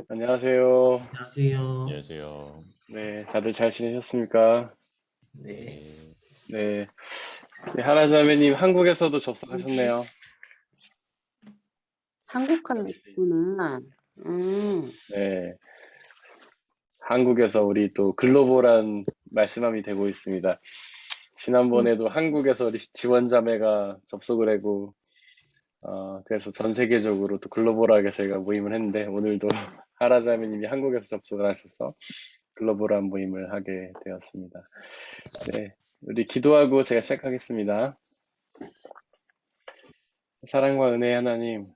안녕하세요. 안녕하세요. 안녕하세요. 네, 다들 잘 지내셨습니까? 네. 네. 네, 네, 하라자매님 한국에서도 접속하셨네요. 한국 역시. 칼국수구나. 네, 한국에서 우리 또 글로벌한 말씀함이 되고 있습니다. 지난번에도 한국에서 지원자매가 접속을 하고, 그래서 전 세계적으로 또 글로벌하게 저희가 모임을 했는데, 오늘도 하라자매님이 한국에서 접속을 하셔서 글로벌한 모임을 하게 되었습니다. 네, 우리 기도하고 제가 시작하겠습니다. 사랑과 은혜의 하나님,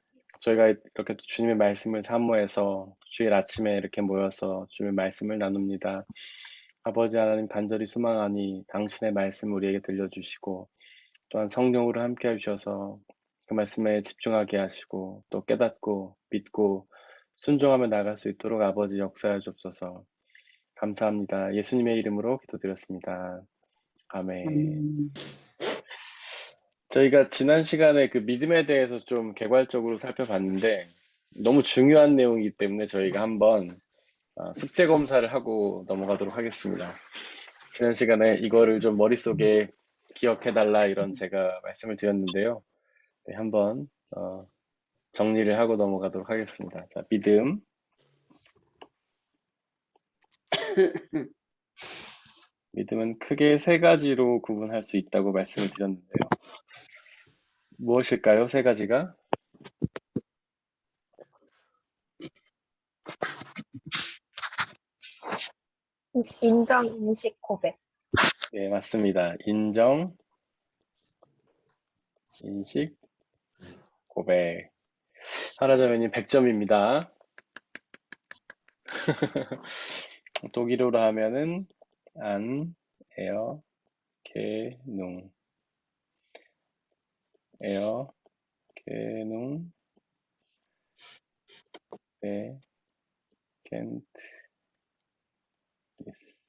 저희가 이렇게 또 주님의 말씀을 사모해서 주일 아침에 이렇게 모여서 주님의 말씀을 나눕니다. 아버지 하나님 간절히 소망하니 당신의 말씀 우리에게 들려주시고 또한 성령으로 함께 해주셔서 그 말씀에 집중하게 하시고 또 깨닫고 믿고 순종하며 나갈 수 있도록 아버지 역사해 주옵소서. 감사합니다. 예수님의 이름으로 기도드렸습니다. 아멘. 음, 저희가 지난 시간에 그 믿음에 대해서 좀 개괄적으로 살펴봤는데 너무 중요한 내용이기 때문에 저희가 한번 숙제 검사를 하고 넘어가도록 하겠습니다. 지난 시간에 이거를 좀 머릿속에 기억해달라 이런 제가 말씀을 드렸는데요. 네, 한번 정리를 하고 넘어가도록 하겠습니다. 자, 믿음. 믿음은 크게 세 가지로 구분할 수 있다고 말씀을 드렸는데요. 무엇일까요? 세 가지가? 인정, 인식, 고백. 네, 맞습니다. 인정, 인식, 고백. 하라자매님 100점입니다. 독일어로 하면은 안, 에어, 게농, 에어, 게농, 네, 겐트, 예스.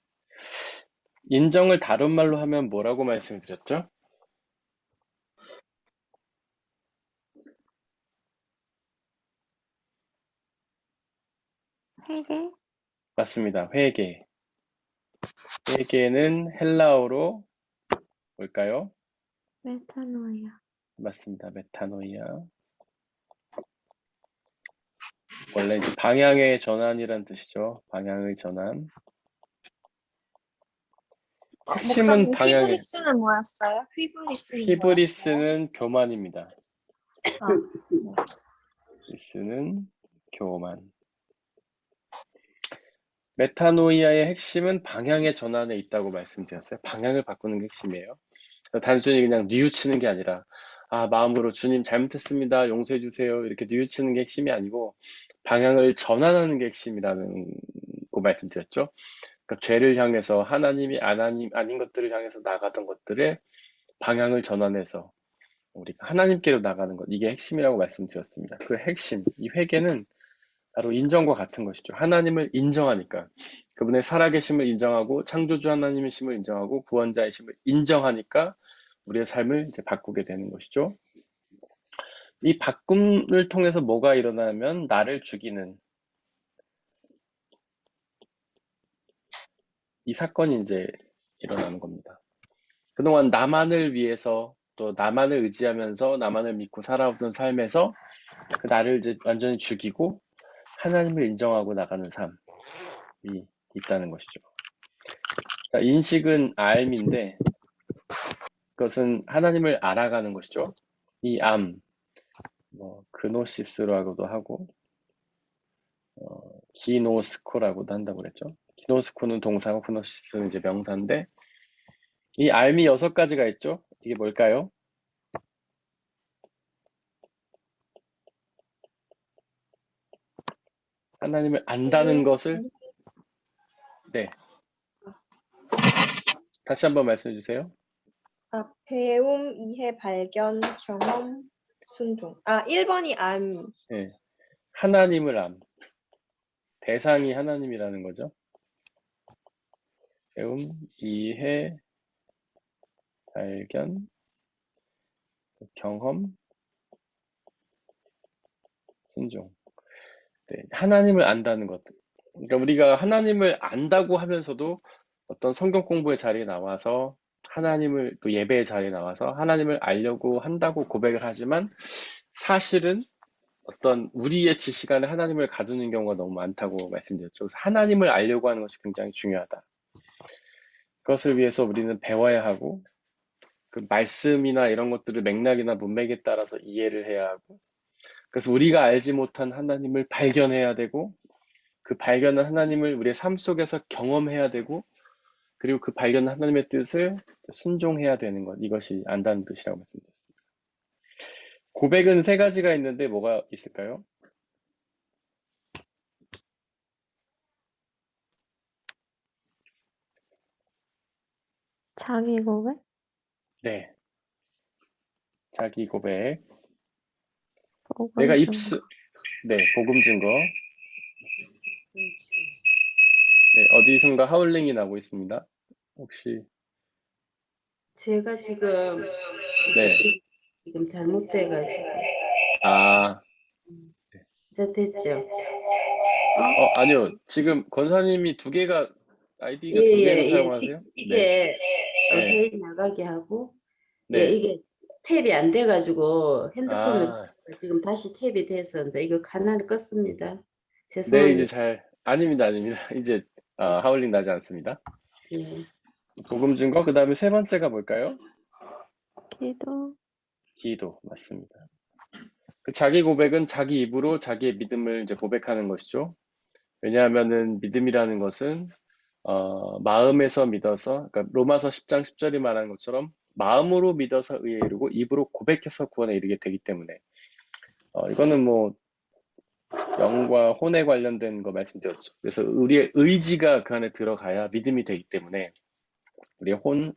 인정을 다른 말로 하면 뭐라고 말씀드렸죠? 회개, 맞습니다. 회개. 회개는 헬라어로 뭘까요? 메타노이아. 맞습니다. 메타노이아. 원래 이제 방향의 전환이란 뜻이죠. 방향의 전환. 핵심은 목사님, 방향의, 휘브리스는 뭐였어요? 휘브리스는 뭐였어요? 히브리스는 교만입니다. 아, 히브리스는 교만. 메타노이아의 핵심은 방향의 전환에 있다고 말씀드렸어요. 방향을 바꾸는 게 핵심이에요. 단순히 그냥 뉘우치는 게 아니라 마음으로 주님 잘못했습니다. 용서해 주세요. 이렇게 뉘우치는 게 핵심이 아니고 방향을 전환하는 게 핵심이라는 거 말씀드렸죠. 그러니까 죄를 향해서 하나님이 아닌 것들을 향해서 나가던 것들의 방향을 전환해서 우리가 하나님께로 나가는 것, 이게 핵심이라고 말씀드렸습니다. 그 핵심, 이 회개는 바로 인정과 같은 것이죠. 하나님을 인정하니까 그분의 살아계심을 인정하고 창조주 하나님의 심을 인정하고 구원자의 심을 인정하니까 우리의 삶을 이제 바꾸게 되는 것이죠. 이 바꿈을 통해서 뭐가 일어나면 나를 죽이는 이 사건이 이제 일어나는 겁니다. 그동안 나만을 위해서 또 나만을 의지하면서 나만을 믿고 살아오던 삶에서 그 나를 이제 완전히 죽이고 하나님을 인정하고 나가는 삶이 있다는 것이죠. 자, 인식은 알미인데 그것은 하나님을 알아가는 것이죠. 이 그노시스라고도 하고 기노스코라고도 한다고 그랬죠. 기노스코는 동사고 그노시스는 이제 명사인데 이 알미 6가지가 있죠. 이게 뭘까요? 하나님을 안다는 것을 네. 다시 한번 말씀해 주세요. 배움, 이해, 발견, 경험, 순종. 1번이 네. 하나님을 대상이 하나님이라는 거죠. 배움, 이해, 발견, 경험, 순종. 네, 하나님을 안다는 것. 그러니까 우리가 하나님을 안다고 하면서도 어떤 성경 공부의 자리에 나와서 하나님을 또 예배의 자리에 나와서 하나님을 알려고 한다고 고백을 하지만 사실은 어떤 우리의 지식 안에 하나님을 가두는 경우가 너무 많다고 말씀드렸죠. 그래서 하나님을 알려고 하는 것이 굉장히 중요하다. 그것을 위해서 우리는 배워야 하고 그 말씀이나 이런 것들을 맥락이나 문맥에 따라서 이해를 해야 하고 그래서 우리가 알지 못한 하나님을 발견해야 되고 그 발견한 하나님을 우리의 삶 속에서 경험해야 되고 그리고 그 발견한 하나님의 뜻을 순종해야 되는 것 이것이 안다는 뜻이라고 말씀드렸습니다. 고백은 세 가지가 있는데 뭐가 있을까요? 자기 고백? 네, 자기 고백. 복음 내가 증거. 네, 복음 증거. 네, 어디선가 하울링이 나고 있습니다. 혹시 제가 지금 네, 지금 잘못돼가지고 아, 이제 됐죠? 아니요. 지금 권사님이 두 개가 아이디가 예, 두 예, 개를 예. 사용하세요? 네, 이게 네, 회의 나가게 하고 네. 이게 탭이 안 돼가지고 핸드폰으로 아, 지금 다시 탭이 돼서 이제 이거 가난을 껐습니다. 네, 죄송합니다. 이제 아닙니다, 아닙니다. 이제 하울링 나지 않습니다. 예. 복음 증거, 그 다음에 세 번째가 뭘까요? 기도. 기도, 맞습니다. 그 자기 고백은 자기 입으로 자기의 믿음을 이제 고백하는 것이죠. 왜냐하면은 믿음이라는 것은 마음에서 믿어서, 그러니까 로마서 10장 10절이 말하는 것처럼 마음으로 믿어서 의에 이르고 입으로 고백해서 구원에 이르게 되기 때문에 이거는 뭐 영과 혼에 관련된 거 말씀드렸죠. 그래서 우리의 의지가 그 안에 들어가야 믿음이 되기 때문에 우리의 혼,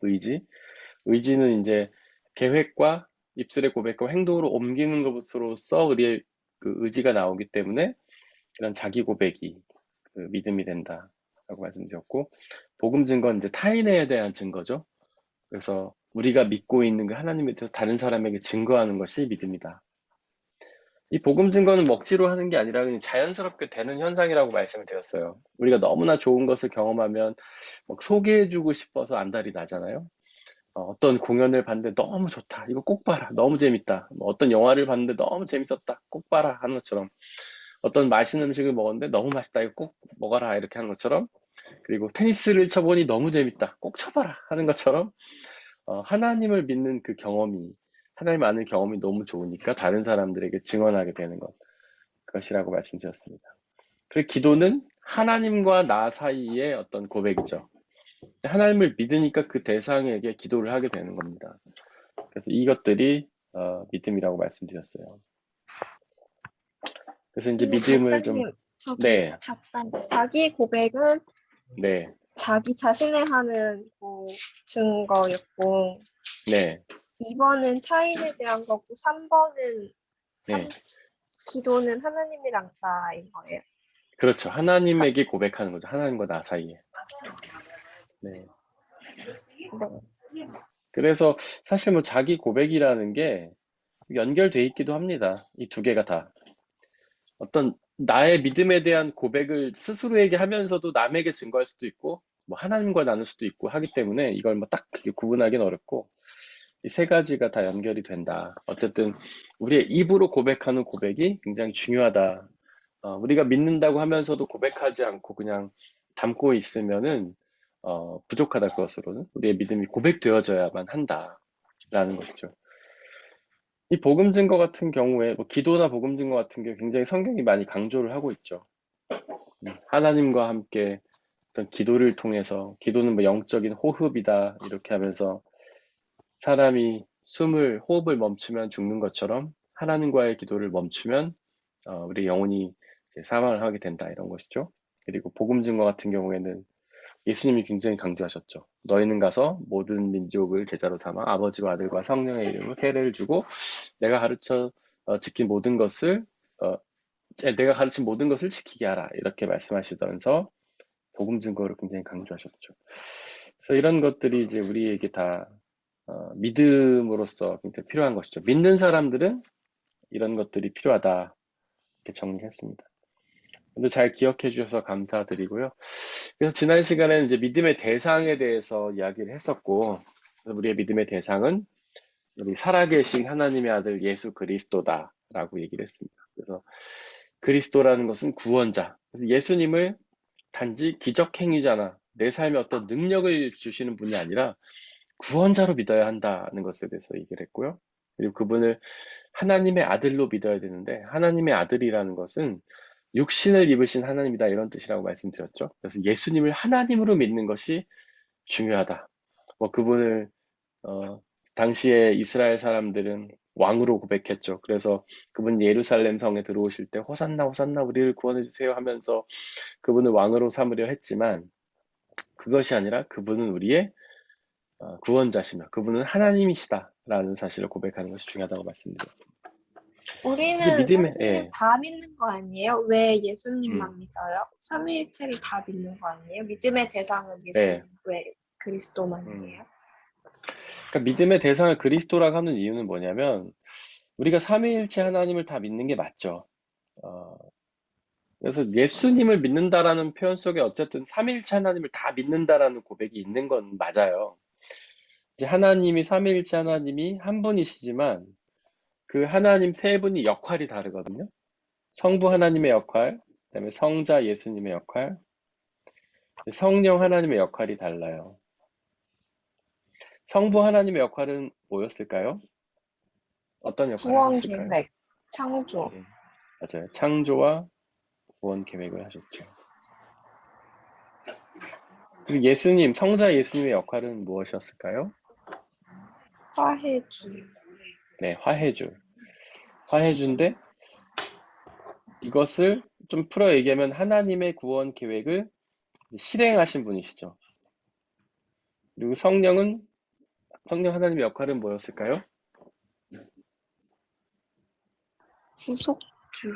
의지는 이제 계획과 입술의 고백과 행동으로 옮기는 것으로서 우리의 그 의지가 나오기 때문에 이런 자기 고백이 그 믿음이 된다라고 말씀드렸고 복음 증거는 이제 타인에 대한 증거죠. 그래서 우리가 믿고 있는 그 하나님에 대해서 다른 사람에게 증거하는 것이 믿음이다. 이 복음 증거는 억지로 하는 게 아니라 그냥 자연스럽게 되는 현상이라고 말씀을 드렸어요. 우리가 너무나 좋은 것을 경험하면 막 소개해주고 싶어서 안달이 나잖아요. 어떤 공연을 봤는데 너무 좋다. 이거 꼭 봐라. 너무 재밌다. 뭐 어떤 영화를 봤는데 너무 재밌었다. 꼭 봐라. 하는 것처럼. 어떤 맛있는 음식을 먹었는데 너무 맛있다. 이거 꼭 먹어라. 이렇게 하는 것처럼. 그리고 테니스를 쳐보니 너무 재밌다. 꼭 쳐봐라. 하는 것처럼. 하나님을 믿는 그 경험이, 하나님 아는 경험이 너무 좋으니까 다른 사람들에게 증언하게 되는 것이라고 말씀드렸습니다. 그리고 기도는 하나님과 나 사이의 어떤 고백이죠. 하나님을 믿으니까 그 대상에게 기도를 하게 되는 겁니다. 그래서 이것들이 믿음이라고 말씀드렸어요. 그래서 이제 믿음을 좀, 목사님, 저기 네, 잠깐 자기 고백은 네, 자기 자신을 하는 증거였고 네, 2번은 타인에 대한 거고 3번은 네. 기도는 하나님이랑 나인 거예요. 그렇죠. 하나님에게 고백하는 거죠. 하나님과 나 사이에. 네. 네. 그래서 사실 뭐 자기 고백이라는 게 연결돼 있기도 합니다. 이 두 개가 다. 어떤 나의 믿음에 대한 고백을 스스로에게 하면서도 남에게 증거할 수도 있고, 뭐 하나님과 나눌 수도 있고 하기 때문에 이걸 뭐 딱 구분하기는 어렵고, 이 세 가지가 다 연결이 된다. 어쨌든 우리의 입으로 고백하는 고백이 굉장히 중요하다. 우리가 믿는다고 하면서도 고백하지 않고 그냥 담고 있으면은 부족하다 그것으로는 우리의 믿음이 고백되어져야만 한다라는 것이죠. 이 복음 증거 같은 경우에 뭐 기도나 복음 증거 같은 게 굉장히 성경이 많이 강조를 하고 있죠. 하나님과 함께 어떤 기도를 통해서 기도는 뭐 영적인 호흡이다 이렇게 하면서 사람이 호흡을 멈추면 죽는 것처럼 하나님과의 기도를 멈추면 우리 영혼이 이제 사망을 하게 된다 이런 것이죠. 그리고 복음 증거 같은 경우에는 예수님이 굉장히 강조하셨죠. 너희는 가서 모든 민족을 제자로 삼아 아버지와 아들과 성령의 이름으로 세례를 주고 내가 가르쳐 지킨 모든 것을 내가 가르친 모든 것을 지키게 하라 이렇게 말씀하시면서 복음 증거를 굉장히 강조하셨죠. 그래서 이런 것들이 이제 우리에게 다 믿음으로서 굉장히 필요한 것이죠. 믿는 사람들은 이런 것들이 필요하다 이렇게 정리했습니다. 근데 잘 기억해 주셔서 감사드리고요. 그래서 지난 시간에는 이제 믿음의 대상에 대해서 이야기를 했었고, 그래서 우리의 믿음의 대상은 우리 살아계신 하나님의 아들 예수 그리스도다라고 얘기를 했습니다. 그래서 그리스도라는 것은 구원자. 그래서 예수님을 단지 기적행위자나 내 삶에 어떤 능력을 주시는 분이 아니라 구원자로 믿어야 한다는 것에 대해서 얘기를 했고요. 그리고 그분을 하나님의 아들로 믿어야 되는데 하나님의 아들이라는 것은 육신을 입으신 하나님이다 이런 뜻이라고 말씀드렸죠. 그래서 예수님을 하나님으로 믿는 것이 중요하다. 뭐 그분을 당시에 이스라엘 사람들은 왕으로 고백했죠. 그래서 그분 예루살렘 성에 들어오실 때 호산나 호산나 우리를 구원해 주세요 하면서 그분을 왕으로 삼으려 했지만 그것이 아니라 그분은 우리의 구원자시며 그분은 하나님이시다라는 사실을 고백하는 것이 중요하다고 말씀드렸습니다. 우리는 믿음의 예수님 다 믿는 거 아니에요? 왜 예수님만 믿어요? 삼위일체를 다 믿는 거 아니에요? 믿음의 대상은 예수님, 왜 그리스도만이에요? 그러니까 믿음의 대상을 그리스도라고 하는 이유는 뭐냐면 우리가 삼위일체 하나님을 다 믿는 게 맞죠. 그래서 예수님을 믿는다라는 표현 속에 어쨌든 삼위일체 하나님을 다 믿는다라는 고백이 있는 건 맞아요. 이제 하나님이 삼위일체 하나님이 한 분이시지만 그 하나님 세 분이 역할이 다르거든요. 성부 하나님의 역할, 그다음에 성자 예수님의 역할, 성령 하나님의 역할이 달라요. 성부 하나님의 역할은 뭐였을까요? 어떤 역할을 구원 하셨을까요? 계획, 창조. 네, 맞아요. 창조와 구원 계획을 하셨죠. 그리고 예수님, 성자 예수님의 역할은 무엇이었을까요? 화해주. 네, 화해주. 화해주인데 이것을 좀 풀어 얘기하면 하나님의 구원 계획을 실행하신 분이시죠. 그리고 성령 하나님의 역할은 뭐였을까요? 구속주.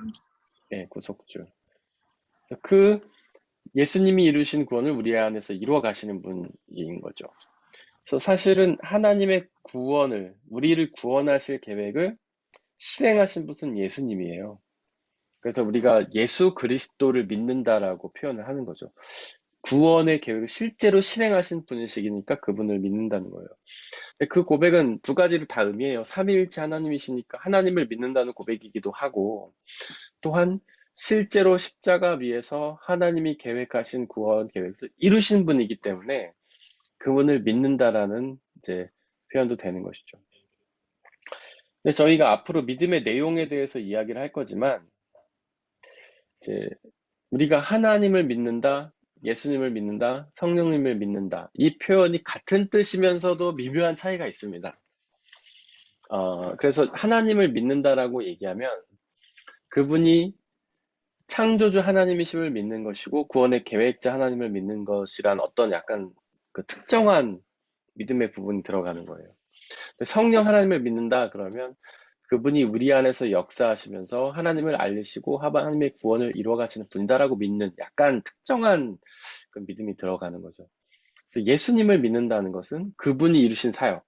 네, 구속주. 그 예수님이 이루신 구원을 우리 안에서 이루어 가시는 분인 거죠. 그래서 사실은 하나님의 구원을, 우리를 구원하실 계획을 실행하신 분은 예수님이에요. 그래서 우리가 예수 그리스도를 믿는다라고 표현을 하는 거죠. 구원의 계획을 실제로 실행하신 분이시니까 그분을 믿는다는 거예요. 그 고백은 두 가지를 다 의미해요. 삼위일체 하나님이시니까 하나님을 믿는다는 고백이기도 하고 또한 실제로 십자가 위에서 하나님이 계획하신 구원 계획을 이루신 분이기 때문에 그분을 믿는다라는 이제 표현도 되는 것이죠. 근데 저희가 앞으로 믿음의 내용에 대해서 이야기를 할 거지만 이제 우리가 하나님을 믿는다, 예수님을 믿는다, 성령님을 믿는다 이 표현이 같은 뜻이면서도 미묘한 차이가 있습니다. 그래서 하나님을 믿는다라고 얘기하면 그분이 창조주 하나님이심을 믿는 것이고 구원의 계획자 하나님을 믿는 것이란 어떤 약간 그 특정한 믿음의 부분이 들어가는 거예요. 성령 하나님을 믿는다 그러면 그분이 우리 안에서 역사하시면서 하나님을 알리시고 하나님의 구원을 이루어 가시는 분이다라고 믿는 약간 특정한 그 믿음이 들어가는 거죠. 그래서 예수님을 믿는다는 것은 그분이 이루신 사역,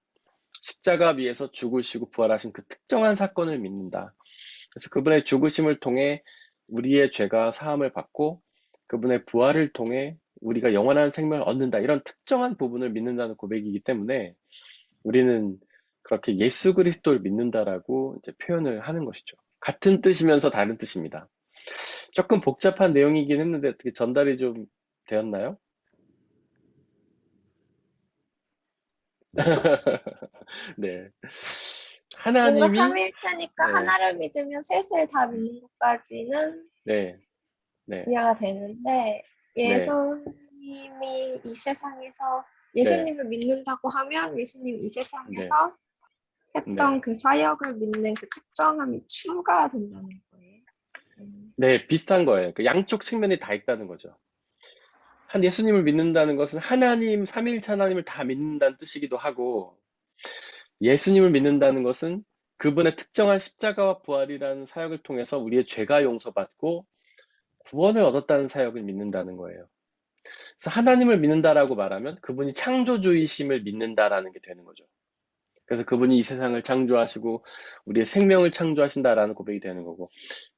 십자가 위에서 죽으시고 부활하신 그 특정한 사건을 믿는다. 그래서 그분의 죽으심을 통해 우리의 죄가 사함을 받고 그분의 부활을 통해 우리가 영원한 생명을 얻는다. 이런 특정한 부분을 믿는다는 고백이기 때문에 우리는 그렇게 예수 그리스도를 믿는다라고 이제 표현을 하는 것이죠. 같은 뜻이면서 다른 뜻입니다. 조금 복잡한 내용이긴 했는데 어떻게 전달이 좀 되었나요? 네. 뭔가 하나님이 삼위일체니까 네. 하나를 믿으면 셋을 다 믿는 것까지는 네. 이해가 되는데 예수님이 이 세상에서 예수님을 믿는다고 하면 예수님 이 세상에서 했던 그 사역을 믿는 그 특정함이 추가된다는 거예요. 네, 비슷한 거예요. 그 양쪽 측면이 다 있다는 거죠. 한 예수님을 믿는다는 것은 하나님, 삼위일체 하나님을 다 믿는다는 뜻이기도 하고 예수님을 믿는다는 것은 그분의 특정한 십자가와 부활이라는 사역을 통해서 우리의 죄가 용서받고 구원을 얻었다는 사역을 믿는다는 거예요. 그래서 하나님을 믿는다라고 말하면 그분이 창조주이심을 믿는다라는 게 되는 거죠. 그래서 그분이 이 세상을 창조하시고 우리의 생명을 창조하신다라는 고백이 되는 거고,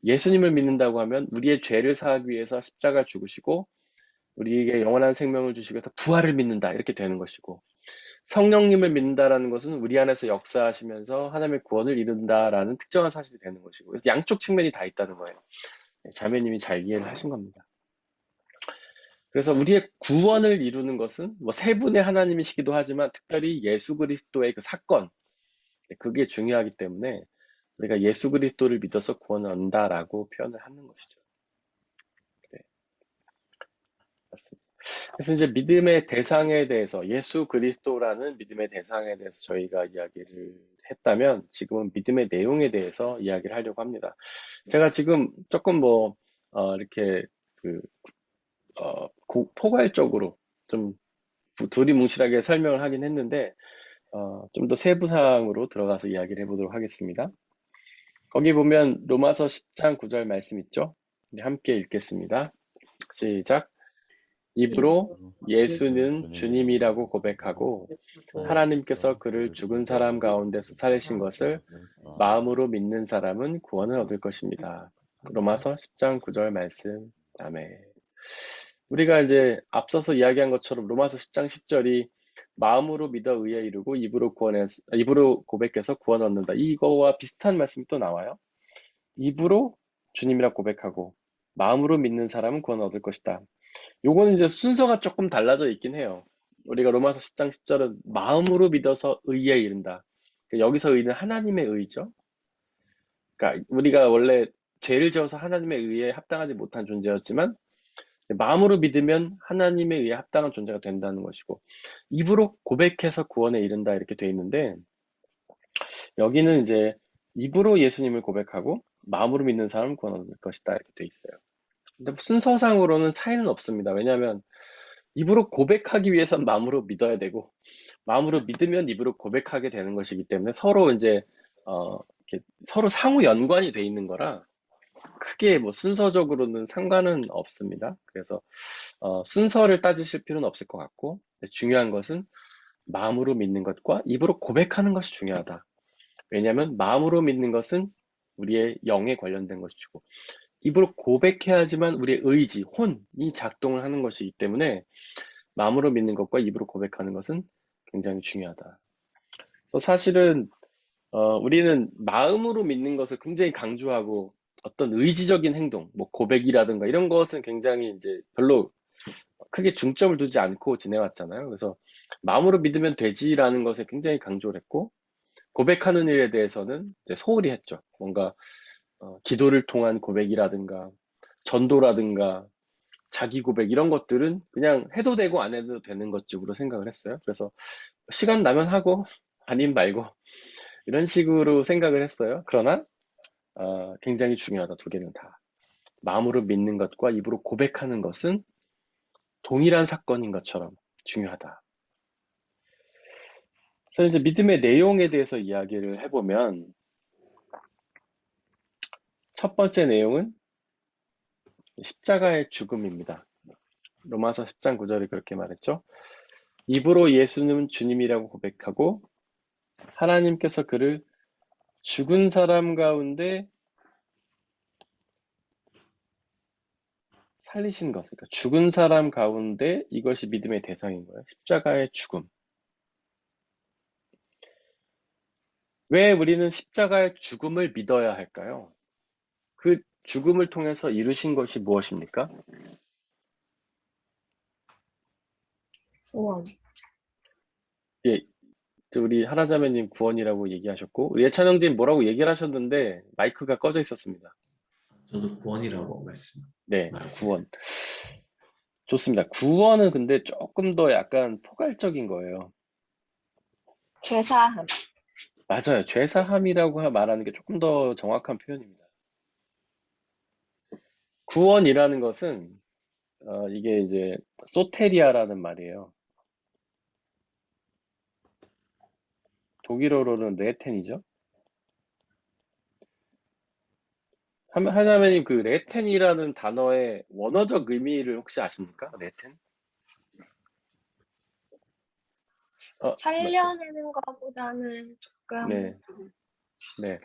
예수님을 믿는다고 하면 우리의 죄를 사하기 위해서 십자가 죽으시고 우리에게 영원한 생명을 주시기 위해서 부활을 믿는다 이렇게 되는 것이고, 성령님을 믿는다라는 것은 우리 안에서 역사하시면서 하나님의 구원을 이룬다라는 특정한 사실이 되는 것이고, 그래서 양쪽 측면이 다 있다는 거예요. 자매님이 잘 이해를 하신 겁니다. 그래서 우리의 구원을 이루는 것은 뭐 세 분의 하나님이시기도 하지만 특별히 예수 그리스도의 그 사건, 그게 중요하기 때문에 우리가 예수 그리스도를 믿어서 구원을 얻는다라고 표현을 하는 것이죠. 네, 맞습니다. 그래서 이제 믿음의 대상에 대해서, 예수 그리스도라는 믿음의 대상에 대해서 저희가 이야기를 했다면, 지금은 믿음의 내용에 대해서 이야기를 하려고 합니다. 제가 지금 조금 이렇게 포괄적으로 좀 두리뭉실하게 설명을 하긴 했는데, 좀 더 세부 사항으로 들어가서 이야기를 해보도록 하겠습니다. 거기 보면 로마서 10장 9절 말씀 있죠? 함께 읽겠습니다. 시작. 입으로 예수는 주님이라고 고백하고 하나님께서 그를 죽은 사람 가운데서 살리신 것을 마음으로 믿는 사람은 구원을 얻을 것입니다. 로마서 10장 9절 말씀. 아멘. 우리가 이제 앞서서 이야기한 것처럼 로마서 10장 10절이 마음으로 믿어 의에 이르고 입으로 고백해서 구원 얻는다. 이거와 비슷한 말씀이 또 나와요. 입으로 주님이라 고백하고 마음으로 믿는 사람은 구원 얻을 것이다. 요거는 이제 순서가 조금 달라져 있긴 해요. 우리가 로마서 10장 10절은 마음으로 믿어서 의에 이른다. 여기서 의는 하나님의 의죠. 그러니까 우리가 원래 죄를 지어서 하나님의 의에 합당하지 못한 존재였지만 마음으로 믿으면 하나님의 의에 합당한 존재가 된다는 것이고, 입으로 고백해서 구원에 이른다 이렇게 돼 있는데, 여기는 이제 입으로 예수님을 고백하고 마음으로 믿는 사람은 구원 얻을 것이다 이렇게 돼 있어요. 근데 순서상으로는 차이는 없습니다. 왜냐하면 입으로 고백하기 위해선 마음으로 믿어야 되고, 마음으로 믿으면 입으로 고백하게 되는 것이기 때문에 서로 이제 이렇게 서로 상호 연관이 돼 있는 거라 크게 뭐 순서적으로는 상관은 없습니다. 그래서 순서를 따지실 필요는 없을 것 같고, 중요한 것은 마음으로 믿는 것과 입으로 고백하는 것이 중요하다. 왜냐하면 마음으로 믿는 것은 우리의 영에 관련된 것이고, 입으로 고백해야지만 우리의 의지, 혼이 작동을 하는 것이기 때문에 마음으로 믿는 것과 입으로 고백하는 것은 굉장히 중요하다. 그래서 사실은 우리는 마음으로 믿는 것을 굉장히 강조하고, 어떤 의지적인 행동, 뭐 고백이라든가 이런 것은 굉장히 이제 별로 크게 중점을 두지 않고 지내왔잖아요. 그래서 마음으로 믿으면 되지라는 것에 굉장히 강조를 했고, 고백하는 일에 대해서는 이제 소홀히 했죠. 뭔가 기도를 통한 고백이라든가 전도라든가 자기 고백 이런 것들은 그냥 해도 되고 안 해도 되는 것 쪽으로 생각을 했어요. 그래서 시간 나면 하고 아님 말고 이런 식으로 생각을 했어요. 그러나 굉장히 중요하다. 두 개는 다. 마음으로 믿는 것과 입으로 고백하는 것은 동일한 사건인 것처럼 중요하다. 그래서 이제 믿음의 내용에 대해서 이야기를 해보면, 첫 번째 내용은 십자가의 죽음입니다. 로마서 10장 9절이 그렇게 말했죠. 입으로 예수는 주님이라고 고백하고 하나님께서 그를 죽은 사람 가운데 살리신 것, 그러니까 죽은 사람 가운데 이것이 믿음의 대상인 거예요. 십자가의 죽음. 왜 우리는 십자가의 죽음을 믿어야 할까요? 그 죽음을 통해서 이루신 것이 무엇입니까? 구원. 예, 우리 하나자매님 구원이라고 얘기하셨고, 우리 예찬영님 뭐라고 얘기를 하셨는데 마이크가 꺼져 있었습니다. 저도 구원이라고 네, 말했습니다. 구원. 좋습니다. 구원은 근데 조금 더 약간 포괄적인 거예요. 죄사함. 맞아요. 죄사함이라고 말하는 게 조금 더 정확한 표현입니다. 구원이라는 것은 이게 이제 소테리아라는 말이에요. 독일어로는 레텐이죠. 하자매님 그 레텐이라는 단어의 원어적 의미를 혹시 아십니까? 레텐? 살려내는 것보다는 조금 네, 네.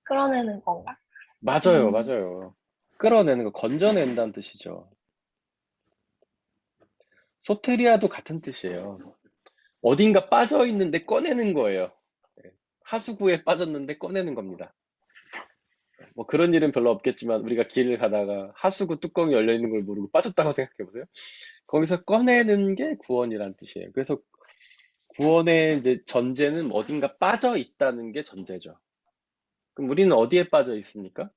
끌어내는 건가? 맞아요, 맞아요. 끌어내는 거, 건져낸다는 뜻이죠. 소테리아도 같은 뜻이에요. 어딘가 빠져 있는데 꺼내는 거예요. 네. 하수구에 빠졌는데 꺼내는 겁니다. 뭐 그런 일은 별로 없겠지만 우리가 길을 가다가 하수구 뚜껑이 열려 있는 걸 모르고 빠졌다고 생각해 보세요. 거기서 꺼내는 게 구원이란 뜻이에요. 그래서 구원의 이제 전제는 어딘가 빠져 있다는 게 전제죠. 그럼 우리는 어디에 빠져 있습니까?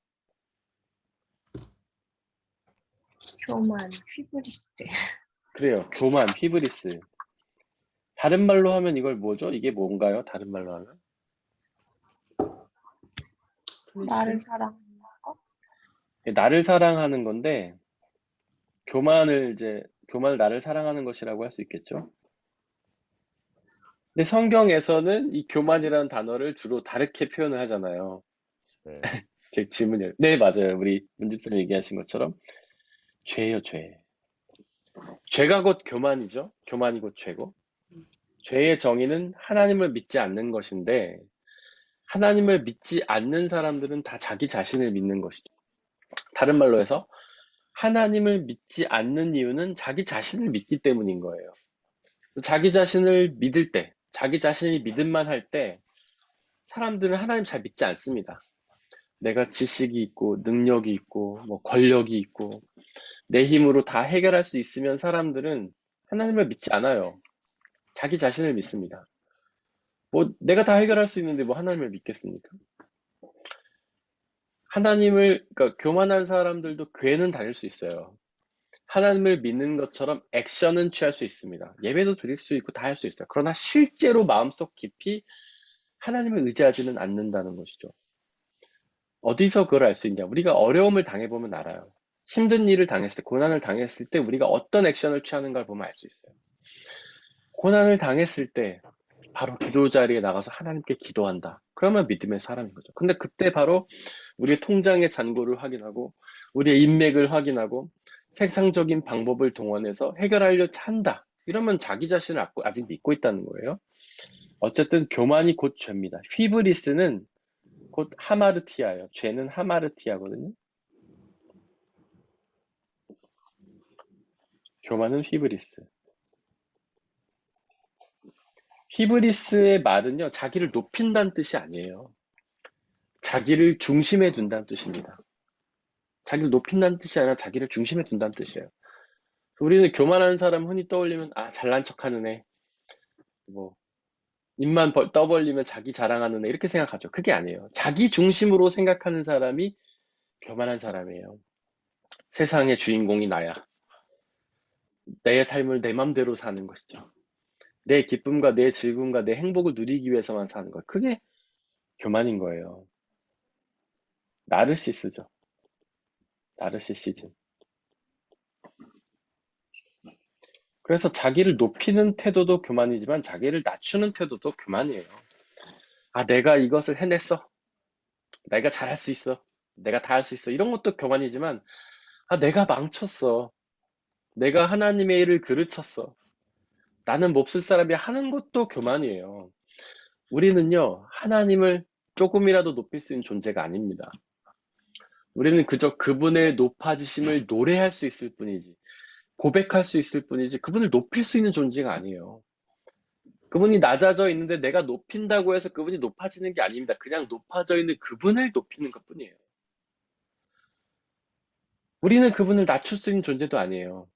교만, 휘브리스. 그래요. 교만, 히브리스. 다른 말로 하면 이걸 뭐죠? 이게 뭔가요? 다른 말로 하면? 나를 사랑하는 거? 나를 사랑하는 건데, 교만을 나를 사랑하는 것이라고 할 수 있겠죠? 근데 성경에서는 이 교만이라는 단어를 주로 다르게 표현을 하잖아요. 네. 제 질문이에요. 네, 맞아요. 우리 문집사님 얘기하신 것처럼. 죄예요, 죄. 죄가 곧 교만이죠. 교만이 곧 죄고. 죄의 정의는 하나님을 믿지 않는 것인데, 하나님을 믿지 않는 사람들은 다 자기 자신을 믿는 것이죠. 다른 말로 해서, 하나님을 믿지 않는 이유는 자기 자신을 믿기 때문인 거예요. 자기 자신을 믿을 때, 자기 자신이 믿음만 할 때, 사람들은 하나님 잘 믿지 않습니다. 내가 지식이 있고, 능력이 있고, 뭐 권력이 있고, 내 힘으로 다 해결할 수 있으면 사람들은 하나님을 믿지 않아요. 자기 자신을 믿습니다. 뭐 내가 다 해결할 수 있는데 뭐 하나님을 믿겠습니까? 그러니까 교만한 사람들도 교회는 다닐 수 있어요. 하나님을 믿는 것처럼 액션은 취할 수 있습니다. 예배도 드릴 수 있고 다 할 수 있어요. 그러나 실제로 마음속 깊이 하나님을 의지하지는 않는다는 것이죠. 어디서 그걸 알 수 있냐? 우리가 어려움을 당해보면 알아요. 힘든 일을 당했을 때, 고난을 당했을 때 우리가 어떤 액션을 취하는가를 보면 알 수 있어요. 고난을 당했을 때 바로 기도 자리에 나가서 하나님께 기도한다. 그러면 믿음의 사람인 거죠. 근데 그때 바로 우리의 통장의 잔고를 확인하고 우리의 인맥을 확인하고 세상적인 방법을 동원해서 해결하려 한다. 이러면 자기 자신을 아직 믿고 있다는 거예요. 어쨌든 교만이 곧 죄입니다. 휘브리스는 곧 하마르티아예요. 죄는 하마르티아거든요. 교만은 휘브리스. 히브리스의 말은요, 자기를 높인다는 뜻이 아니에요. 자기를 중심에 둔다는 뜻입니다. 자기를 높인다는 뜻이 아니라 자기를 중심에 둔다는 뜻이에요. 우리는 교만한 사람 흔히 떠올리면, 잘난 척하는 애, 뭐, 입만 떠벌리면 자기 자랑하는 애, 이렇게 생각하죠. 그게 아니에요. 자기 중심으로 생각하는 사람이 교만한 사람이에요. 세상의 주인공이 나야. 내 삶을 내 맘대로 사는 것이죠. 내 기쁨과 내 즐거움과 내 행복을 누리기 위해서만 사는 것. 그게 교만인 거예요. 나르시스죠. 나르시시즘. 그래서 자기를 높이는 태도도 교만이지만 자기를 낮추는 태도도 교만이에요. 내가 이것을 해냈어. 내가 잘할 수 있어. 내가 다 할 수 있어. 이런 것도 교만이지만 내가 망쳤어. 내가 하나님의 일을 그르쳤어. 나는 몹쓸 사람이 하는 것도 교만이에요. 우리는요, 하나님을 조금이라도 높일 수 있는 존재가 아닙니다. 우리는 그저 그분의 높아지심을 노래할 수 있을 뿐이지, 고백할 수 있을 뿐이지, 그분을 높일 수 있는 존재가 아니에요. 그분이 낮아져 있는데 내가 높인다고 해서 그분이 높아지는 게 아닙니다. 그냥 높아져 있는 그분을 높이는 것 뿐이에요. 우리는 그분을 낮출 수 있는 존재도 아니에요.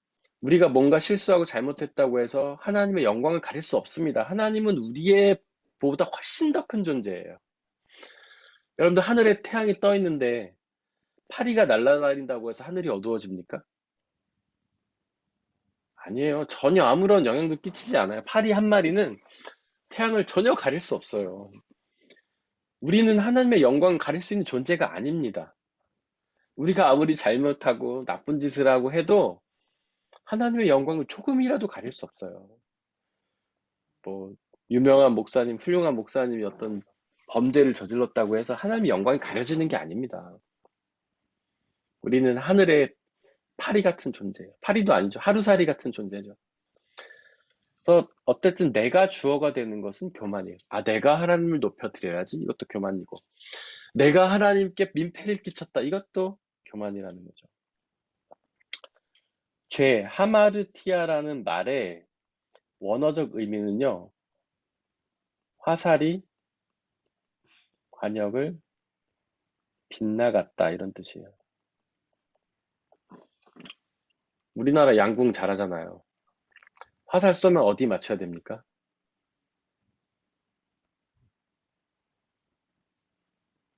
우리가 뭔가 실수하고 잘못했다고 해서 하나님의 영광을 가릴 수 없습니다. 하나님은 우리의 보다 훨씬 더 큰 존재예요. 여러분들 하늘에 태양이 떠 있는데 파리가 날아다닌다고 해서 하늘이 어두워집니까? 아니에요. 전혀 아무런 영향도 끼치지 않아요. 파리 한 마리는 태양을 전혀 가릴 수 없어요. 우리는 하나님의 영광을 가릴 수 있는 존재가 아닙니다. 우리가 아무리 잘못하고 나쁜 짓을 하고 해도 하나님의 영광을 조금이라도 가릴 수 없어요. 뭐 유명한 목사님, 훌륭한 목사님이 어떤 범죄를 저질렀다고 해서 하나님의 영광이 가려지는 게 아닙니다. 우리는 하늘에 파리 같은 존재예요. 파리도 아니죠. 하루살이 같은 존재죠. 그래서 어쨌든 내가 주어가 되는 것은 교만이에요. 아, 내가 하나님을 높여드려야지. 이것도 교만이고. 내가 하나님께 민폐를 끼쳤다. 이것도 교만이라는 거죠. 죄, 하마르티아라는 말의 원어적 의미는요. 화살이 관역을 빗나갔다 이런 뜻이에요. 우리나라 양궁 잘하잖아요. 화살 쏘면 어디 맞춰야 됩니까?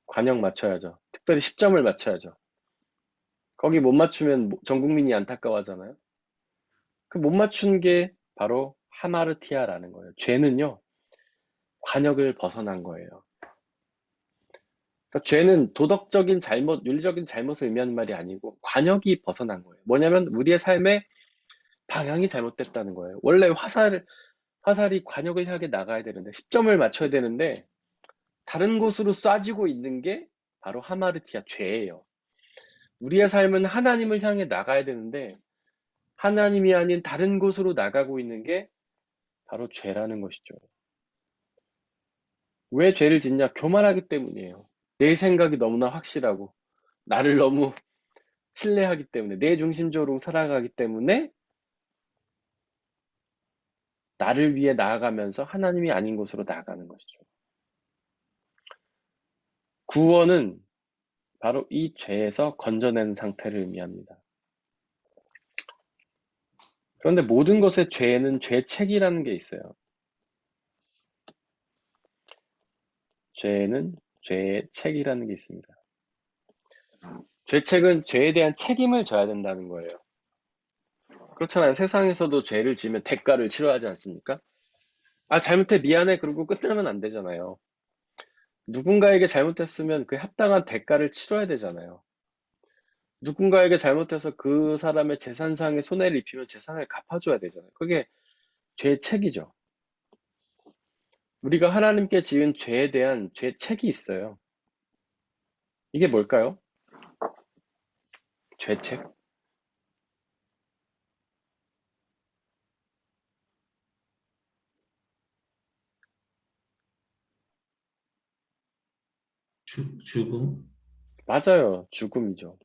관역 맞춰야죠. 특별히 10점을 맞춰야죠. 거기 못 맞추면 전 국민이 안타까워하잖아요. 그 못 맞춘 게 바로 하마르티아라는 거예요. 죄는요, 관역을 벗어난 거예요. 그러니까 죄는 도덕적인 잘못, 윤리적인 잘못을 의미하는 말이 아니고 관역이 벗어난 거예요. 뭐냐면 우리의 삶의 방향이 잘못됐다는 거예요. 원래 화살이 관역을 향해 나가야 되는데 10점을 맞춰야 되는데 다른 곳으로 쏴지고 있는 게 바로 하마르티아 죄예요. 우리의 삶은 하나님을 향해 나가야 되는데 하나님이 아닌 다른 곳으로 나가고 있는 게 바로 죄라는 것이죠. 왜 죄를 짓냐? 교만하기 때문이에요. 내 생각이 너무나 확실하고 나를 너무 신뢰하기 때문에 내 중심적으로 살아가기 때문에 나를 위해 나아가면서 하나님이 아닌 곳으로 나아가는 것이죠. 구원은 바로 이 죄에서 건져내는 상태를 의미합니다. 그런데 모든 것의 죄에는 죄책이라는 게 있어요. 죄에는 죄의 책이라는 게 있습니다. 죄책은 죄에 대한 책임을 져야 된다는 거예요. 그렇잖아요. 세상에서도 죄를 지으면 대가를 치러야지 않습니까? 아, 잘못해 미안해 그러고 끝나면 안 되잖아요. 누군가에게 잘못했으면 그 합당한 대가를 치러야 되잖아요. 누군가에게 잘못해서 그 사람의 재산상의 손해를 입히면 재산을 갚아줘야 되잖아요. 그게 죄의 책이죠. 우리가 하나님께 지은 죄에 대한 죄책이 있어요. 이게 뭘까요? 죄책? 죽음? 맞아요. 죽음이죠.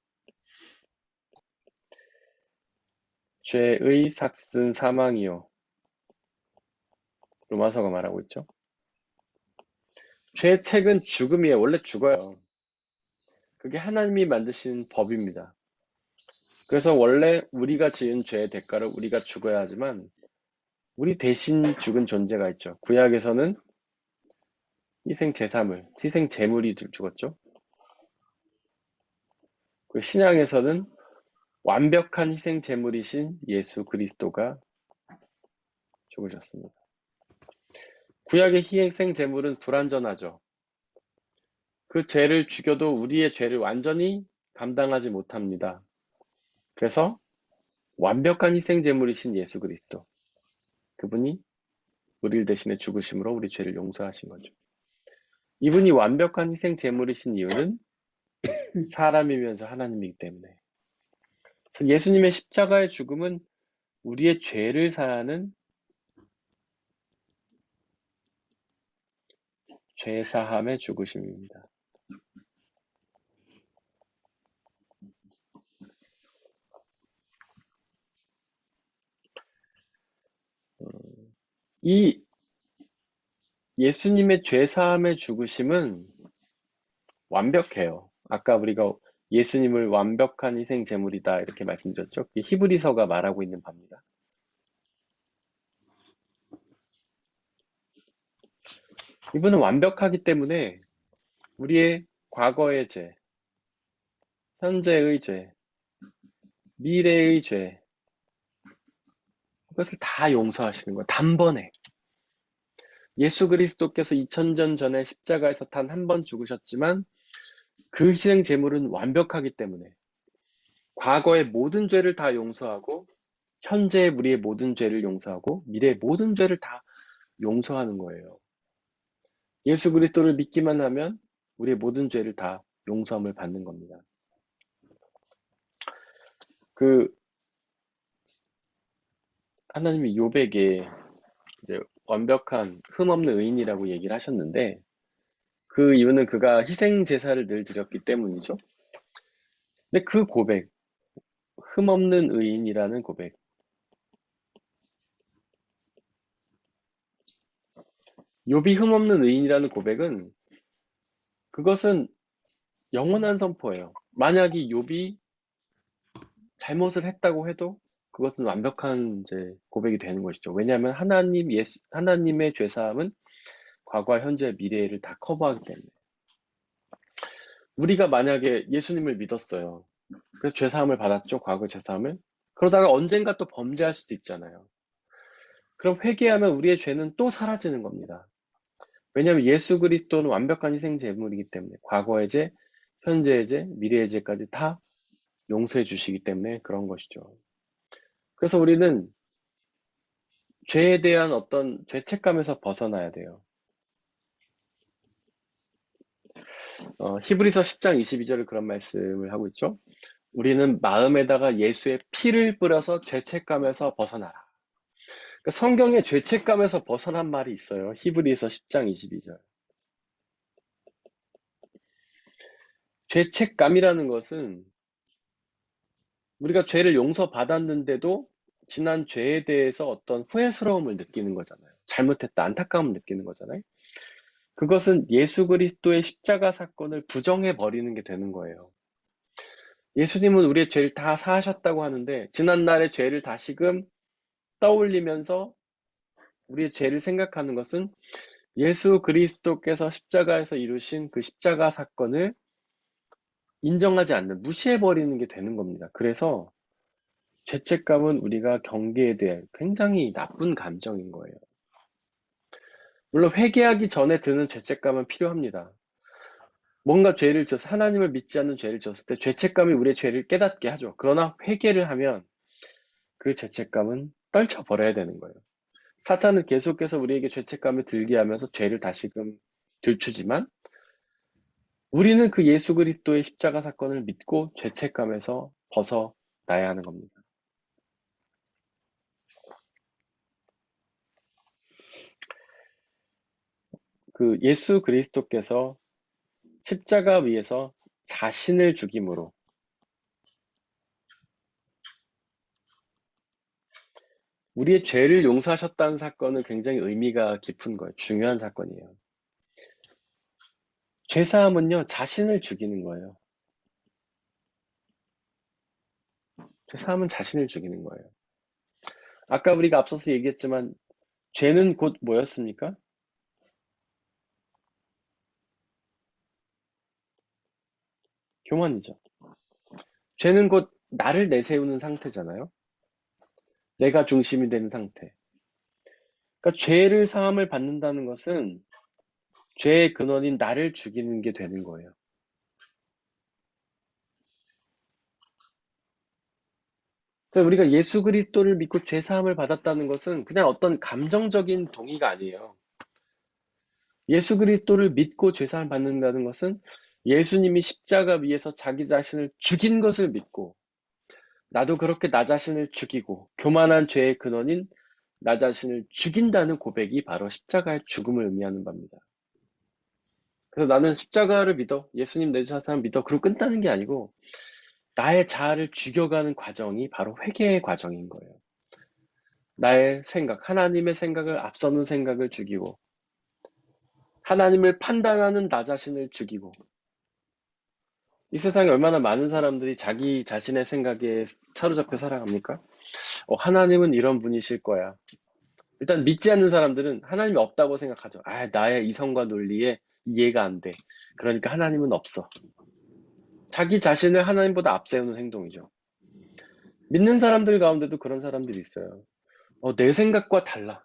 죄의 삭슨 사망이요. 로마서가 말하고 있죠. 죄의 책은 죽음이에요. 원래 죽어요. 그게 하나님이 만드신 법입니다. 그래서 원래 우리가 지은 죄의 대가를 우리가 죽어야 하지만 우리 대신 죽은 존재가 있죠. 구약에서는 희생 제물이 죽었죠. 그리고 신약에서는 완벽한 희생 제물이신 예수 그리스도가 죽으셨습니다. 구약의 희생 제물은 불완전하죠. 그 죄를 죽여도 우리의 죄를 완전히 감당하지 못합니다. 그래서 완벽한 희생 제물이신 예수 그리스도, 그분이 우리를 대신해 죽으심으로 우리 죄를 용서하신 거죠. 이분이 완벽한 희생 제물이신 이유는 사람이면서 하나님이기 때문에. 그래서 예수님의 십자가의 죽음은 우리의 죄를 사하는 죄사함의 죽으심입니다. 이 예수님의 죄사함의 죽으심은 완벽해요. 아까 우리가 예수님을 완벽한 희생 제물이다 이렇게 말씀드렸죠. 히브리서가 말하고 있는 바입니다. 이분은 완벽하기 때문에 우리의 과거의 죄, 현재의 죄, 미래의 죄, 그것을 다 용서하시는 거예요. 단번에. 예수 그리스도께서 2000년 전에 십자가에서 단 한 번 죽으셨지만 그 희생 제물은 완벽하기 때문에 과거의 모든 죄를 다 용서하고 현재의 우리의 모든 죄를 용서하고 미래의 모든 죄를 다 용서하는 거예요. 예수 그리스도를 믿기만 하면 우리의 모든 죄를 다 용서함을 받는 겁니다. 그 하나님이 욥에게 이제 완벽한 흠없는 의인이라고 얘기를 하셨는데 그 이유는 그가 희생 제사를 늘 드렸기 때문이죠. 근데 그 고백, 흠없는 의인이라는 고백, 욥이 흠없는 의인이라는 고백은 그것은 영원한 선포예요. 만약에 욥이 잘못을 했다고 해도 그것은 완벽한 이제 고백이 되는 것이죠. 왜냐하면 하나님의 죄사함은 과거와 현재, 미래를 다 커버하기 때문에. 우리가 만약에 예수님을 믿었어요. 그래서 죄사함을 받았죠. 과거 죄사함을. 그러다가 언젠가 또 범죄할 수도 있잖아요. 그럼 회개하면 우리의 죄는 또 사라지는 겁니다. 왜냐하면 예수 그리스도는 완벽한 희생 제물이기 때문에 과거의 죄, 현재의 죄, 미래의 죄까지 다 용서해 주시기 때문에 그런 것이죠. 그래서 우리는 죄에 대한 어떤 죄책감에서 벗어나야 돼요. 히브리서 10장 22절을 그런 말씀을 하고 있죠. 우리는 마음에다가 예수의 피를 뿌려서 죄책감에서 벗어나라. 그러니까 성경에 죄책감에서 벗어난 말이 있어요. 히브리서 10장 22절. 죄책감이라는 것은 우리가 죄를 용서받았는데도 지난 죄에 대해서 어떤 후회스러움을 느끼는 거잖아요. 잘못했다, 안타까움을 느끼는 거잖아요. 그것은 예수 그리스도의 십자가 사건을 부정해 버리는 게 되는 거예요. 예수님은 우리의 죄를 다 사하셨다고 하는데 지난날의 죄를 다시금 떠올리면서 우리의 죄를 생각하는 것은 예수 그리스도께서 십자가에서 이루신 그 십자가 사건을 인정하지 않는, 무시해버리는 게 되는 겁니다. 그래서 죄책감은 우리가 경계에 대해 굉장히 나쁜 감정인 거예요. 물론 회개하기 전에 드는 죄책감은 필요합니다. 뭔가 죄를 져서 하나님을 믿지 않는 죄를 졌을 때 죄책감이 우리의 죄를 깨닫게 하죠. 그러나 회개를 하면 그 죄책감은 떨쳐버려야 되는 거예요. 사탄은 계속해서 우리에게 죄책감을 들게 하면서 죄를 다시금 들추지만 우리는 그 예수 그리스도의 십자가 사건을 믿고 죄책감에서 벗어나야 하는 겁니다. 그 예수 그리스도께서 십자가 위에서 자신을 죽임으로 우리의 죄를 용서하셨다는 사건은 굉장히 의미가 깊은 거예요. 중요한 사건이에요. 죄사함은요, 자신을 죽이는 거예요. 죄사함은 자신을 죽이는 거예요. 아까 우리가 앞서서 얘기했지만 죄는 곧 뭐였습니까? 교만이죠. 죄는 곧 나를 내세우는 상태잖아요. 내가 중심이 되는 상태. 그러니까 죄를 사함을 받는다는 것은 죄의 근원인 나를 죽이는 게 되는 거예요. 그래서 우리가 예수 그리스도를 믿고 죄 사함을 받았다는 것은 그냥 어떤 감정적인 동의가 아니에요. 예수 그리스도를 믿고 죄 사함을 받는다는 것은 예수님이 십자가 위에서 자기 자신을 죽인 것을 믿고 나도 그렇게 나 자신을 죽이고 교만한 죄의 근원인 나 자신을 죽인다는 고백이 바로 십자가의 죽음을 의미하는 바입니다. 그래서 나는 십자가를 믿어, 예수님 내 자신을 믿어, 그러고 끝나는 게 아니고 나의 자아를 죽여가는 과정이 바로 회개의 과정인 거예요. 나의 생각, 하나님의 생각을 앞서는 생각을 죽이고 하나님을 판단하는 나 자신을 죽이고 이 세상에 얼마나 많은 사람들이 자기 자신의 생각에 사로잡혀 살아갑니까? 하나님은 이런 분이실 거야. 일단 믿지 않는 사람들은 하나님이 없다고 생각하죠. 나의 이성과 논리에 이해가 안 돼. 그러니까 하나님은 없어. 자기 자신을 하나님보다 앞세우는 행동이죠. 믿는 사람들 가운데도 그런 사람들이 있어요. 내 생각과 달라.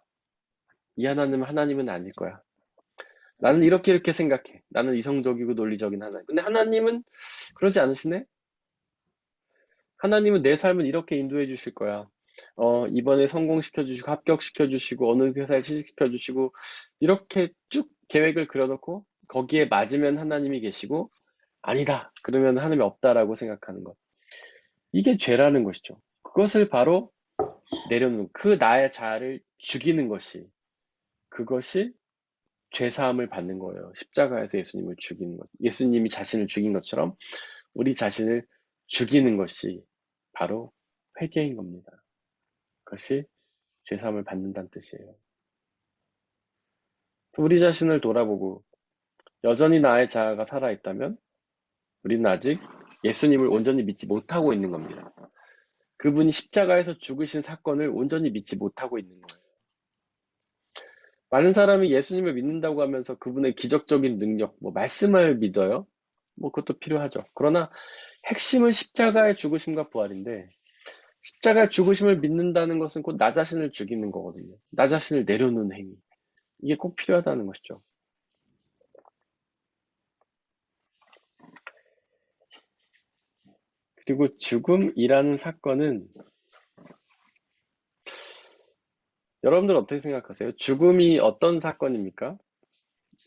이 하나님은 아닐 거야. 나는 이렇게 생각해. 나는 이성적이고 논리적인 하나님. 근데 하나님은 그러지 않으시네? 하나님은 내 삶을 이렇게 인도해 주실 거야. 이번에 성공시켜 주시고 합격시켜 주시고 어느 회사에 취직시켜 주시고 이렇게 쭉 계획을 그려놓고 거기에 맞으면 하나님이 계시고 아니다. 그러면 하나님이 없다라고 생각하는 것. 이게 죄라는 것이죠. 그것을 바로 내려놓는, 그 나의 자아를 죽이는 것이, 그것이 죄사함을 받는 거예요. 십자가에서 예수님을 죽이는 것. 예수님이 자신을 죽인 것처럼 우리 자신을 죽이는 것이 바로 회개인 겁니다. 그것이 죄사함을 받는다는 뜻이에요. 우리 자신을 돌아보고 여전히 나의 자아가 살아있다면 우리는 아직 예수님을 온전히 믿지 못하고 있는 겁니다. 그분이 십자가에서 죽으신 사건을 온전히 믿지 못하고 있는 거예요. 많은 사람이 예수님을 믿는다고 하면서 그분의 기적적인 능력, 말씀을 믿어요. 그것도 필요하죠. 그러나 핵심은 십자가의 죽으심과 부활인데, 십자가의 죽으심을 믿는다는 것은 곧 나 자신을 죽이는 거거든요. 나 자신을 내려놓는 행위. 이게 꼭 필요하다는 것이죠. 그리고 죽음이라는 사건은 여러분들 어떻게 생각하세요? 죽음이 어떤 사건입니까?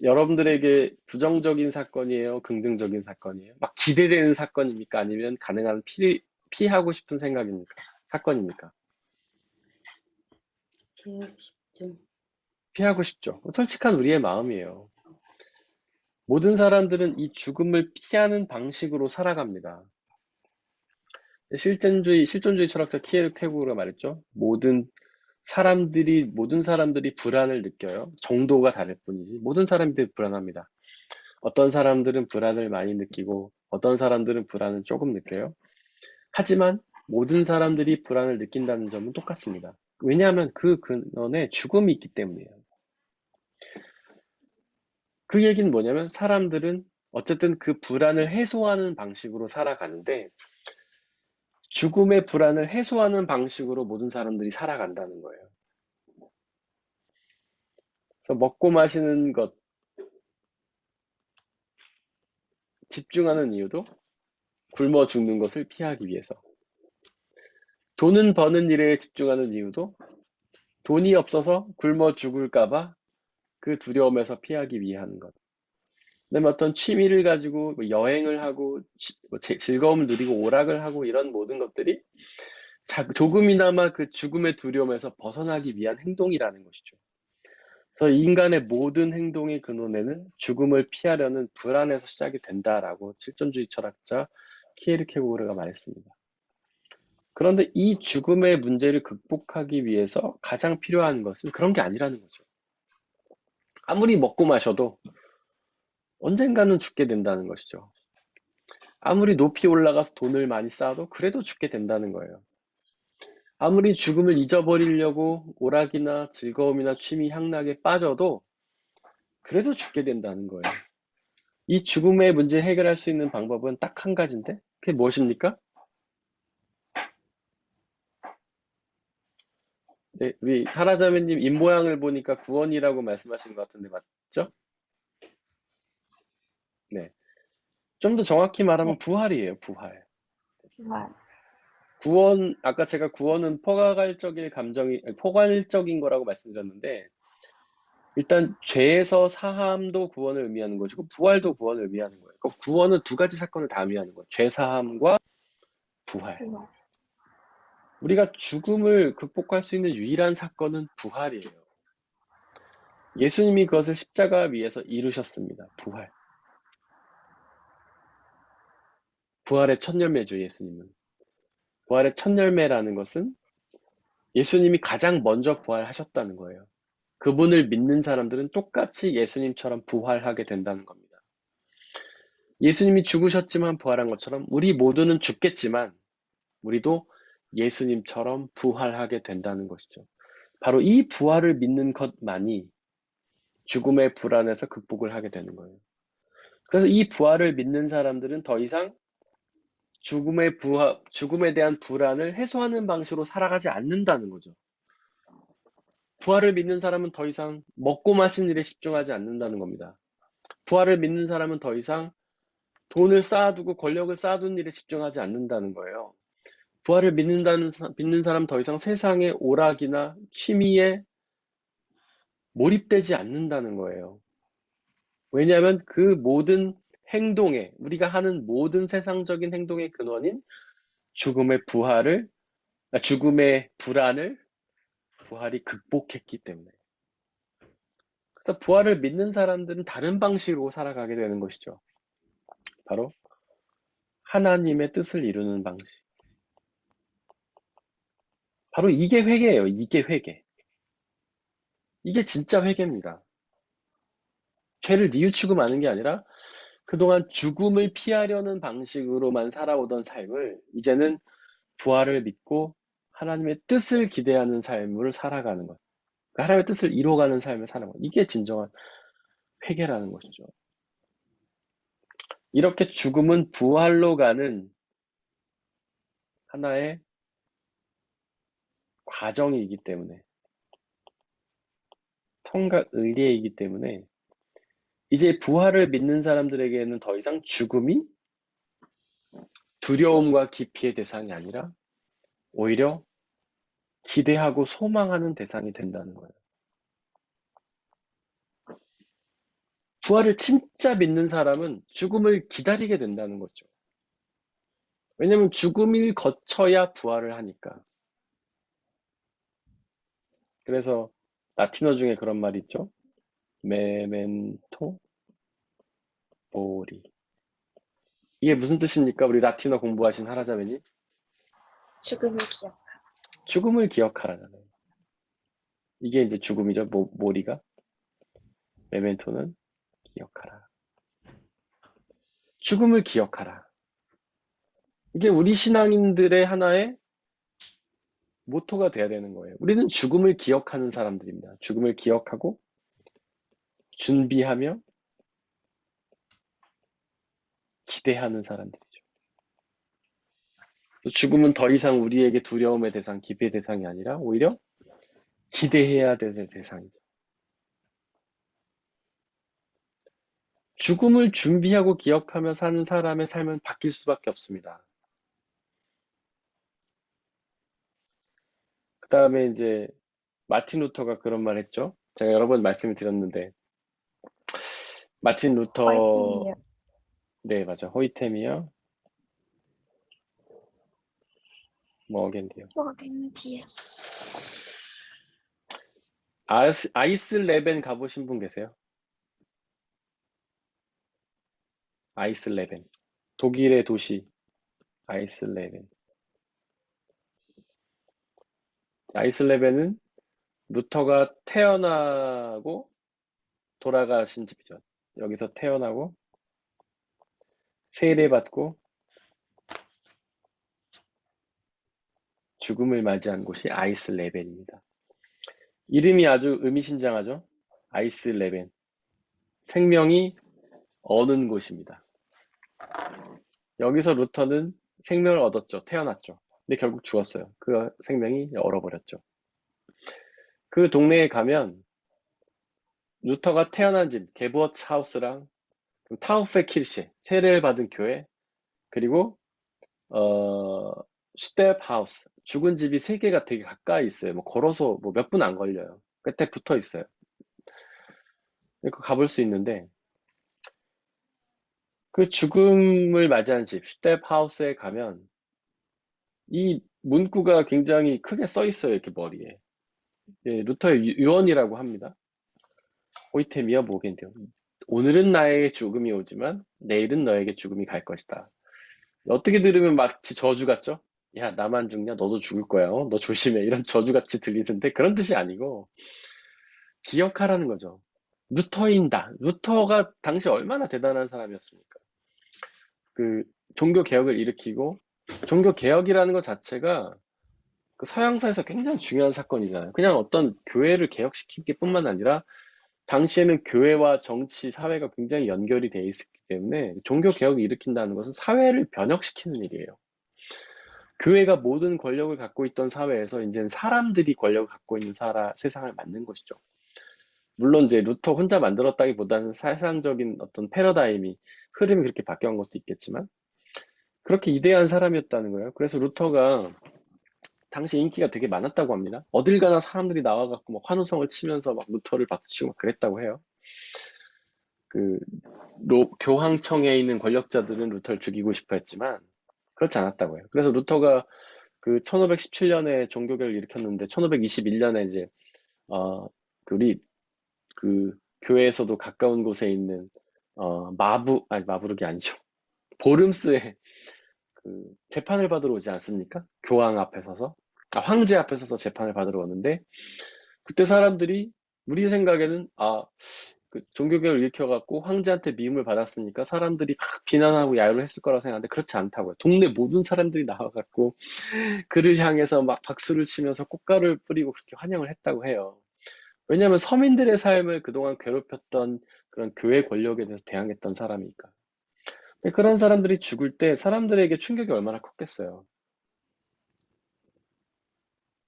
여러분들에게 부정적인 사건이에요? 긍정적인 사건이에요? 막 기대되는 사건입니까? 아니면 가능한 피하고 싶은 생각입니까? 사건입니까? 피하고 싶죠. 피하고 싶죠. 솔직한 우리의 마음이에요. 모든 사람들은 이 죽음을 피하는 방식으로 살아갑니다. 실존주의 철학자 키에르 케고르가 말했죠. 모든 사람들이 불안을 느껴요. 정도가 다를 뿐이지. 모든 사람들이 불안합니다. 어떤 사람들은 불안을 많이 느끼고 어떤 사람들은 불안을 조금 느껴요. 하지만 모든 사람들이 불안을 느낀다는 점은 똑같습니다. 왜냐하면 그 근원에 죽음이 있기 때문이에요. 그 얘기는 뭐냐면 사람들은 어쨌든 그 불안을 해소하는 방식으로 살아가는데 죽음의 불안을 해소하는 방식으로 모든 사람들이 살아간다는 거예요. 그래서 먹고 마시는 것 집중하는 이유도 굶어 죽는 것을 피하기 위해서. 돈은 버는 일에 집중하는 이유도 돈이 없어서 굶어 죽을까봐 그 두려움에서 피하기 위해 하는 것. 그다음에 어떤 취미를 가지고 여행을 하고 즐거움을 누리고 오락을 하고 이런 모든 것들이 조금이나마 그 죽음의 두려움에서 벗어나기 위한 행동이라는 것이죠. 그래서 인간의 모든 행동의 근원에는 죽음을 피하려는 불안에서 시작이 된다라고 실존주의 철학자 키에르케고르가 말했습니다. 그런데 이 죽음의 문제를 극복하기 위해서 가장 필요한 것은 그런 게 아니라는 거죠. 아무리 먹고 마셔도 언젠가는 죽게 된다는 것이죠. 아무리 높이 올라가서 돈을 많이 쌓아도 그래도 죽게 된다는 거예요. 아무리 죽음을 잊어버리려고 오락이나 즐거움이나 취미 향락에 빠져도 그래도 죽게 된다는 거예요. 이 죽음의 문제를 해결할 수 있는 방법은 딱 한 가지인데 그게 무엇입니까? 네, 우리 하라자매님 입모양을 보니까 구원이라고 말씀하신 것 같은데 맞죠? 네. 좀 더 정확히 말하면 네. 부활이에요, 부활. 부활. 구원, 아까 제가 구원은 포괄적인 거라고 말씀드렸는데, 일단 죄에서 사함도 구원을 의미하는 것이고, 부활도 구원을 의미하는 거예요. 그럼 구원은 두 가지 사건을 다 의미하는 거예요. 죄 사함과 부활. 부활. 우리가 죽음을 극복할 수 있는 유일한 사건은 부활이에요. 예수님이 그것을 십자가 위에서 이루셨습니다. 부활. 부활의 첫 열매죠, 예수님은. 부활의 첫 열매라는 것은 예수님이 가장 먼저 부활하셨다는 거예요. 그분을 믿는 사람들은 똑같이 예수님처럼 부활하게 된다는 겁니다. 예수님이 죽으셨지만 부활한 것처럼 우리 모두는 죽겠지만 우리도 예수님처럼 부활하게 된다는 것이죠. 바로 이 부활을 믿는 것만이 죽음의 불안에서 극복을 하게 되는 거예요. 그래서 이 부활을 믿는 사람들은 더 이상 죽음에 대한 불안을 해소하는 방식으로 살아가지 않는다는 거죠. 부활을 믿는 사람은 더 이상 먹고 마시는 일에 집중하지 않는다는 겁니다. 부활을 믿는 사람은 더 이상 돈을 쌓아두고 권력을 쌓아두는 일에 집중하지 않는다는 거예요. 부활을 믿는 사람은 더 이상 세상의 오락이나 취미에 몰입되지 않는다는 거예요. 왜냐하면 그 모든 행동에, 우리가 하는 모든 세상적인 행동의 근원인 죽음의 부활을, 죽음의 불안을 부활이 극복했기 때문에. 그래서 부활을 믿는 사람들은 다른 방식으로 살아가게 되는 것이죠. 바로 하나님의 뜻을 이루는 방식. 바로 이게 회개예요. 이게 회개. 이게 진짜 회개입니다. 죄를 뉘우치고 마는 게 아니라 그동안 죽음을 피하려는 방식으로만 살아오던 삶을 이제는 부활을 믿고 하나님의 뜻을 기대하는 삶을 살아가는 것. 하나님의 뜻을 이루어가는 삶을 사는 것. 이게 진정한 회개라는 것이죠. 이렇게 죽음은 부활로 가는 하나의 과정이기 때문에, 통각 의례이기 때문에 이제 부활을 믿는 사람들에게는 더 이상 죽음이 두려움과 기피의 대상이 아니라 오히려 기대하고 소망하는 대상이 된다는 거예요. 부활을 진짜 믿는 사람은 죽음을 기다리게 된다는 거죠. 왜냐하면 죽음을 거쳐야 부활을 하니까. 그래서 라틴어 중에 그런 말이 있죠. 메멘토 모리. 이게 무슨 뜻입니까? 우리 라틴어 공부하신 하라자매님? 죽음을 기억. 죽음을 기억하라잖아요. 이게 이제 죽음이죠. 모리가. 메멘토는 기억하라. 죽음을 기억하라. 이게 우리 신앙인들의 하나의 모토가 돼야 되는 거예요. 우리는 죽음을 기억하는 사람들입니다. 죽음을 기억하고 준비하며 기대하는 사람들이죠. 죽음은 더 이상 우리에게 두려움의 대상, 기피의 대상이 아니라 오히려 기대해야 될 대상이죠. 죽음을 준비하고 기억하며 사는 사람의 삶은 바뀔 수밖에 없습니다. 그 다음에 이제 마틴 루터가 그런 말 했죠. 제가 여러 번 말씀을 드렸는데 마틴 루터 화이팅이요. 네 맞아 호이템이요. 뭐겐디요. 뭐겐디요. 아이슬레벤 가보신 분 계세요? 아이슬레벤. 독일의 도시 아이슬레벤. 아이슬레벤은 루터가 태어나고 돌아가신 집이죠. 여기서 태어나고 세례받고 죽음을 맞이한 곳이 아이슬레벤입니다. 이름이 아주 의미심장하죠. 아이슬레벤. 생명이 어는 곳입니다. 여기서 루터는 생명을 얻었죠. 태어났죠. 근데 결국 죽었어요. 그 생명이 얼어버렸죠. 그 동네에 가면 루터가 태어난 집, 게부어츠 하우스랑 타우페 킬셰, 세례를 받은 교회, 그리고 슈테프 하우스, 죽은 집이 3개가 되게 가까이 있어요. 뭐 걸어서 뭐 몇 분 안 걸려요. 끝에 붙어 있어요. 그러니까 가볼 수 있는데 그 죽음을 맞이한 집, 슈테프 하우스에 가면 이 문구가 굉장히 크게 써 있어요. 이렇게 머리에. 예, 루터의 유언이라고 합니다. 호이템이여 모겐디오. 오늘은 나에게 죽음이 오지만 내일은 너에게 죽음이 갈 것이다. 어떻게 들으면 마치 저주 같죠? 야, 나만 죽냐? 너도 죽을 거야. 너 조심해. 이런 저주같이 들리는데 그런 뜻이 아니고 기억하라는 거죠. 루터인다. 루터가 당시 얼마나 대단한 사람이었습니까? 그 종교 개혁을 일으키고 종교 개혁이라는 것 자체가 그 서양사에서 굉장히 중요한 사건이잖아요. 그냥 어떤 교회를 개혁시킨 게 뿐만 아니라 당시에는 교회와 정치, 사회가 굉장히 연결이 되어 있었기 때문에 종교 개혁을 일으킨다는 것은 사회를 변혁시키는 일이에요. 교회가 모든 권력을 갖고 있던 사회에서 이제는 사람들이 권력을 갖고 있는 세상을 만든 것이죠. 물론 이제 루터 혼자 만들었다기보다는 세상적인 어떤 패러다임이 흐름이 그렇게 바뀌어간 것도 있겠지만 그렇게 이대한 사람이었다는 거예요. 그래서 루터가 당시 인기가 되게 많았다고 합니다. 어딜 가나 사람들이 나와갖고 막 환호성을 치면서 막 루터를 박수치고 막 그랬다고 해요. 그 교황청에 있는 권력자들은 루터를 죽이고 싶어 했지만 그렇지 않았다고요. 그래서 루터가 그 1517년에 종교개혁을 일으켰는데 1521년에 이제 우리 그 교회에서도 가까운 곳에 있는 마부르기 아니죠. 보름스에 그 재판을 받으러 오지 않습니까? 교황 앞에 서서 황제 앞에 서서 재판을 받으러 오는데 그때 사람들이 우리 생각에는 그 종교개혁을 일으켜갖고 황제한테 미움을 받았으니까 사람들이 막 비난하고 야유를 했을 거라고 생각하는데 그렇지 않다고요. 동네 모든 사람들이 나와갖고 그를 향해서 막 박수를 치면서 꽃가루를 뿌리고 그렇게 환영을 했다고 해요. 왜냐하면 서민들의 삶을 그동안 괴롭혔던 그런 교회 권력에 대해서 대항했던 사람이니까. 근데 그런 사람들이 죽을 때 사람들에게 충격이 얼마나 컸겠어요.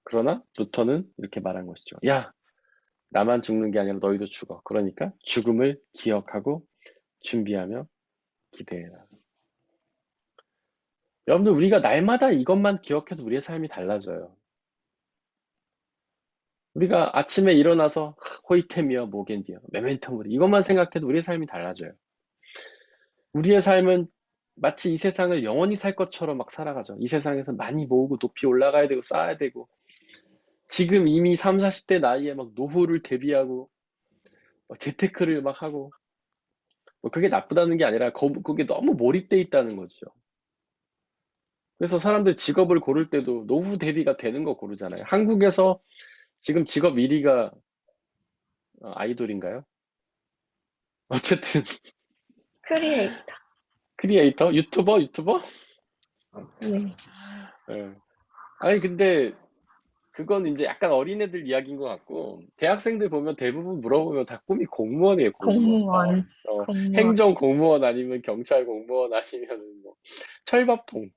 그러나 루터는 이렇게 말한 것이죠. 야, 나만 죽는 게 아니라 너희도 죽어. 그러니까 죽음을 기억하고 준비하며 기대해라. 여러분들 우리가 날마다 이것만 기억해도 우리의 삶이 달라져요. 우리가 아침에 일어나서 호이템이여 모겐디여 메멘토 모리 이것만 생각해도 우리의 삶이 달라져요. 우리의 삶은 마치 이 세상을 영원히 살 것처럼 막 살아가죠. 이 세상에서 많이 모으고 높이 올라가야 되고 쌓아야 되고 지금 이미 30, 40대 나이에 막 노후를 대비하고 막 재테크를 막 하고 뭐 그게 나쁘다는 게 아니라 그게 너무 몰입돼 있다는 거죠. 그래서 사람들 직업을 고를 때도 노후 대비가 되는 거 고르잖아요. 한국에서 지금 직업 1위가 아이돌인가요? 어쨌든 크리에이터. 크리에이터? 유튜버? 네. 예. 아니 근데 그건 이제 약간 어린애들 이야기인 것 같고 대학생들 보면 대부분 물어보면 다 꿈이 공무원이에요. 공무원. 행정 공무원 아니면 경찰 공무원 아니면 뭐 철밥통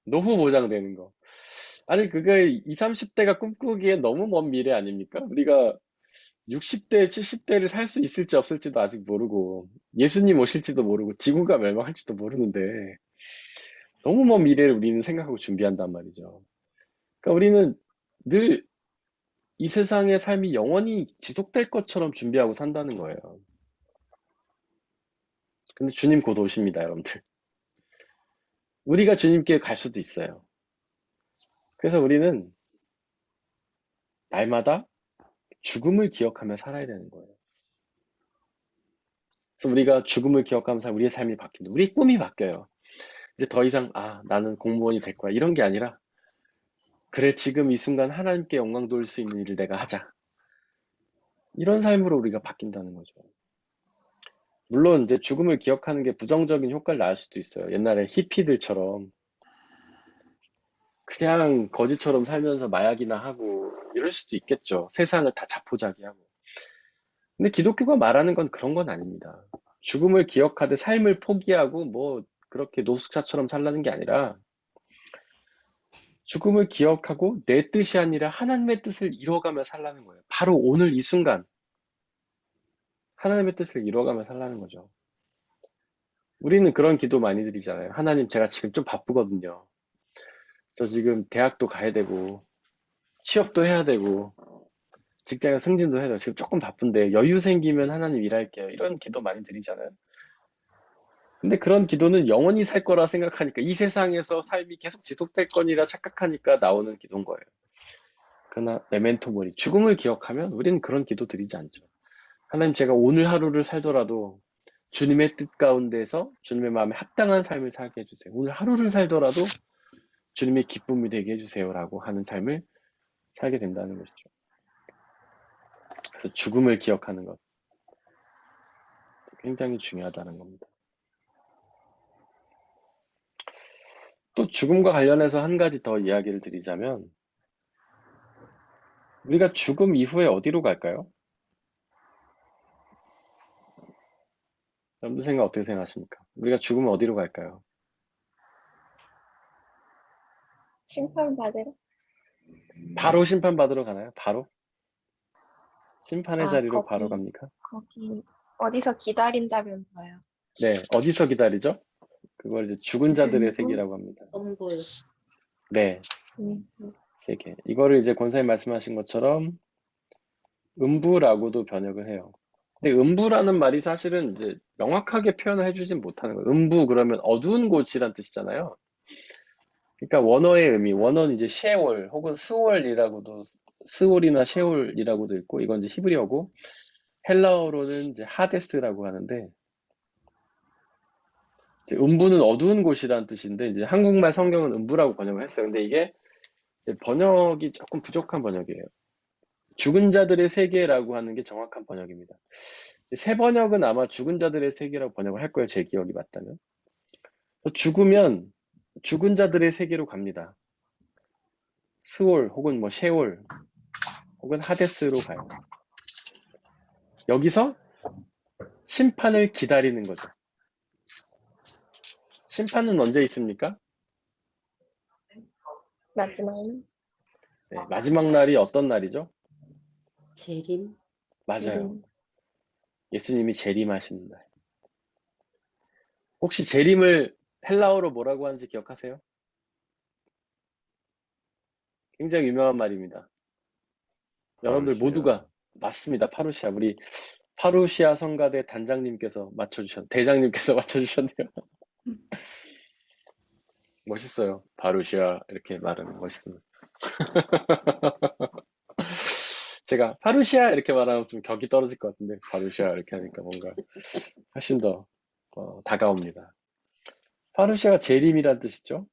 노후 보장되는 거. 아니 그게 20, 30대가 꿈꾸기엔 너무 먼 미래 아닙니까? 우리가 60대, 70대를 살 수 있을지 없을지도 아직 모르고 예수님 오실지도 모르고 지구가 멸망할지도 모르는데 너무 먼 미래를 우리는 생각하고 준비한단 말이죠. 그러니까 우리는 늘 이 세상의 삶이 영원히 지속될 것처럼 준비하고 산다는 거예요. 근데 주님 곧 오십니다, 여러분들. 우리가 주님께 갈 수도 있어요. 그래서 우리는 날마다 죽음을 기억하며 살아야 되는 거예요. 그래서 우리가 죽음을 기억하면서 우리의 삶이 바뀝니다. 우리의 꿈이 바뀌어요. 이제 더 이상 나는 공무원이 될 거야 이런 게 아니라 그래 지금 이 순간 하나님께 영광 돌릴 수 있는 일을 내가 하자. 이런 삶으로 우리가 바뀐다는 거죠. 물론 이제 죽음을 기억하는 게 부정적인 효과를 낳을 수도 있어요. 옛날에 히피들처럼 그냥 거지처럼 살면서 마약이나 하고 이럴 수도 있겠죠. 세상을 다 자포자기하고. 근데 기독교가 말하는 건 그런 건 아닙니다. 죽음을 기억하되 삶을 포기하고 뭐 그렇게 노숙자처럼 살라는 게 아니라 죽음을 기억하고 내 뜻이 아니라 하나님의 뜻을 이뤄가며 살라는 거예요. 바로 오늘 이 순간 하나님의 뜻을 이뤄가며 살라는 거죠. 우리는 그런 기도 많이 드리잖아요. 하나님, 제가 지금 좀 바쁘거든요. 저 지금 대학도 가야 되고 취업도 해야 되고 직장에 승진도 해야 되고 지금 조금 바쁜데 여유 생기면 하나님 일할게요. 이런 기도 많이 드리잖아요. 근데 그런 기도는 영원히 살 거라 생각하니까 이 세상에서 삶이 계속 지속될 거니라 착각하니까 나오는 기도인 거예요. 그러나 메멘토 모리, 죽음을 기억하면 우리는 그런 기도 드리지 않죠. 하나님 제가 오늘 하루를 살더라도 주님의 뜻 가운데서 주님의 마음에 합당한 삶을 살게 해주세요. 오늘 하루를 살더라도 주님의 기쁨이 되게 해주세요라고 하는 삶을 살게 된다는 것이죠. 그래서 죽음을 기억하는 것 굉장히 중요하다는 겁니다. 또 죽음과 관련해서 한 가지 더 이야기를 드리자면 우리가 죽음 이후에 어디로 갈까요? 여러분들 생각 어떻게 생각하십니까? 우리가 죽으면 어디로 갈까요? 심판받으러? 바로 심판받으러 가나요? 바로? 심판의 자리로 바로 거기, 갑니까? 거기, 어디서 기다린다면서요. 네, 어디서 기다리죠? 그걸 이제 죽은 자들의 세계라고 합니다. 선불. 네, 세계. 이거를 이제 권사님 말씀하신 것처럼 음부라고도 번역을 해요. 근데 음부라는 말이 사실은 이제 명확하게 표현을 해주진 못하는 거예요. 음부 그러면 어두운 곳이란 뜻이잖아요. 그러니까 원어의 의미, 원어는 이제 셰올 혹은 스월이라고도, 스월이나 셰올이라고도 있고, 이건 이제 히브리어고, 헬라어로는 이제 하데스라고 하는데, 이제 음부는 어두운 곳이라는 뜻인데, 이제 한국말 성경은 음부라고 번역을 했어요. 근데 이게 이제 번역이 조금 부족한 번역이에요. 죽은 자들의 세계라고 하는 게 정확한 번역입니다. 새 번역은 아마 죽은 자들의 세계라고 번역을 할 거예요. 제 기억이 맞다면. 죽으면 죽은 자들의 세계로 갑니다. 스올 혹은 뭐 셰올 혹은 하데스로 가요. 여기서 심판을 기다리는 거죠. 심판은 언제 있습니까? 마지막 네, 마지막 날이 어떤 날이죠? 재림. 맞아요. 예수님이 재림하시는 날. 혹시 재림을 헬라어로 뭐라고 하는지 기억하세요? 굉장히 유명한 말입니다. 여러분들 파루시아. 모두가 맞습니다. 파루시아. 우리 파루시아 성가대 단장님께서 대장님께서 맞춰주셨네요. 멋있어요. 파루시아 이렇게 말하면 멋있습니다. 제가 파루시아 이렇게 말하면 좀 격이 떨어질 것 같은데 파루시아 이렇게 하니까 뭔가 훨씬 더 다가옵니다. 파루시아가 재림이란 뜻이죠.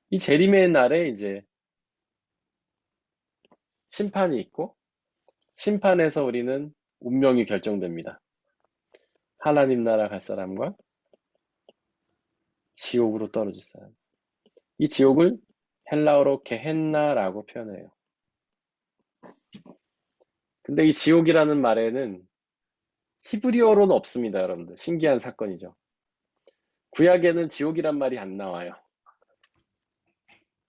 이 재림의 날에 이제 심판이 있고 심판에서 우리는 운명이 결정됩니다. 하나님 나라 갈 사람과 지옥으로 떨어질 사람. 이 지옥을 헬라어로 게헨나라고 표현해요. 근데 이 지옥이라는 말에는 히브리어로는 없습니다, 여러분들. 신기한 사건이죠. 구약에는 지옥이란 말이 안 나와요.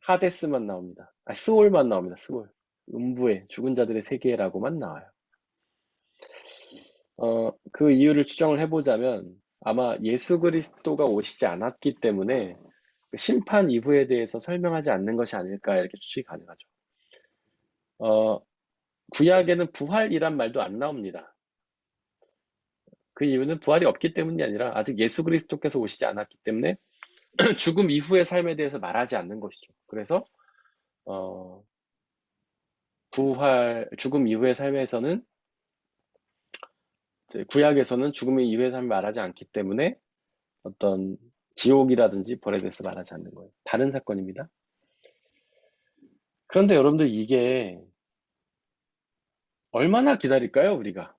하데스만 나옵니다. 스올만 나옵니다. 스올. 음부의 죽은 자들의 세계라고만 나와요. 그 이유를 추정을 해보자면 아마 예수 그리스도가 오시지 않았기 때문에 심판 이후에 대해서 설명하지 않는 것이 아닐까 이렇게 추측이 가능하죠. 구약에는 부활이란 말도 안 나옵니다. 그 이유는 부활이 없기 때문이 아니라 아직 예수 그리스도께서 오시지 않았기 때문에 죽음 이후의 삶에 대해서 말하지 않는 것이죠. 그래서 죽음 이후의 삶에서는 구약에서는 죽음 이후의 삶을 말하지 않기 때문에 어떤 지옥이라든지 벌에 대해서 말하지 않는 거예요. 다른 사건입니다. 그런데 여러분들 이게 얼마나 기다릴까요, 우리가?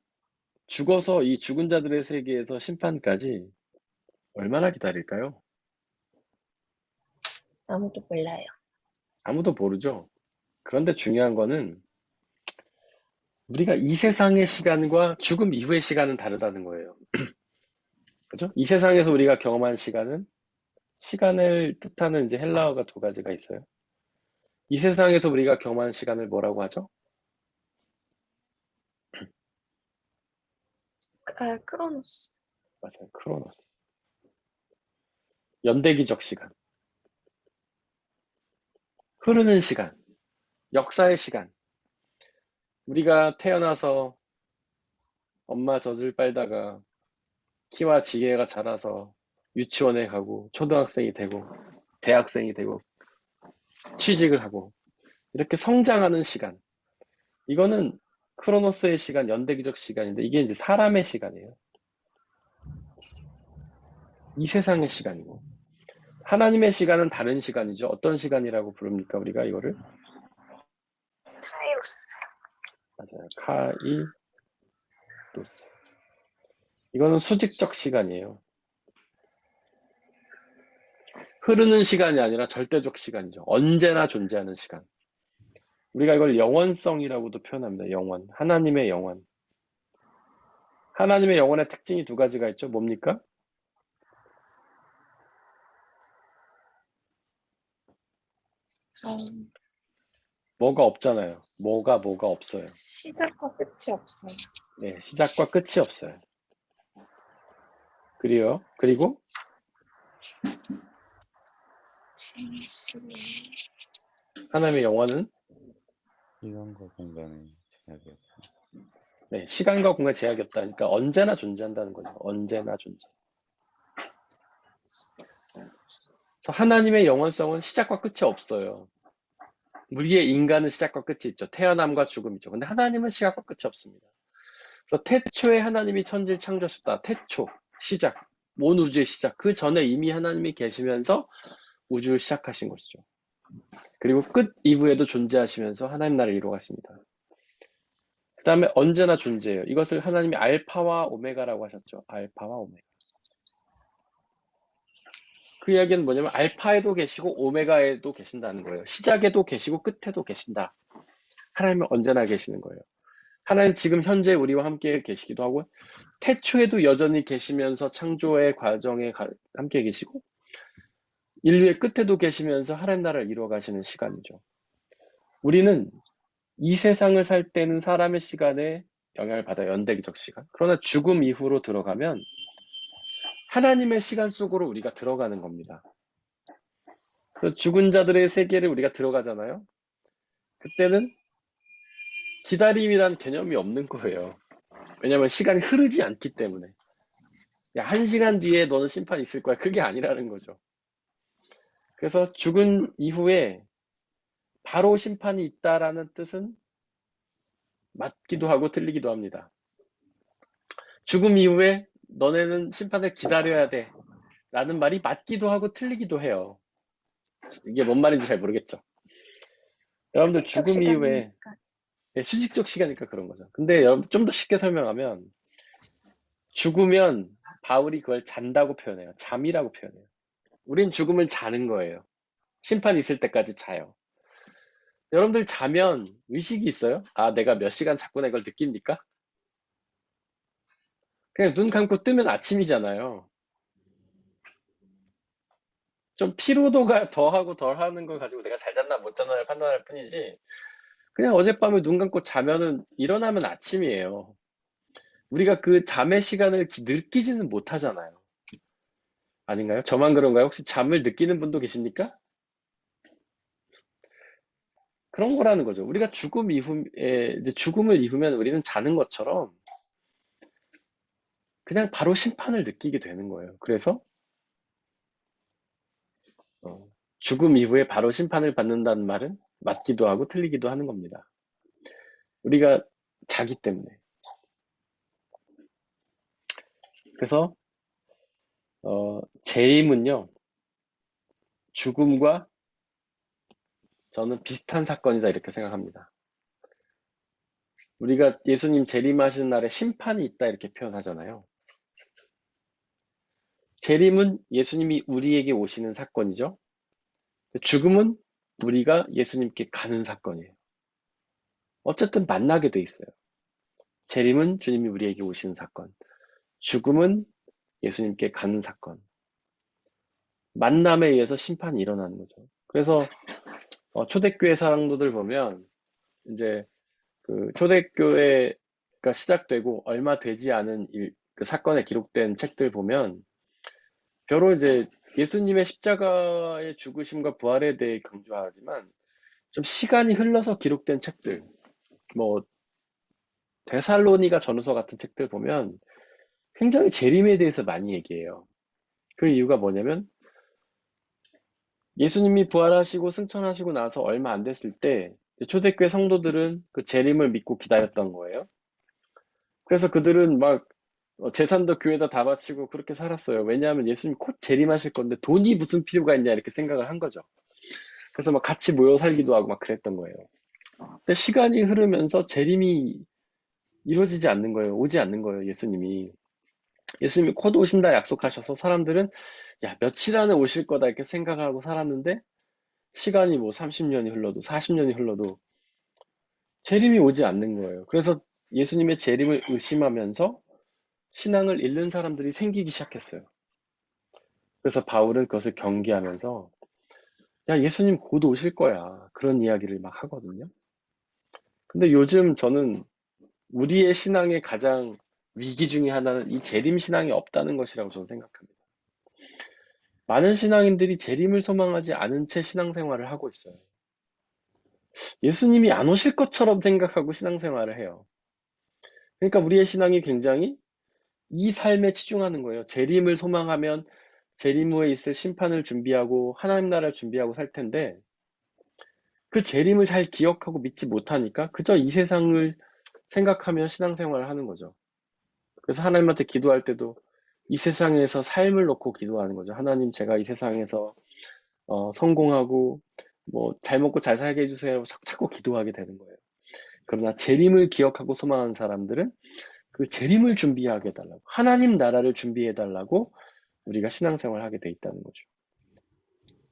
죽어서 이 죽은 자들의 세계에서 심판까지 얼마나 기다릴까요? 아무도 몰라요. 아무도 모르죠. 그런데 중요한 거는 우리가 이 세상의 시간과 죽음 이후의 시간은 다르다는 거예요. 그죠? 이 세상에서 우리가 경험한 시간을 뜻하는 이제 헬라어가 두 가지가 있어요. 이 세상에서 우리가 경험한 시간을 뭐라고 하죠? 크로노스. 맞아요. 크로노스. 연대기적 시간. 흐르는 시간. 역사의 시간. 우리가 태어나서 엄마 젖을 빨다가 키와 지게가 자라서 유치원에 가고 초등학생이 되고 대학생이 되고 취직을 하고 이렇게 성장하는 시간. 이거는 크로노스의 시간, 연대기적 시간인데 이게 이제 사람의 시간이에요. 이 세상의 시간이고 하나님의 시간은 다른 시간이죠. 어떤 시간이라고 부릅니까? 우리가 이거를? 카이로스. 맞아요. 카이로스. 이거는 수직적 시간이에요. 흐르는 시간이 아니라 절대적 시간이죠. 언제나 존재하는 시간. 우리가 이걸 영원성이라고도 표현합니다. 영원. 하나님의 영원. 하나님의 영원의 특징이 두 가지가 있죠. 뭡니까? 뭐가 없잖아요. 뭐가 없어요. 시작과 끝이 없어요. 네, 시작과 끝이 없어요. 그리고 하나님의 영원은 시간과 공간의 제약이 없어. 네, 시간과 공간의 제약이 없다. 그러니까 언제나 존재한다는 거죠. 언제나 존재. 그래서 하나님의 영원성은 시작과 끝이 없어요. 우리의 인간은 시작과 끝이 있죠. 태어남과 죽음 있죠. 근데 하나님은 시작과 끝이 없습니다. 그래서 태초에 하나님이 천지를 창조하셨다. 태초, 시작, 온 우주의 시작. 그 전에 이미 하나님이 계시면서 우주를 시작하신 것이죠. 그리고 끝 이후에도 존재하시면서 하나님 나라를 이루어가십니다. 그 다음에 언제나 존재해요. 이것을 하나님이 알파와 오메가라고 하셨죠. 알파와 오메가. 그 이야기는 뭐냐면 알파에도 계시고 오메가에도 계신다는 거예요. 시작에도 계시고 끝에도 계신다. 하나님은 언제나 계시는 거예요. 하나님 지금 현재 우리와 함께 계시기도 하고 태초에도 여전히 계시면서 창조의 과정에 함께 계시고 인류의 끝에도 계시면서 하나님 나라를 이루어 가시는 시간이죠. 우리는 이 세상을 살 때는 사람의 시간에 영향을 받아요. 연대기적 시간. 그러나 죽음 이후로 들어가면 하나님의 시간 속으로 우리가 들어가는 겁니다. 그래서 죽은 자들의 세계를 우리가 들어가잖아요. 그때는 기다림이란 개념이 없는 거예요. 왜냐하면 시간이 흐르지 않기 때문에. 야, 1시간 뒤에 너는 심판이 있을 거야. 그게 아니라는 거죠. 그래서 죽은 이후에 바로 심판이 있다라는 뜻은 맞기도 하고 틀리기도 합니다. 죽음 이후에 너네는 심판을 기다려야 돼 라는 말이 맞기도 하고 틀리기도 해요. 이게 뭔 말인지 잘 모르겠죠. 여러분들 죽음 이후에 수직적 시간이니까 그런 거죠. 근데 여러분들 좀 더 쉽게 설명하면 죽으면 바울이 그걸 잔다고 표현해요. 잠이라고 표현해요. 우린 죽음을 자는 거예요. 심판이 있을 때까지 자요. 여러분들 자면 의식이 있어요? 아, 내가 몇 시간 잤구나 이걸 느낍니까? 그냥 눈 감고 뜨면 아침이잖아요. 좀 피로도가 더하고 덜하는 걸 가지고 내가 잘 잤나 못 잤나를 판단할 뿐이지 그냥 어젯밤에 눈 감고 자면은 일어나면 아침이에요. 우리가 그 잠의 시간을 느끼지는 못하잖아요. 아닌가요? 저만 그런가요? 혹시 잠을 느끼는 분도 계십니까? 그런 거라는 거죠. 우리가 죽음 이후에, 이제 죽음을 이후면 우리는 자는 것처럼 그냥 바로 심판을 느끼게 되는 거예요. 그래서 죽음 이후에 바로 심판을 받는다는 말은 맞기도 하고 틀리기도 하는 겁니다. 우리가 자기 때문에. 그래서 재림은요, 죽음과 저는 비슷한 사건이다 이렇게 생각합니다. 우리가 예수님 재림하시는 날에 심판이 있다 이렇게 표현하잖아요. 재림은 예수님이 우리에게 오시는 사건이죠. 죽음은 우리가 예수님께 가는 사건이에요. 어쨌든 만나게 돼 있어요. 재림은 주님이 우리에게 오시는 사건, 죽음은 예수님께 가는 사건. 만남에 의해서 심판이 일어나는 거죠. 그래서 초대교회 사랑도들 보면 이제 그 초대교회가 시작되고 얼마 되지 않은 그 사건에 기록된 책들 보면 별로 이제 예수님의 십자가의 죽으심과 부활에 대해 강조하지만 좀 시간이 흘러서 기록된 책들, 뭐 데살로니가 전후서 같은 책들 보면 굉장히 재림에 대해서 많이 얘기해요. 그 이유가 뭐냐면 예수님이 부활하시고 승천하시고 나서 얼마 안 됐을 때 초대교회 성도들은 그 재림을 믿고 기다렸던 거예요. 그래서 그들은 막 재산도 교회에다 다 바치고 그렇게 살았어요. 왜냐하면 예수님 곧 재림하실 건데 돈이 무슨 필요가 있냐 이렇게 생각을 한 거죠. 그래서 막 같이 모여 살기도 하고 막 그랬던 거예요. 근데 시간이 흐르면서 재림이 이루어지지 않는 거예요. 오지 않는 거예요. 예수님이 곧 오신다 약속하셔서 사람들은 야, 며칠 안에 오실 거다 이렇게 생각하고 살았는데 시간이 뭐 30년이 흘러도 40년이 흘러도 재림이 오지 않는 거예요. 그래서 예수님의 재림을 의심하면서 신앙을 잃는 사람들이 생기기 시작했어요. 그래서 바울은 그것을 경계하면서 야, 예수님 곧 오실 거야. 그런 이야기를 막 하거든요. 근데 요즘 저는 우리의 신앙의 가장 위기 중에 하나는 이 재림 신앙이 없다는 것이라고 저는 생각합니다. 많은 신앙인들이 재림을 소망하지 않은 채 신앙생활을 하고 있어요. 예수님이 안 오실 것처럼 생각하고 신앙생활을 해요. 그러니까 우리의 신앙이 굉장히 이 삶에 치중하는 거예요. 재림을 소망하면 재림 후에 있을 심판을 준비하고 하나님 나라를 준비하고 살 텐데 그 재림을 잘 기억하고 믿지 못하니까 그저 이 세상을 생각하며 신앙생활을 하는 거죠. 그래서 하나님한테 기도할 때도 이 세상에서 삶을 놓고 기도하는 거죠. 하나님, 제가 이 세상에서 성공하고 뭐 잘 먹고 잘 살게 해주세요. 자꾸 기도하게 되는 거예요. 그러나 재림을 기억하고 소망하는 사람들은 그 재림을 준비하게 해달라고, 하나님 나라를 준비해달라고 우리가 신앙생활을 하게 돼 있다는 거죠.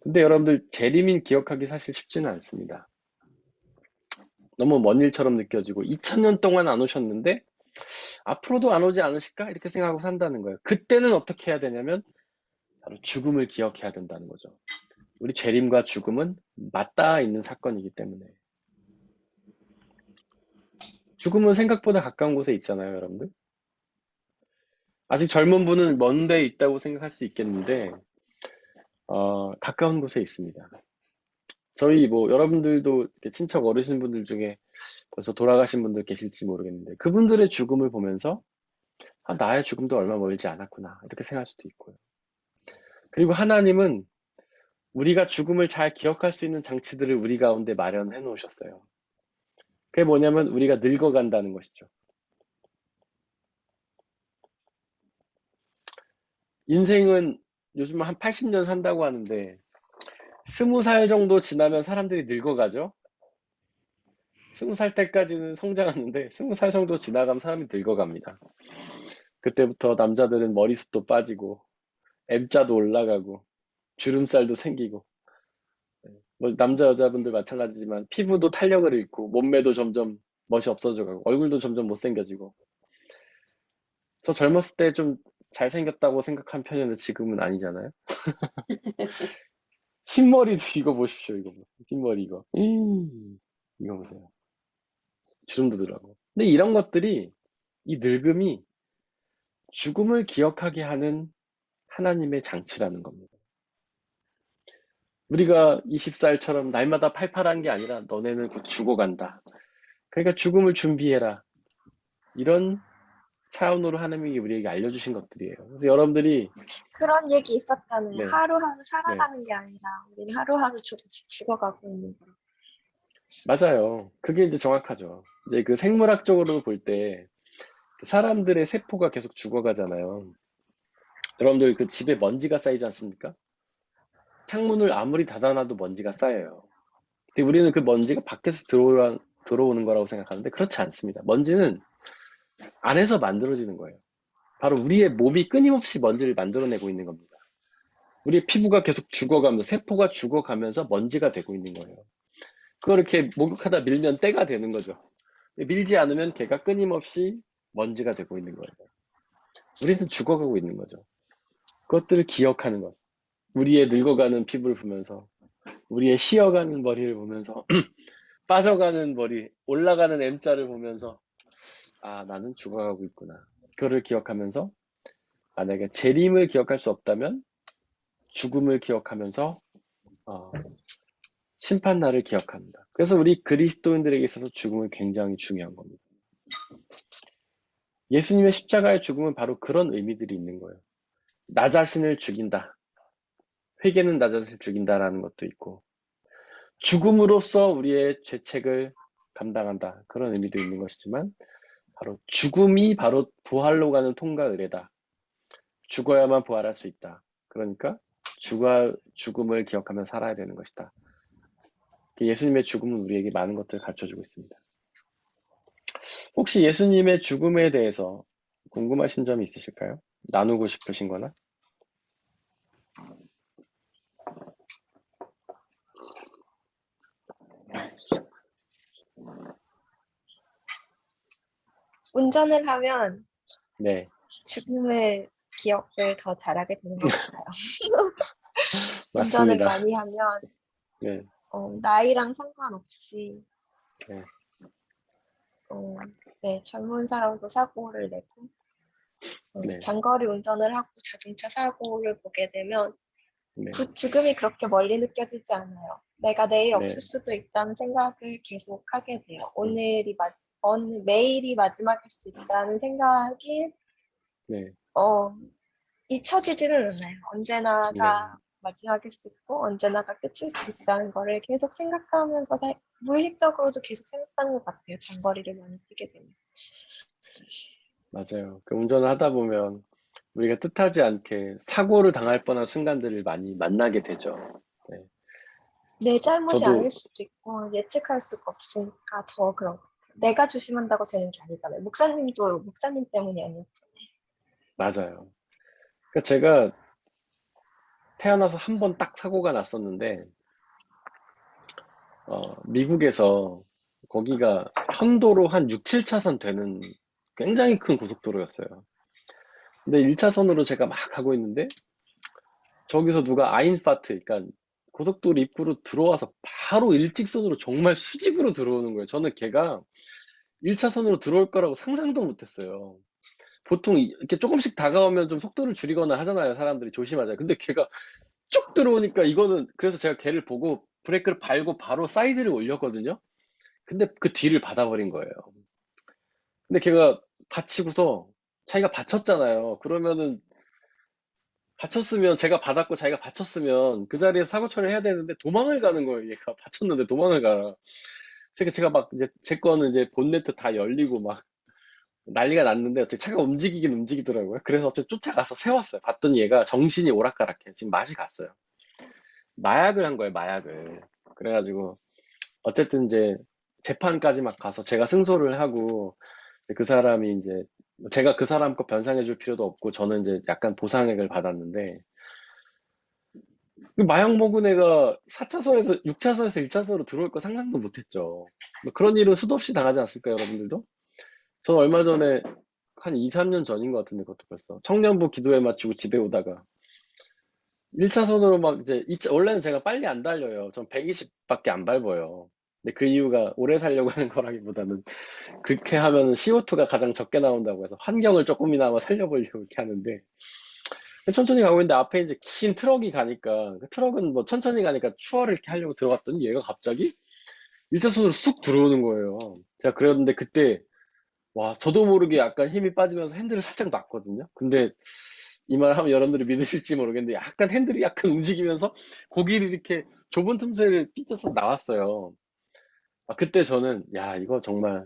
근데 여러분들, 재림인 기억하기 사실 쉽지는 않습니다. 너무 먼 일처럼 느껴지고 2000년 동안 안 오셨는데 앞으로도 안 오지 않으실까? 이렇게 생각하고 산다는 거예요. 그때는 어떻게 해야 되냐면 바로 죽음을 기억해야 된다는 거죠. 우리 재림과 죽음은 맞닿아 있는 사건이기 때문에. 죽음은 생각보다 가까운 곳에 있잖아요, 여러분들. 아직 젊은 분은 먼 데에 있다고 생각할 수 있겠는데 가까운 곳에 있습니다. 저희 뭐 여러분들도 이렇게 친척 어르신분들 중에 벌써 돌아가신 분들 계실지 모르겠는데 그분들의 죽음을 보면서 나의 죽음도 얼마 멀지 않았구나 이렇게 생각할 수도 있고요. 그리고 하나님은 우리가 죽음을 잘 기억할 수 있는 장치들을 우리 가운데 마련해 놓으셨어요. 그게 뭐냐면 우리가 늙어간다는 것이죠. 인생은 요즘 한 80년 산다고 하는데 20살 정도 지나면 사람들이 늙어가죠. 20살 때까지는 성장하는데 20살 정도 지나가면 사람이 늙어갑니다. 그때부터 남자들은 머리숱도 빠지고 M자도 올라가고 주름살도 생기고 뭐 남자 여자분들 마찬가지지만 피부도 탄력을 잃고 몸매도 점점 멋이 없어져 가고 얼굴도 점점 못생겨지고 저 젊었을 때 좀 잘생겼다고 생각한 편이었는데 지금은 아니잖아요. 흰머리도 이거 보십시오. 이거 흰머리 이거 이거 보세요. 주름도 들어가고. 근데 이런 것들이 이 늙음이 죽음을 기억하게 하는 하나님의 장치라는 겁니다. 우리가 20살처럼 날마다 팔팔한 게 아니라 너네는 곧 죽어간다. 그러니까 죽음을 준비해라. 이런 차원으로 하나님이 우리에게 알려주신 것들이에요. 그래서 여러분들이 그런 얘기 있었다네요. 네. 하루하루 살아가는 게 아니라 우리는 하루하루 조금씩 죽어가고 있는 거. 맞아요. 그게 이제 정확하죠. 이제 그 생물학적으로 볼 때 사람들의 세포가 계속 죽어가잖아요. 여러분들 그 집에 먼지가 쌓이지 않습니까? 창문을 아무리 닫아놔도 먼지가 쌓여요. 근데 우리는 그 먼지가 밖에서 들어오는 거라고 생각하는데 그렇지 않습니다. 먼지는 안에서 만들어지는 거예요. 바로 우리의 몸이 끊임없이 먼지를 만들어내고 있는 겁니다. 우리의 피부가 계속 죽어가면서 세포가 죽어가면서 먼지가 되고 있는 거예요. 그걸 이렇게 목욕하다 밀면 때가 되는 거죠. 밀지 않으면 걔가 끊임없이 먼지가 되고 있는 거예요. 우리는 죽어가고 있는 거죠. 그것들을 기억하는 것. 우리의 늙어가는 피부를 보면서 우리의 쉬어가는 머리를 보면서 빠져가는 머리, 올라가는 M자를 보면서 나는 죽어가고 있구나. 그거를 기억하면서 만약에 재림을 기억할 수 없다면 죽음을 기억하면서 심판날을 기억합니다. 그래서 우리 그리스도인들에게 있어서 죽음은 굉장히 중요한 겁니다. 예수님의 십자가의 죽음은 바로 그런 의미들이 있는 거예요. 나 자신을 죽인다. 회개는 나 자신을 죽인다라는 것도 있고 죽음으로써 우리의 죄책을 감당한다. 그런 의미도 있는 것이지만 바로 죽음이 바로 부활로 가는 통과 의례다. 죽어야만 부활할 수 있다. 그러니까 죽음을 기억하며 살아야 되는 것이다. 예수님의 죽음은 우리에게 많은 것들을 가르쳐주고 있습니다. 혹시 예수님의 죽음에 대해서 궁금하신 점이 있으실까요? 나누고 싶으신 거나? 운전을 하면 네, 죽음의 기억을 더 잘하게 되는 것 같아요. 운전을 맞습니다. 많이 하면 네, 나이랑 상관없이 네. 네, 젊은 사람도 사고를 내고 네. 장거리 운전을 하고 자동차 사고를 보게 되면 네. 그 죽음이 그렇게 멀리 느껴지지 않아요. 내가 내일 네. 없을 수도 있다는 생각을 계속 하게 돼요. 매일이 마지막일 수 있다는 생각이 네. 잊혀지지를 않아요. 언제나가 마지막일 수 있고 언제나가 끝일 수 있다는 거를 계속 생각하면서 무의식적으로도 계속 생각하는 것 같아요. 장거리를 많이 뛰게 되면. 맞아요. 그 운전을 하다 보면 우리가 뜻하지 않게 사고를 당할 뻔한 순간들을 많이 만나게 되죠. 네. 내 잘못이 저도 아닐 수도 있고 예측할 수가 없으니까 더 그런 것 같아요. 내가 조심한다고 되는 게 아니잖아요. 목사님도 목사님 때문이 아니었잖아요. 맞아요. 그러니까 제가 태어나서 한 번 딱 사고가 났었는데, 미국에서 거기가 편도로 한 6, 7차선 되는 굉장히 큰 고속도로였어요. 근데 1차선으로 제가 막 가고 있는데, 저기서 누가 아인파트, 그러니까 고속도로 입구로 들어와서 바로 일직선으로 정말 수직으로 들어오는 거예요. 저는 걔가 1차선으로 들어올 거라고 상상도 못했어요. 보통 이렇게 조금씩 다가오면 좀 속도를 줄이거나 하잖아요. 사람들이 조심하자. 근데 걔가 쭉 들어오니까 이거는, 그래서 제가 걔를 보고 브레이크를 밟고 바로 사이드를 올렸거든요. 근데 그 뒤를 받아버린 거예요. 근데 걔가 다치고서 자기가 다쳤잖아요. 그러면은 다쳤으면 제가 받았고 자기가 다쳤으면 그 자리에서 사고 처리해야 되는데 도망을 가는 거예요. 얘가 다쳤는데 도망을 가. 그래서 제가 막 이제 제 거는 이제 본네트 다 열리고 막 난리가 났는데 어떻게 차가 움직이긴 움직이더라고요. 그래서 어쨌든 쫓아가서 세웠어요. 봤더니 얘가 정신이 오락가락해. 지금 맛이 갔어요. 마약을 한 거예요, 마약을. 그래가지고 어쨌든 이제 재판까지 막 가서 제가 승소를 하고 그 사람이 이제 제가 그 사람 거 변상해 줄 필요도 없고 저는 이제 약간 보상액을 받았는데 그 마약 먹은 애가 4차선에서 6차선에서 1차선으로 들어올 거 상상도 못했죠. 뭐 그런 일은 수도 없이 당하지 않습니까, 여러분들도? 저는 얼마 전에 한 2, 3년 전인 것 같은데 그것도 벌써 청년부 기도회 마치고 집에 오다가 1차선으로 막 이제 원래는 제가 빨리 안 달려요. 전 120밖에 안 밟아요. 근데 그 이유가 오래 살려고 하는 거라기보다는 그렇게 하면 CO2가 가장 적게 나온다고 해서 환경을 조금이나마 살려보려고 이렇게 하는데 천천히 가고 있는데 앞에 이제 긴 트럭이 가니까 그 트럭은 뭐 천천히 가니까 추월을 이렇게 하려고 들어갔더니 얘가 갑자기 1차선으로 쑥 들어오는 거예요. 제가 그랬는데 그때 와 저도 모르게 약간 힘이 빠지면서 핸들을 살짝 놨거든요. 근데 이 말 하면 여러분들이 믿으실지 모르겠는데 약간 핸들이 약간 움직이면서 고기를 이렇게 좁은 틈새를 삐져서 나왔어요. 그때 저는 야 이거 정말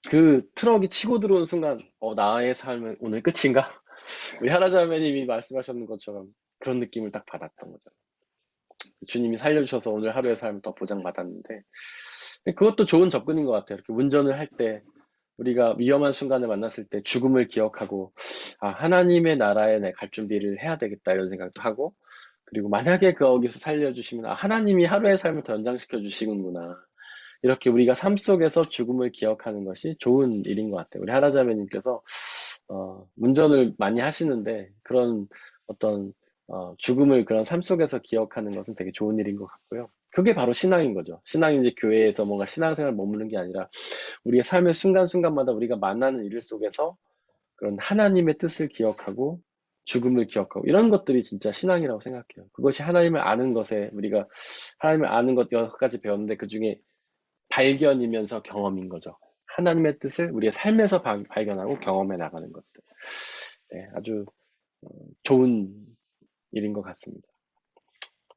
그 트럭이 치고 들어온 순간 나의 삶은 오늘 끝인가? 우리 하나자매님이 말씀하셨는 것처럼 그런 느낌을 딱 받았던 거죠. 주님이 살려주셔서 오늘 하루의 삶을 더 보장받았는데 그것도 좋은 접근인 것 같아요. 이렇게 운전을 할 때 우리가 위험한 순간을 만났을 때 죽음을 기억하고 하나님의 나라에 내 갈 준비를 해야 되겠다 이런 생각도 하고 그리고 만약에 거기서 살려주시면 하나님이 하루의 삶을 더 연장시켜 주시는구나. 이렇게 우리가 삶 속에서 죽음을 기억하는 것이 좋은 일인 것 같아요. 우리 하라자매님께서 운전을 많이 하시는데 그런 어떤 죽음을 그런 삶 속에서 기억하는 것은 되게 좋은 일인 것 같고요. 그게 바로 신앙인 거죠. 신앙이 이제 교회에서 뭔가 신앙생활을 머무는 게 아니라 우리의 삶의 순간순간마다 우리가 만나는 일 속에서 그런 하나님의 뜻을 기억하고 죽음을 기억하고 이런 것들이 진짜 신앙이라고 생각해요. 그것이 하나님을 아는 것에 우리가 하나님을 아는 것 여러 가지 배웠는데 그 중에 발견이면서 경험인 거죠. 하나님의 뜻을 우리의 삶에서 발견하고 경험해 나가는 것들. 네, 아주 좋은 일인 것 같습니다.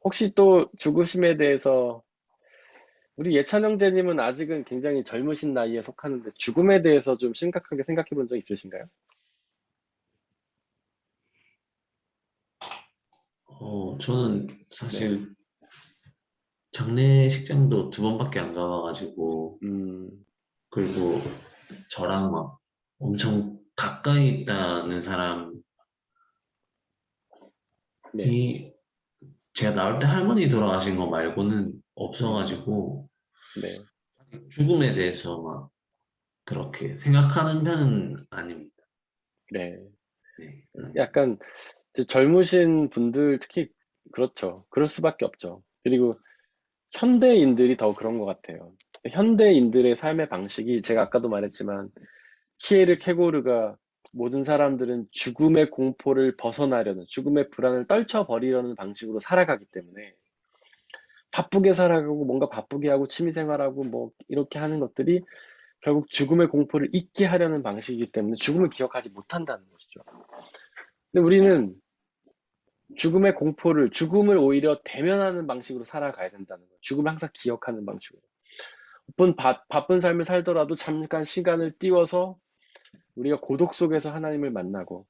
혹시 또 죽으심에 대해서 우리 예찬 형제님은 아직은 굉장히 젊으신 나이에 속하는데 죽음에 대해서 좀 심각하게 생각해 본 적 있으신가요? 저는 네. 사실 장례식장도 2번밖에 안 가봐가지고, 그리고 저랑 막 엄청 가까이 있다는 사람이 네. 제가 나올 때 할머니 돌아가신 거 말고는 없어가지고, 네. 죽음에 대해서 막 그렇게 생각하는 편은 아닙니다. 네. 네. 약간 이제 젊으신 분들 특히 그렇죠. 그럴 수밖에 없죠. 그리고 현대인들이 더 그런 것 같아요. 현대인들의 삶의 방식이 제가 아까도 말했지만 키에르 케고르가 모든 사람들은 죽음의 공포를 벗어나려는 죽음의 불안을 떨쳐버리려는 방식으로 살아가기 때문에 바쁘게 살아가고 뭔가 바쁘게 하고 취미생활하고 뭐 이렇게 하는 것들이 결국 죽음의 공포를 잊게 하려는 방식이기 때문에 죽음을 기억하지 못한다는 것이죠. 근데 우리는 죽음을 오히려 대면하는 방식으로 살아가야 된다는 거예요. 죽음을 항상 기억하는 방식으로. 바쁜 삶을 살더라도 잠깐 시간을 띄워서 우리가 고독 속에서 하나님을 만나고,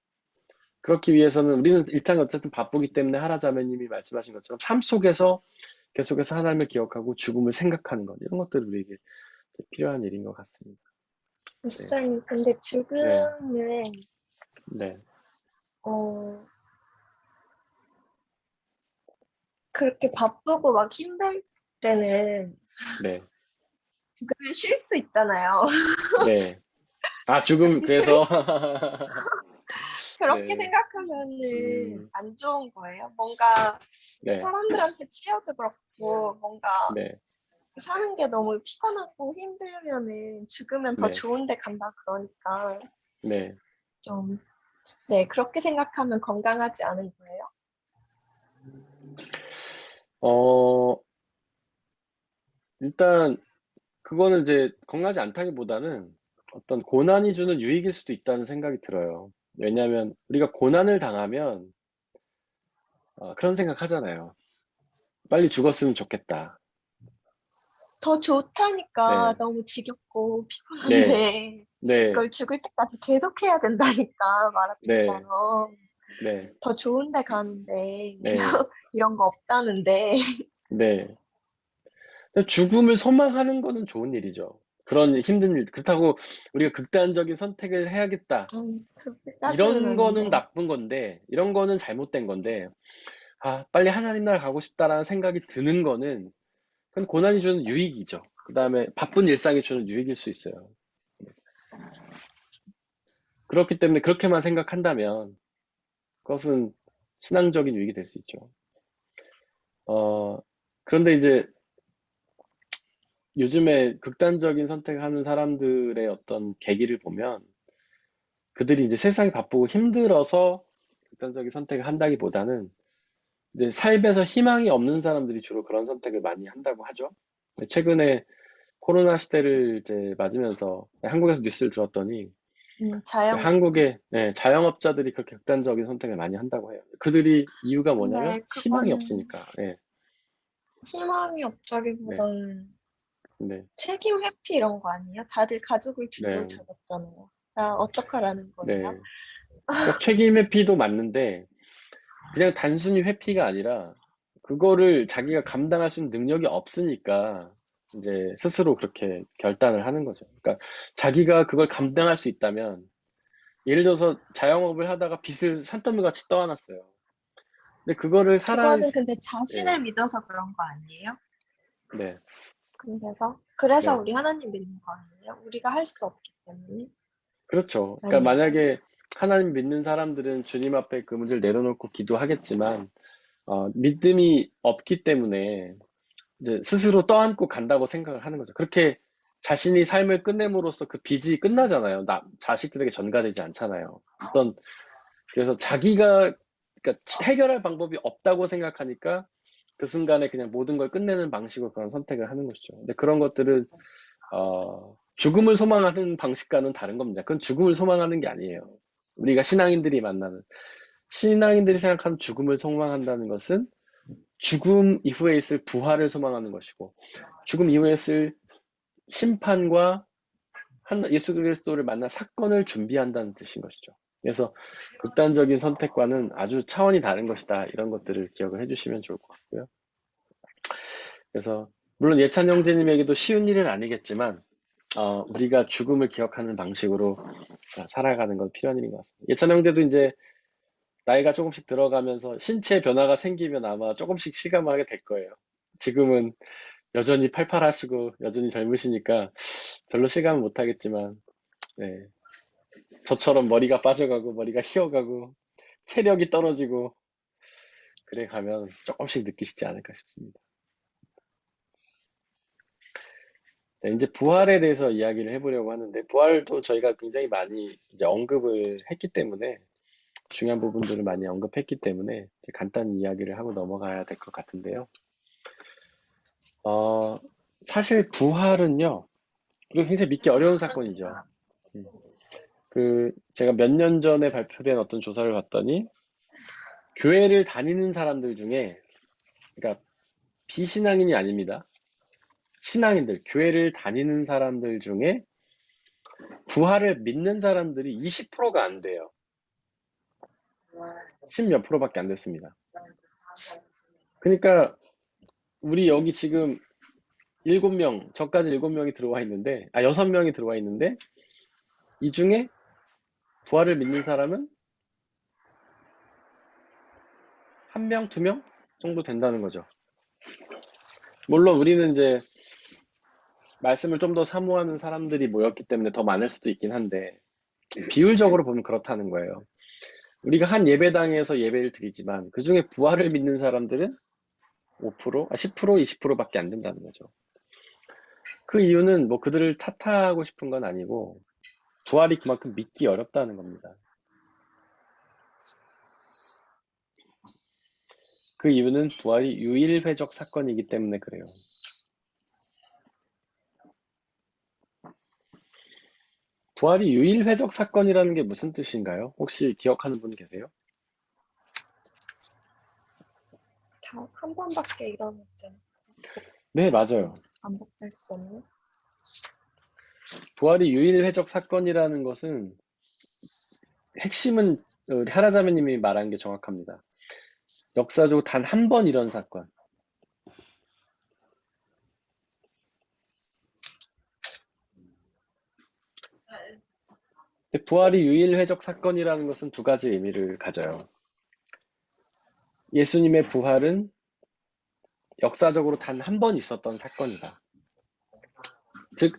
그렇기 위해서는 우리는 일상이 어쨌든 바쁘기 때문에 하라자매님이 말씀하신 것처럼 삶 속에서 계속해서 하나님을 기억하고 죽음을 생각하는 것, 이런 것들이 우리에게 필요한 일인 것 같습니다. 목사님, 근데 죽음은 네, 그렇게 바쁘고 막 힘들 때는 네, 죽으면 쉴 수 있잖아요. 네. 아, 죽음, 그래서, 그렇게 네, 생각하면은 안 좋은 거예요. 뭔가 네, 사람들한테 치여도 그렇고 뭔가 네, 사는 게 너무 피곤하고 힘들면은 죽으면 더 네, 좋은 데 간다 그러니까 네. 좀, 네, 그렇게 생각하면 건강하지 않은 거예요. 어, 일단, 그거는 이제 건강하지 않다기보다는 어떤 고난이 주는 유익일 수도 있다는 생각이 들어요. 왜냐하면 우리가 고난을 당하면 그런 생각 하잖아요. 빨리 죽었으면 좋겠다. 더 좋다니까 네, 너무 지겹고 네, 피곤한데 네, 이걸 죽을 때까지 계속 해야 된다니까 네, 마라톤처럼 네, 더 좋은 데 가는데 네, 이런 거 없다는데 네. 죽음을 소망하는 거는 좋은 일이죠. 그런 힘든 일. 그렇다고 우리가 극단적인 선택을 해야겠다. 그렇게 따지면 이런 거는 아닌데 나쁜 건데, 이런 거는 잘못된 건데, 빨리 하나님 나라 가고 싶다라는 생각이 드는 거는, 그건 고난이 주는 유익이죠. 그 다음에 바쁜 일상이 주는 유익일 수 있어요. 그렇기 때문에 그렇게만 생각한다면, 그것은 신앙적인 유익이 될 수 있죠. 그런데 이제 요즘에 극단적인 선택을 하는 사람들의 어떤 계기를 보면, 그들이 이제 세상이 바쁘고 힘들어서 극단적인 선택을 한다기보다는 이제 삶에서 희망이 없는 사람들이 주로 그런 선택을 많이 한다고 하죠. 최근에 코로나 시대를 이제 맞으면서 한국에서 뉴스를 들었더니 자영업 한국의 자영업자들이 그렇게 극단적인 선택을 많이 한다고 해요. 그들이 이유가 뭐냐면 근데 희망이 그거는 없으니까. 네, 희망이 네, 없다기보다는 네, 책임 회피 이런 거 아니에요? 다들 가족을 두고 네, 접었잖아요. 나 어떡하라는 거예요? 네. 그러니까 책임 회피도 맞는데 그냥 단순히 회피가 아니라 그거를 자기가 감당할 수 있는 능력이 없으니까 이제 스스로 그렇게 결단을 하는 거죠. 그러니까 자기가 그걸 감당할 수 있다면, 예를 들어서 자영업을 하다가 빚을 산더미같이 떠안았어요. 근데 그거를 그거는 근데 예, 자신을 믿어서 그런 거 아니에요? 네, 그래서 네, 우리 하나님 믿는 거 아니에요? 우리가 할 수 없기 때문에 그렇죠. 그러니까 아닌가요? 만약에 하나님 믿는 사람들은 주님 앞에 그 문제를 내려놓고 기도하겠지만, 믿음이 없기 때문에 이제 스스로 떠안고 간다고 생각을 하는 거죠. 그렇게 자신이 삶을 끝냄으로써 그 빚이 끝나잖아요. 자식들에게 전가되지 않잖아요. 그래서 자기가, 그러니까 해결할 방법이 없다고 생각하니까 그 순간에 그냥 모든 걸 끝내는 방식으로 그런 선택을 하는 것이죠. 근데 그런 것들은, 죽음을 소망하는 방식과는 다른 겁니다. 그건 죽음을 소망하는 게 아니에요. 우리가 신앙인들이 생각하는 죽음을 소망한다는 것은 죽음 이후에 있을 부활을 소망하는 것이고, 죽음 이후에 있을 심판과 예수 그리스도를 만난 사건을 준비한다는 뜻인 것이죠. 그래서 극단적인 선택과는 아주 차원이 다른 것이다. 이런 것들을 기억을 해주시면 좋을 것 같고요. 그래서 물론 예찬 형제님에게도 쉬운 일은 아니겠지만, 우리가 죽음을 기억하는 방식으로 살아가는 건 필요한 일인 것 같습니다. 예찬 형제도 이제 나이가 조금씩 들어가면서 신체 변화가 생기면 아마 조금씩 실감하게 될 거예요. 지금은 여전히 팔팔하시고 여전히 젊으시니까 별로 실감은 못하겠지만, 네, 저처럼 머리가 빠져가고 머리가 휘어가고 체력이 떨어지고 그래 가면 조금씩 느끼시지 않을까 싶습니다. 네, 이제 부활에 대해서 이야기를 해보려고 하는데, 부활도 저희가 굉장히 많이 이제 언급을 했기 때문에, 중요한 부분들을 많이 언급했기 때문에 이제 간단히 이야기를 하고 넘어가야 될 것 같은데요. 사실 부활은요, 그리고 굉장히 믿기 어려운 사건이죠. 음. 제가 몇 년 전에 발표된 어떤 조사를 봤더니, 교회를 다니는 사람들 중에, 그러니까 비신앙인이 아닙니다. 신앙인들, 교회를 다니는 사람들 중에 부활을 믿는 사람들이 20%가 안 돼요. 10몇 프로밖에 안 됐습니다. 그러니까 우리 여기 지금 7명, 저까지 7명이 들어와 있는데, 6명이 들어와 있는데, 이 중에 부활을 믿는 사람은 1명, 2명 정도 된다는 거죠. 물론 우리는 이제 말씀을 좀 더 사모하는 사람들이 모였기 때문에 더 많을 수도 있긴 한데, 비율적으로 보면 그렇다는 거예요. 우리가 한 예배당에서 예배를 드리지만 그 중에 부활을 믿는 사람들은 5%, 10%, 20%밖에 안 된다는 거죠. 그 이유는 뭐 그들을 탓하고 싶은 건 아니고 부활이 그만큼 믿기 어렵다는 겁니다. 그 이유는 부활이 유일회적 사건이기 때문에 그래요. 부활이 유일회적 사건이라는 게 무슨 뜻인가요? 혹시 기억하는 분 계세요? 다 한 번밖에 일어났잖아요. 네, 맞아요. 반복될 수 없는. 부활이 유일회적 사건이라는 것은 핵심은 하라자매님이 말한 게 정확합니다. 역사적으로 단 한 번 이런 사건. 부활이 유일회적 사건이라는 것은 두 가지 의미를 가져요. 예수님의 부활은 역사적으로 단 한 번 있었던 사건이다. 즉,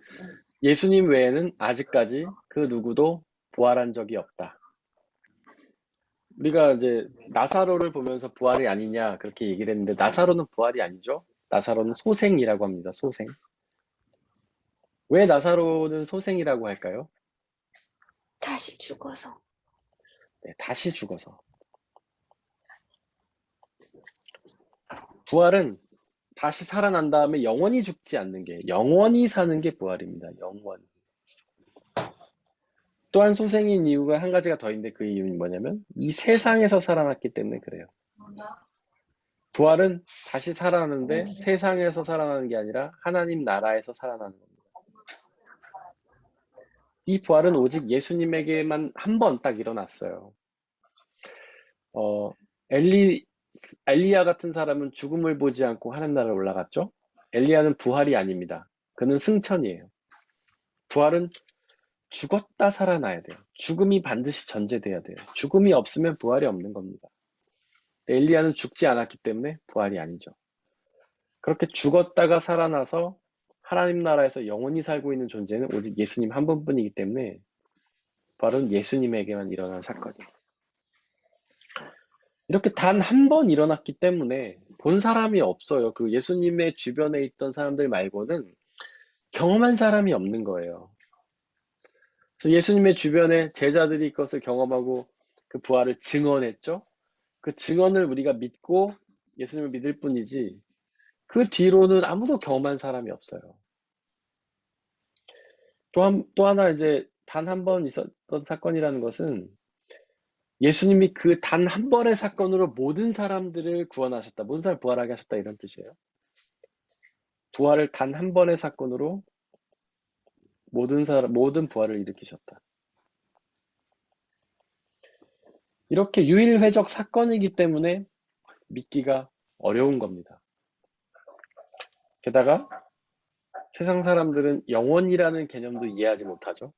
예수님 외에는 아직까지 그 누구도 부활한 적이 없다. 우리가 이제 나사로를 보면서 부활이 아니냐 그렇게 얘기를 했는데 나사로는 부활이 아니죠. 나사로는 소생이라고 합니다. 소생. 왜 나사로는 소생이라고 할까요? 다시 죽어서. 네, 다시 죽어서. 부활은 다시 살아난 다음에 영원히 죽지 않는 게, 영원히 사는 게 부활입니다. 영원히. 또한 소생인 이유가 한 가지가 더 있는데 그 이유는 뭐냐면 이 세상에서 살아났기 때문에 그래요. 부활은 다시 살아나는데 세상에서 살아나는 게 아니라 하나님 나라에서 살아나는 겁니다. 이 부활은 오직 예수님에게만 한 번 딱 일어났어요. 엘리야 같은 사람은 죽음을 보지 않고 하나님 나라에 올라갔죠. 엘리야는 부활이 아닙니다. 그는 승천이에요. 부활은 죽었다 살아나야 돼요. 죽음이 반드시 전제돼야 돼요. 죽음이 없으면 부활이 없는 겁니다. 엘리야는 죽지 않았기 때문에 부활이 아니죠. 그렇게 죽었다가 살아나서 하나님 나라에서 영원히 살고 있는 존재는 오직 예수님 한 분뿐이기 때문에 부활은 예수님에게만 일어난 사건이에요. 이렇게 단 한 번 일어났기 때문에 본 사람이 없어요. 그 예수님의 주변에 있던 사람들 말고는 경험한 사람이 없는 거예요. 그래서 예수님의 주변에 제자들이 그것을 경험하고 그 부활을 증언했죠. 그 증언을 우리가 믿고 예수님을 믿을 뿐이지 그 뒤로는 아무도 경험한 사람이 없어요. 또 하나 이제 단 한 번 있었던 사건이라는 것은 예수님이 그 단 한 번의 사건으로 모든 사람들을 구원하셨다. 모든 사람을 부활하게 하셨다. 이런 뜻이에요. 부활을 단 한 번의 사건으로 모든 부활을 일으키셨다. 이렇게 유일회적 사건이기 때문에 믿기가 어려운 겁니다. 게다가 세상 사람들은 영원이라는 개념도 이해하지 못하죠.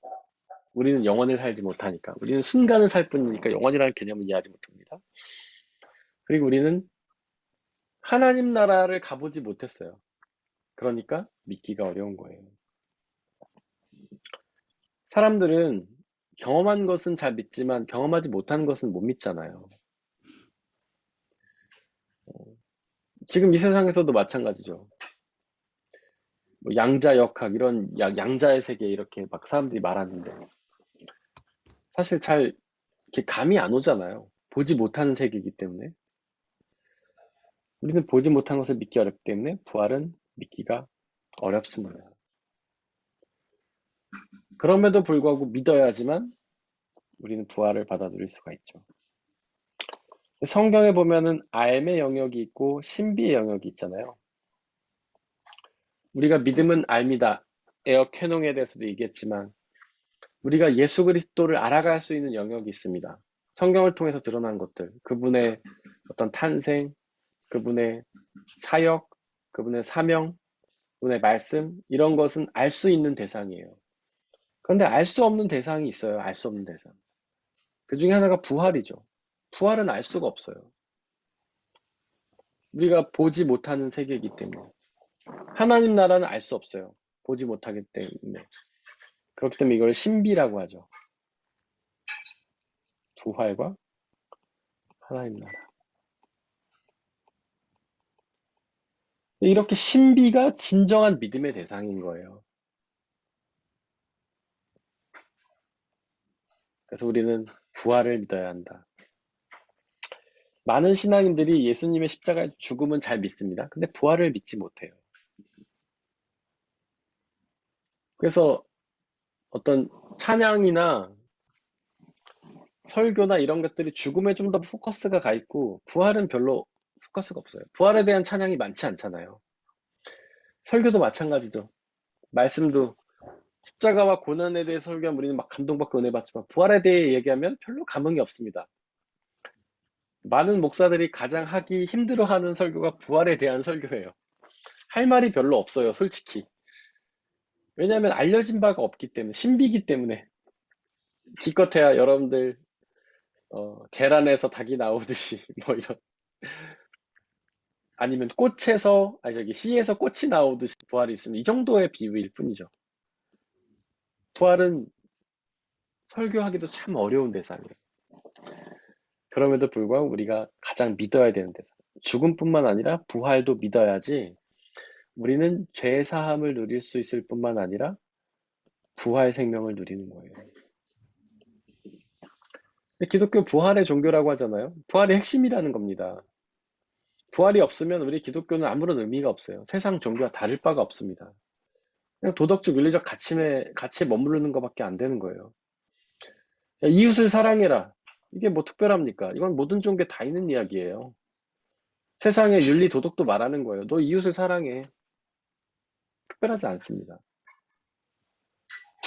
우리는 영원을 살지 못하니까. 우리는 순간을 살 뿐이니까 영원이라는 개념을 이해하지 못합니다. 그리고 우리는 하나님 나라를 가보지 못했어요. 그러니까 믿기가 어려운 거예요. 사람들은 경험한 것은 잘 믿지만 경험하지 못한 것은 못 믿잖아요. 지금 이 세상에서도 마찬가지죠. 뭐 양자역학 이런 양자의 세계 이렇게 막 사람들이 말하는데 사실 잘 이렇게 감이 안 오잖아요. 보지 못하는 세계이기 때문에. 우리는 보지 못한 것을 믿기 어렵기 때문에 부활은 믿기가 어렵습니다. 그럼에도 불구하고 믿어야지만 우리는 부활을 받아 누릴 수가 있죠. 성경에 보면은 알의 영역이 있고 신비의 영역이 있잖아요. 우리가 믿음은 알미다. 에어 캐논에 대해서도 얘기했지만 우리가 예수 그리스도를 알아갈 수 있는 영역이 있습니다. 성경을 통해서 드러난 것들, 그분의 어떤 탄생, 그분의 사역, 그분의 사명, 그분의 말씀, 이런 것은 알 수 있는 대상이에요. 그런데 알 수 없는 대상이 있어요. 알 수 없는 대상. 그 중에 하나가 부활이죠. 부활은 알 수가 없어요. 우리가 보지 못하는 세계이기 때문에. 하나님 나라는 알 수 없어요. 보지 못하기 때문에. 그렇기 때문에 이걸 신비라고 하죠. 부활과 하나님 나라. 이렇게 신비가 진정한 믿음의 대상인 거예요. 그래서 우리는 부활을 믿어야 한다. 많은 신앙인들이 예수님의 십자가의 죽음은 잘 믿습니다. 근데 부활을 믿지 못해요. 그래서 어떤 찬양이나 설교나 이런 것들이 죽음에 좀 더 포커스가 가 있고 부활은 별로 포커스가 없어요. 부활에 대한 찬양이 많지 않잖아요. 설교도 마찬가지죠. 말씀도 십자가와 고난에 대해 설교하면 우리는 막 감동받고 은혜 받지만 부활에 대해 얘기하면 별로 감흥이 없습니다. 많은 목사들이 가장 하기 힘들어하는 설교가 부활에 대한 설교예요. 할 말이 별로 없어요, 솔직히. 왜냐하면 알려진 바가 없기 때문에, 신비이기 때문에. 기껏해야 여러분들 계란에서 닭이 나오듯이 뭐 이런, 아니면 씨에서 꽃이 나오듯이 부활이 있으면 이 정도의 비유일 뿐이죠. 부활은 설교하기도 참 어려운 대상이에요. 그럼에도 불구하고 우리가 가장 믿어야 되는 대상. 죽음뿐만 아니라 부활도 믿어야지 우리는 죄 사함을 누릴 수 있을 뿐만 아니라 부활 생명을 누리는 거예요. 기독교 부활의 종교라고 하잖아요. 부활의 핵심이라는 겁니다. 부활이 없으면 우리 기독교는 아무런 의미가 없어요. 세상 종교와 다를 바가 없습니다. 그냥 도덕적, 윤리적 가치에 머무르는 것밖에 안 되는 거예요. 이웃을 사랑해라. 이게 뭐 특별합니까? 이건 모든 종교에 다 있는 이야기예요. 세상의 윤리, 도덕도 말하는 거예요. 너 이웃을 사랑해. 특별하지 않습니다.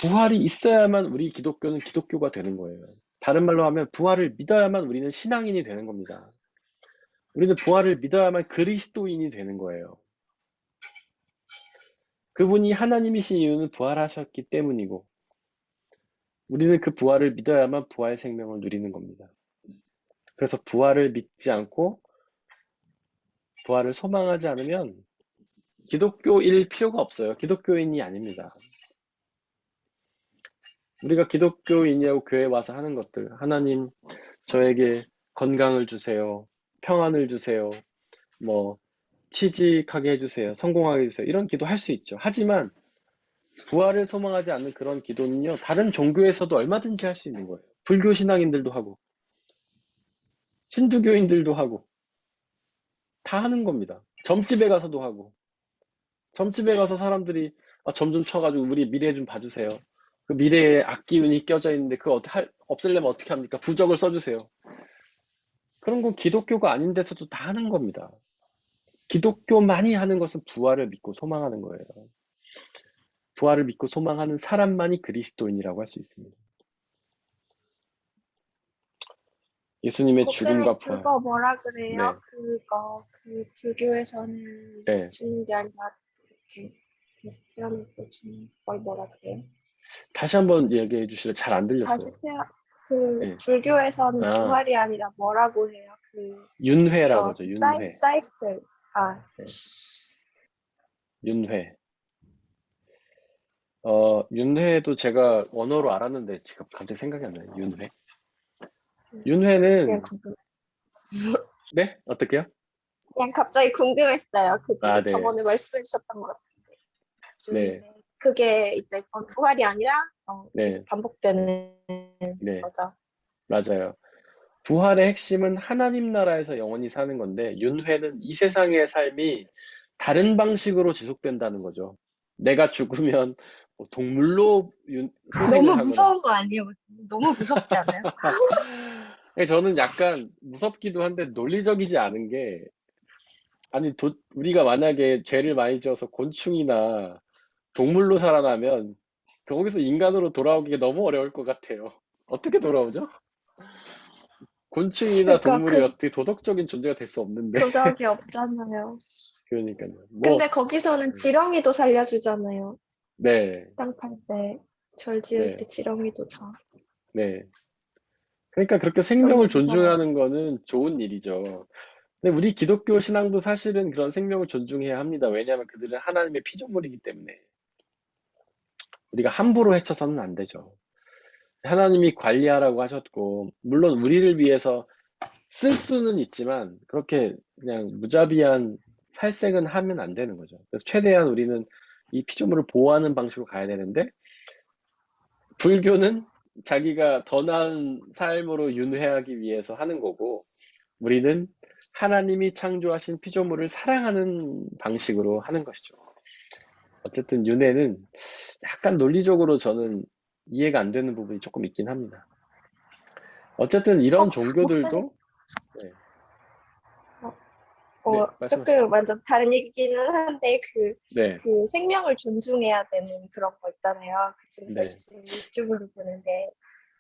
부활이 있어야만 우리 기독교는 기독교가 되는 거예요. 다른 말로 하면 부활을 믿어야만 우리는 신앙인이 되는 겁니다. 우리는 부활을 믿어야만 그리스도인이 되는 거예요. 그분이 하나님이신 이유는 부활하셨기 때문이고 우리는 그 부활을 믿어야만 부활 생명을 누리는 겁니다. 그래서 부활을 믿지 않고 부활을 소망하지 않으면 기독교일 필요가 없어요. 기독교인이 아닙니다. 우리가 기독교인이라고 교회에 와서 하는 것들, 하나님 저에게 건강을 주세요, 평안을 주세요, 뭐 취직하게 해주세요, 성공하게 해주세요, 이런 기도 할 수 있죠. 하지만 부활을 소망하지 않는 그런 기도는요, 다른 종교에서도 얼마든지 할 수 있는 거예요. 불교 신앙인들도 하고 힌두교인들도 하고 다 하는 겁니다. 점집에 가서도 하고, 점집에 가서 사람들이 점 좀 쳐가지고 우리 미래 좀 봐주세요. 그 미래에 악기운이 껴져 있는데 그거 없애려면 어떻게 합니까? 부적을 써주세요. 그런 건 기독교가 아닌 데서도 다 하는 겁니다. 기독교만이 하는 것은 부활을 믿고 소망하는 거예요. 부활을 믿고 소망하는 사람만이 그리스도인이라고 할 수 있습니다. 예수님의 죽음과 부활. 그거 뭐라 그래요? 네. 그 불교에서는 네. 주는 게 아니라 이렇게 태어나고 주는 걸 뭐라 그래요? 다시 한번 얘기해 주시면 잘 안 들렸어요. 네. 불교에서는 부활이 아니라 뭐라고 해요? 윤회라고 하죠. 윤회. 사이클. 네. 윤회. 윤회도 제가 원어로 알았는데 지금 갑자기 생각이 안 나요. 윤회. 윤회는 그냥 궁금. 네? 어떻게요? 그냥 갑자기 궁금했어요. 네. 저번에 말씀해주셨던 것 같은데. 네. 그게 이제 부활이 아니라 네. 계속 반복되는 네. 거죠. 맞아요. 부활의 핵심은 하나님 나라에서 영원히 사는 건데 윤회는 이 세상의 삶이 다른 방식으로 지속된다는 거죠. 내가 죽으면 동물로 소생을 너무 하거나. 무서운 거 아니에요? 너무 무섭지 않아요? 저는 약간 무섭기도 한데 논리적이지 않은 게, 아니, 우리가 만약에 죄를 많이 지어서 곤충이나 동물로 살아나면 거기서 인간으로 돌아오기가 너무 어려울 것 같아요. 어떻게 돌아오죠? 곤충이나 그러니까 동물이 어떻게 도덕적인 존재가 될 수 없는데. 도덕이 없잖아요. 그러니까요. 근데 거기서는 지렁이도 살려주잖아요. 네, 땅 팔 때, 절 지을 네, 때 지렁이도 다. 네. 그러니까 그렇게 너무 생명을 무서워요. 존중하는 거는 좋은 일이죠. 근데 우리 기독교 신앙도 사실은 그런 생명을 존중해야 합니다. 왜냐하면 그들은 하나님의 피조물이기 때문에 우리가 함부로 해쳐서는 안 되죠. 하나님이 관리하라고 하셨고, 물론 우리를 위해서 쓸 수는 있지만 그렇게 그냥 무자비한 살생은 하면 안 되는 거죠. 그래서 최대한 우리는 이 피조물을 보호하는 방식으로 가야 되는데, 불교는 자기가 더 나은 삶으로 윤회하기 위해서 하는 거고, 우리는 하나님이 창조하신 피조물을 사랑하는 방식으로 하는 것이죠. 어쨌든 윤회는 약간 논리적으로 저는 이해가 안 되는 부분이 조금 있긴 합니다. 어쨌든 이런 목사님, 종교들도. 네, 어, 네, 말씀하시죠. 조금 완전 다른 얘기기는 한데, 네, 그 생명을 존중해야 되는 그런 거 있잖아요. 그 중에서 네, 요즘 유튜브를 보는데,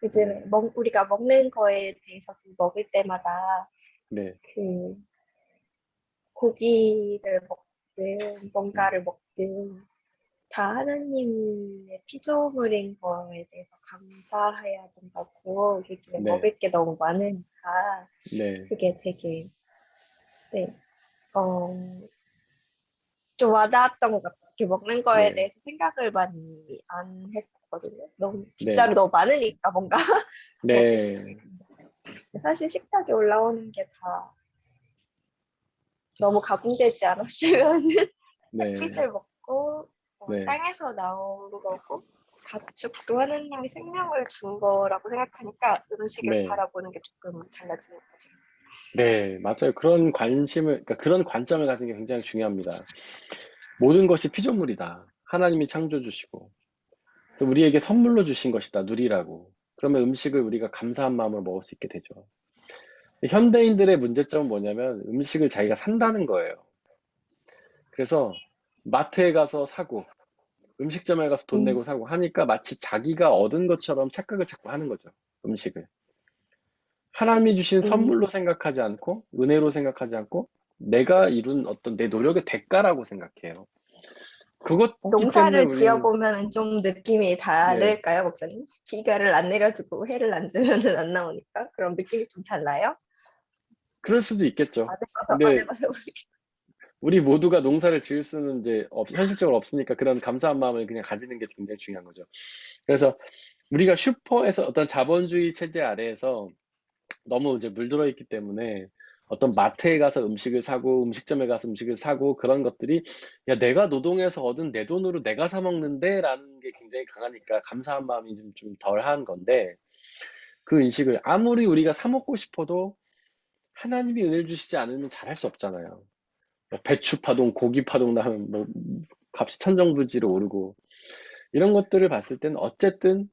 요즘 네, 우리가 먹는 거에 대해서도 먹을 때마다 네, 그 고기를 먹든 음, 뭔가를 먹든 다 하나님의 피조물인 거에 대해서 감사해야 된다고 요즘에 네, 먹을 게 너무 많으니까 네, 그게 되게 네, 어, 좀 와닿았던 것 같아요. 이렇게 먹는 거에 네, 대해서 생각을 많이 안 했었거든요. 너무 네, 진짜로 너무 많으니까 뭔가 먹을 게. 네, 사실 식탁에 올라오는 게 다 너무 가공되지 않았으면 네, 햇빛을 먹고 네, 땅에서 나온 거고 가축도 하나님이 생명을 준 거라고 생각하니까 음식을 네, 바라보는 게 조금 달라지는 것 같아요. 네, 맞아요. 그런 관심을, 그러니까 그런 관점을 가지는 게 굉장히 중요합니다. 모든 것이 피조물이다. 하나님이 창조주시고, 그래서 우리에게 선물로 주신 것이다. 누리라고. 그러면 음식을 우리가 감사한 마음으로 먹을 수 있게 되죠. 현대인들의 문제점은 뭐냐면 음식을 자기가 산다는 거예요. 그래서 마트에 가서 사고, 음식점에 가서 돈 내고 사고 하니까 마치 자기가 얻은 것처럼 착각을 자꾸 하는 거죠. 음식을. 하나님이 주신 음, 선물로 생각하지 않고, 은혜로 생각하지 않고, 내가 이룬 어떤 내 노력의 대가라고 생각해요. 그것기 때문에 농사를 우리는. 지어보면 좀 느낌이 네, 다를까요, 목사님? 비가를 안 내려주고 해를 안 주면은 안 나오니까 그럼 느낌이 좀 달라요? 그럴 수도 있겠죠. 안 근데 해봐서 모르겠어요. 우리 모두가 농사를 지을 수는 이제 현실적으로 없으니까 그런 감사한 마음을 그냥 가지는 게 굉장히 중요한 거죠. 그래서 우리가 슈퍼에서 어떤 자본주의 체제 아래에서 너무 이제 물들어 있기 때문에 어떤 마트에 가서 음식을 사고 음식점에 가서 음식을 사고 그런 것들이, 야, 내가 노동해서 얻은 내 돈으로 내가 사 먹는데 라는 게 굉장히 강하니까 감사한 마음이 좀 덜한 건데, 그 음식을 아무리 우리가 사 먹고 싶어도 하나님이 은혜를 주시지 않으면 잘할 수 없잖아요. 뭐 배추 파동, 고기 파동 나면 뭐 값이 천정부지로 오르고, 이런 것들을 봤을 때는 어쨌든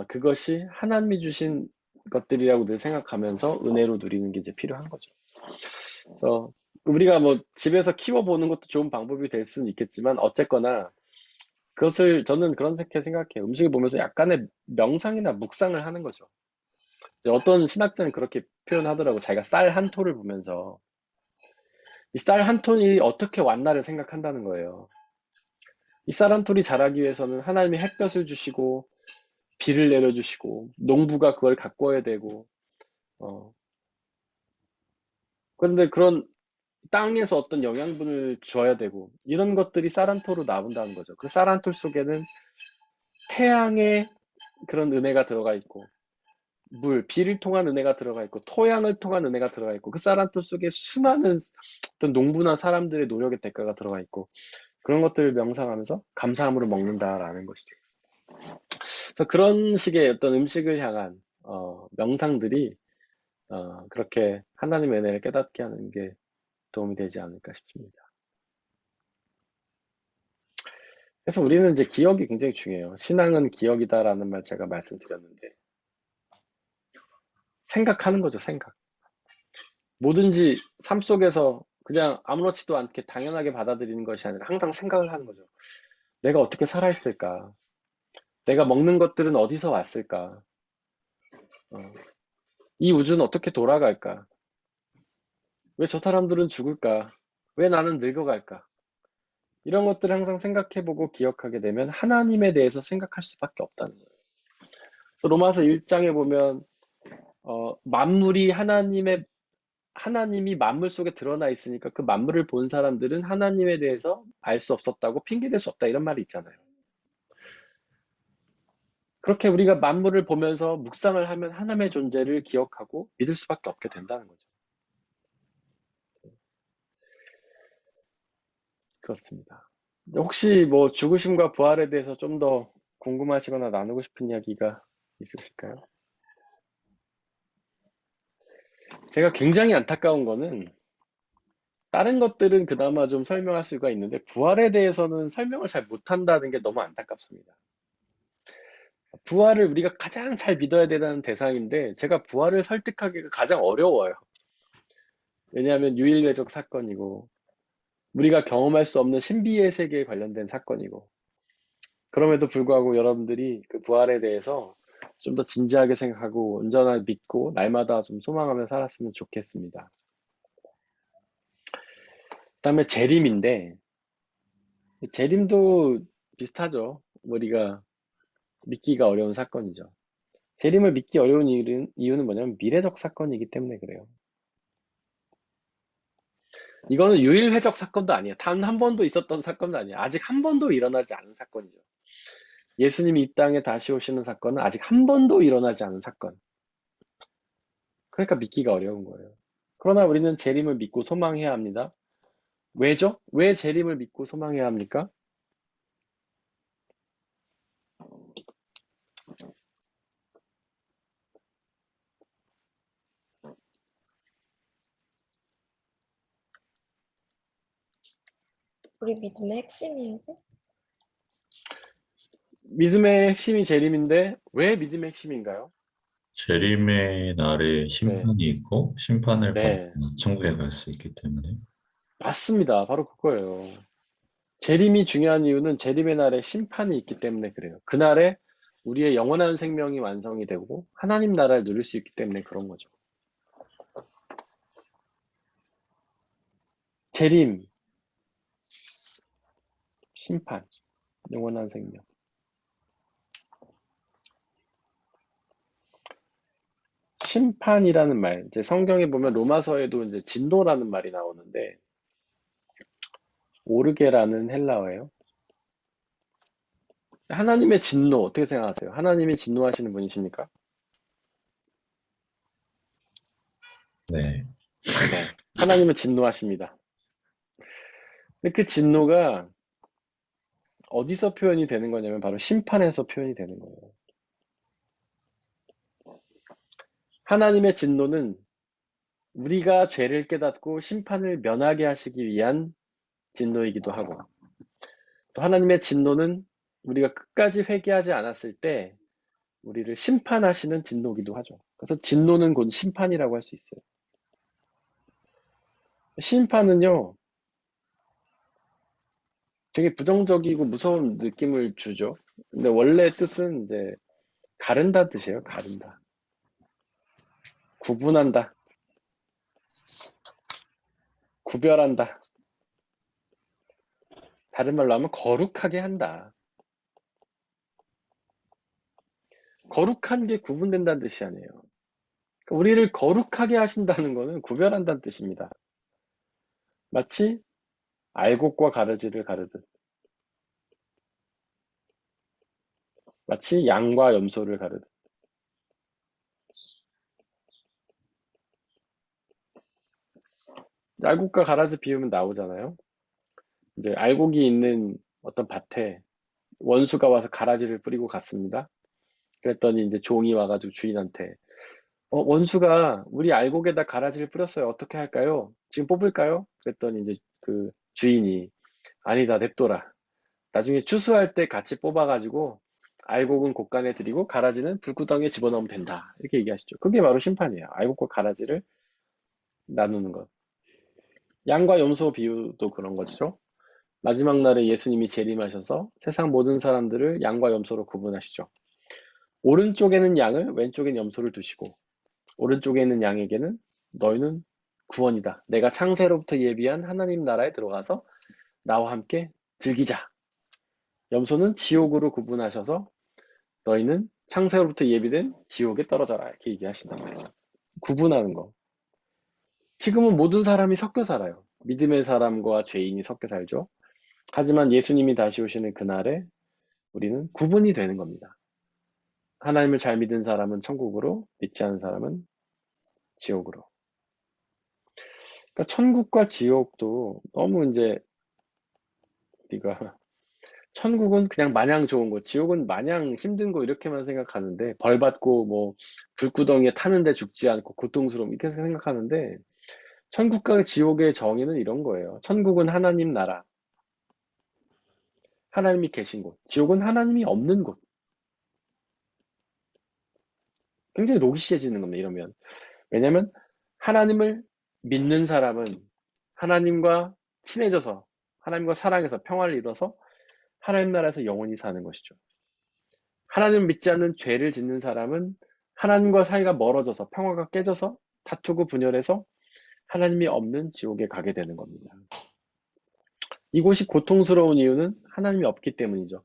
그것이 하나님이 주신 것들이라고 늘 생각하면서 은혜로 누리는 게 이제 필요한 거죠. 그래서 우리가 뭐 집에서 키워보는 것도 좋은 방법이 될 수는 있겠지만, 어쨌거나 그것을 저는 그렇게 생각해요. 음식을 보면서 약간의 명상이나 묵상을 하는 거죠. 어떤 신학자는 그렇게 표현하더라고. 자기가 쌀 한 톨을 보면서 이 쌀 한 톨이 어떻게 왔나를 생각한다는 거예요. 이 쌀 한 톨이 자라기 위해서는 하나님이 햇볕을 주시고 비를 내려주시고 농부가 그걸 가꿔야 되고, 어, 그런데 그런 땅에서 어떤 영양분을 줘야 되고, 이런 것들이 쌀 한 톨로 나온다는 거죠. 그 쌀 한 톨 속에는 태양의 그런 은혜가 들어가 있고, 비를 통한 은혜가 들어가 있고, 토양을 통한 은혜가 들어가 있고, 그 쌀 한 톨 속에 수많은 어떤 농부나 사람들의 노력의 대가가 들어가 있고, 그런 것들을 명상하면서 감사함으로 먹는다라는 것이죠. 그래서 그런 식의 어떤 음식을 향한 명상들이 그렇게 하나님의 은혜를 깨닫게 하는 게 도움이 되지 않을까 싶습니다. 그래서 우리는 이제 기억이 굉장히 중요해요. 신앙은 기억이다라는 말 제가 말씀드렸는데, 생각하는 거죠, 생각. 뭐든지 삶 속에서 그냥 아무렇지도 않게 당연하게 받아들이는 것이 아니라 항상 생각을 하는 거죠. 내가 어떻게 살아있을까? 내가 먹는 것들은 어디서 왔을까? 어, 이 우주는 어떻게 돌아갈까? 왜 저 사람들은 죽을까? 왜 나는 늙어갈까? 이런 것들을 항상 생각해보고 기억하게 되면 하나님에 대해서 생각할 수밖에 없다는 거예요. 그래서 로마서 1장에 보면 만물이 하나님이 만물 속에 드러나 있으니까 그 만물을 본 사람들은 하나님에 대해서 알 수 없었다고 핑계댈 수 없다 이런 말이 있잖아요. 그렇게 우리가 만물을 보면서 묵상을 하면 하나님의 존재를 기억하고 믿을 수밖에 없게 된다는 거죠. 그렇습니다. 혹시 뭐 죽으심과 부활에 대해서 좀 더 궁금하시거나 나누고 싶은 이야기가 있으실까요? 제가 굉장히 안타까운 거는 다른 것들은 그나마 좀 설명할 수가 있는데 부활에 대해서는 설명을 잘 못한다는 게 너무 안타깝습니다. 부활을 우리가 가장 잘 믿어야 되는 대상인데 제가 부활을 설득하기가 가장 어려워요. 왜냐하면 유일외적 사건이고 우리가 경험할 수 없는 신비의 세계에 관련된 사건이고 그럼에도 불구하고 여러분들이 그 부활에 대해서 좀 더 진지하게 생각하고 온전하게 믿고 날마다 좀 소망하며 살았으면 좋겠습니다. 그다음에 재림인데 재림도 비슷하죠. 우리가 믿기가 어려운 사건이죠. 재림을 믿기 어려운 이유는 뭐냐면 미래적 사건이기 때문에 그래요. 이거는 유일회적 사건도 아니에요. 단 한 번도 있었던 사건도 아니에요. 아직 한 번도 일어나지 않은 사건이죠. 예수님이 이 땅에 다시 오시는 사건은 아직 한 번도 일어나지 않은 사건. 그러니까 믿기가 어려운 거예요. 그러나 우리는 재림을 믿고 소망해야 합니다. 왜죠? 왜 재림을 믿고 소망해야 합니까? 우리 믿음의 핵심이어서 믿음의 핵심이 재림인데 왜 믿음의 핵심인가요? 재림의 날에 네, 심판이 있고 심판을 네, 받으면 천국에 갈 수 있기 때문에. 맞습니다. 바로 그거예요. 재림이 중요한 이유는 재림의 날에 심판이 있기 때문에 그래요. 그날에 우리의 영원한 생명이 완성이 되고 하나님 나라를 누릴 수 있기 때문에 그런 거죠. 재림, 심판, 영원한 생명. 심판이라는 말, 이제 성경에 보면 로마서에도 이제 진노라는 말이 나오는데 오르게라는 헬라어예요. 하나님의 진노 어떻게 생각하세요? 하나님이 진노하시는 분이십니까? 네. 네, 하나님은 진노하십니다. 근데 그 진노가 어디서 표현이 되는 거냐면 바로 심판에서 표현이 되는 거예요. 하나님의 진노는 우리가 죄를 깨닫고 심판을 면하게 하시기 위한 진노이기도 하고 또 하나님의 진노는 우리가 끝까지 회개하지 않았을 때 우리를 심판하시는 진노기도 하죠. 그래서 진노는 곧 심판이라고 할 수 있어요. 심판은요, 되게 부정적이고 무서운 느낌을 주죠. 근데 원래 뜻은 이제 가른다 뜻이에요. 가른다. 구분한다. 구별한다. 다른 말로 하면 거룩하게 한다. 거룩한 게 구분된다는 뜻이 아니에요. 그러니까 우리를 거룩하게 하신다는 것은 구별한다는 뜻입니다. 마치 알곡과 가르지를 가르듯 마치 양과 염소를 가르듯 알곡과 가라지 비우면 나오잖아요. 이제 알곡이 있는 어떤 밭에 원수가 와서 가라지를 뿌리고 갔습니다. 그랬더니 이제 종이 와가지고 주인한테 원수가 우리 알곡에다 가라지를 뿌렸어요. 어떻게 할까요? 지금 뽑을까요? 그랬더니 이제 그 주인이 아니다 냅둬라. 나중에 추수할 때 같이 뽑아가지고 알곡은 곳간에 들이고 가라지는 불구덩이에 집어넣으면 된다. 이렇게 얘기하시죠. 그게 바로 심판이에요. 알곡과 가라지를 나누는 것. 양과 염소 비유도 그런 거죠. 마지막 날에 예수님이 재림하셔서 세상 모든 사람들을 양과 염소로 구분하시죠. 오른쪽에는 양을, 왼쪽엔 염소를 두시고, 오른쪽에 있는 양에게는 너희는 구원이다. 내가 창세로부터 예비한 하나님 나라에 들어가서 나와 함께 즐기자. 염소는 지옥으로 구분하셔서 너희는 창세로부터 예비된 지옥에 떨어져라. 이렇게 얘기하신단 말이죠. 구분하는 거. 지금은 모든 사람이 섞여 살아요. 믿음의 사람과 죄인이 섞여 살죠. 하지만 예수님이 다시 오시는 그날에 우리는 구분이 되는 겁니다. 하나님을 잘 믿은 사람은 천국으로, 믿지 않은 사람은 지옥으로. 그러니까 천국과 지옥도 너무 이제 우리가 천국은 그냥 마냥 좋은 거, 지옥은 마냥 힘든 거 이렇게만 생각하는데 벌 받고 뭐 불구덩이에 타는데 죽지 않고 고통스러움 이렇게 생각하는데 천국과 지옥의 정의는 이런 거예요. 천국은 하나님 나라, 하나님이 계신 곳. 지옥은 하나님이 없는 곳. 굉장히 로기시해지는 겁니다. 이러면. 왜냐하면 하나님을 믿는 사람은 하나님과 친해져서 하나님과 사랑해서 평화를 이뤄서 하나님 나라에서 영원히 사는 것이죠. 하나님을 믿지 않는 죄를 짓는 사람은 하나님과 사이가 멀어져서 평화가 깨져서 다투고 분열해서 하나님이 없는 지옥에 가게 되는 겁니다. 이곳이 고통스러운 이유는 하나님이 없기 때문이죠.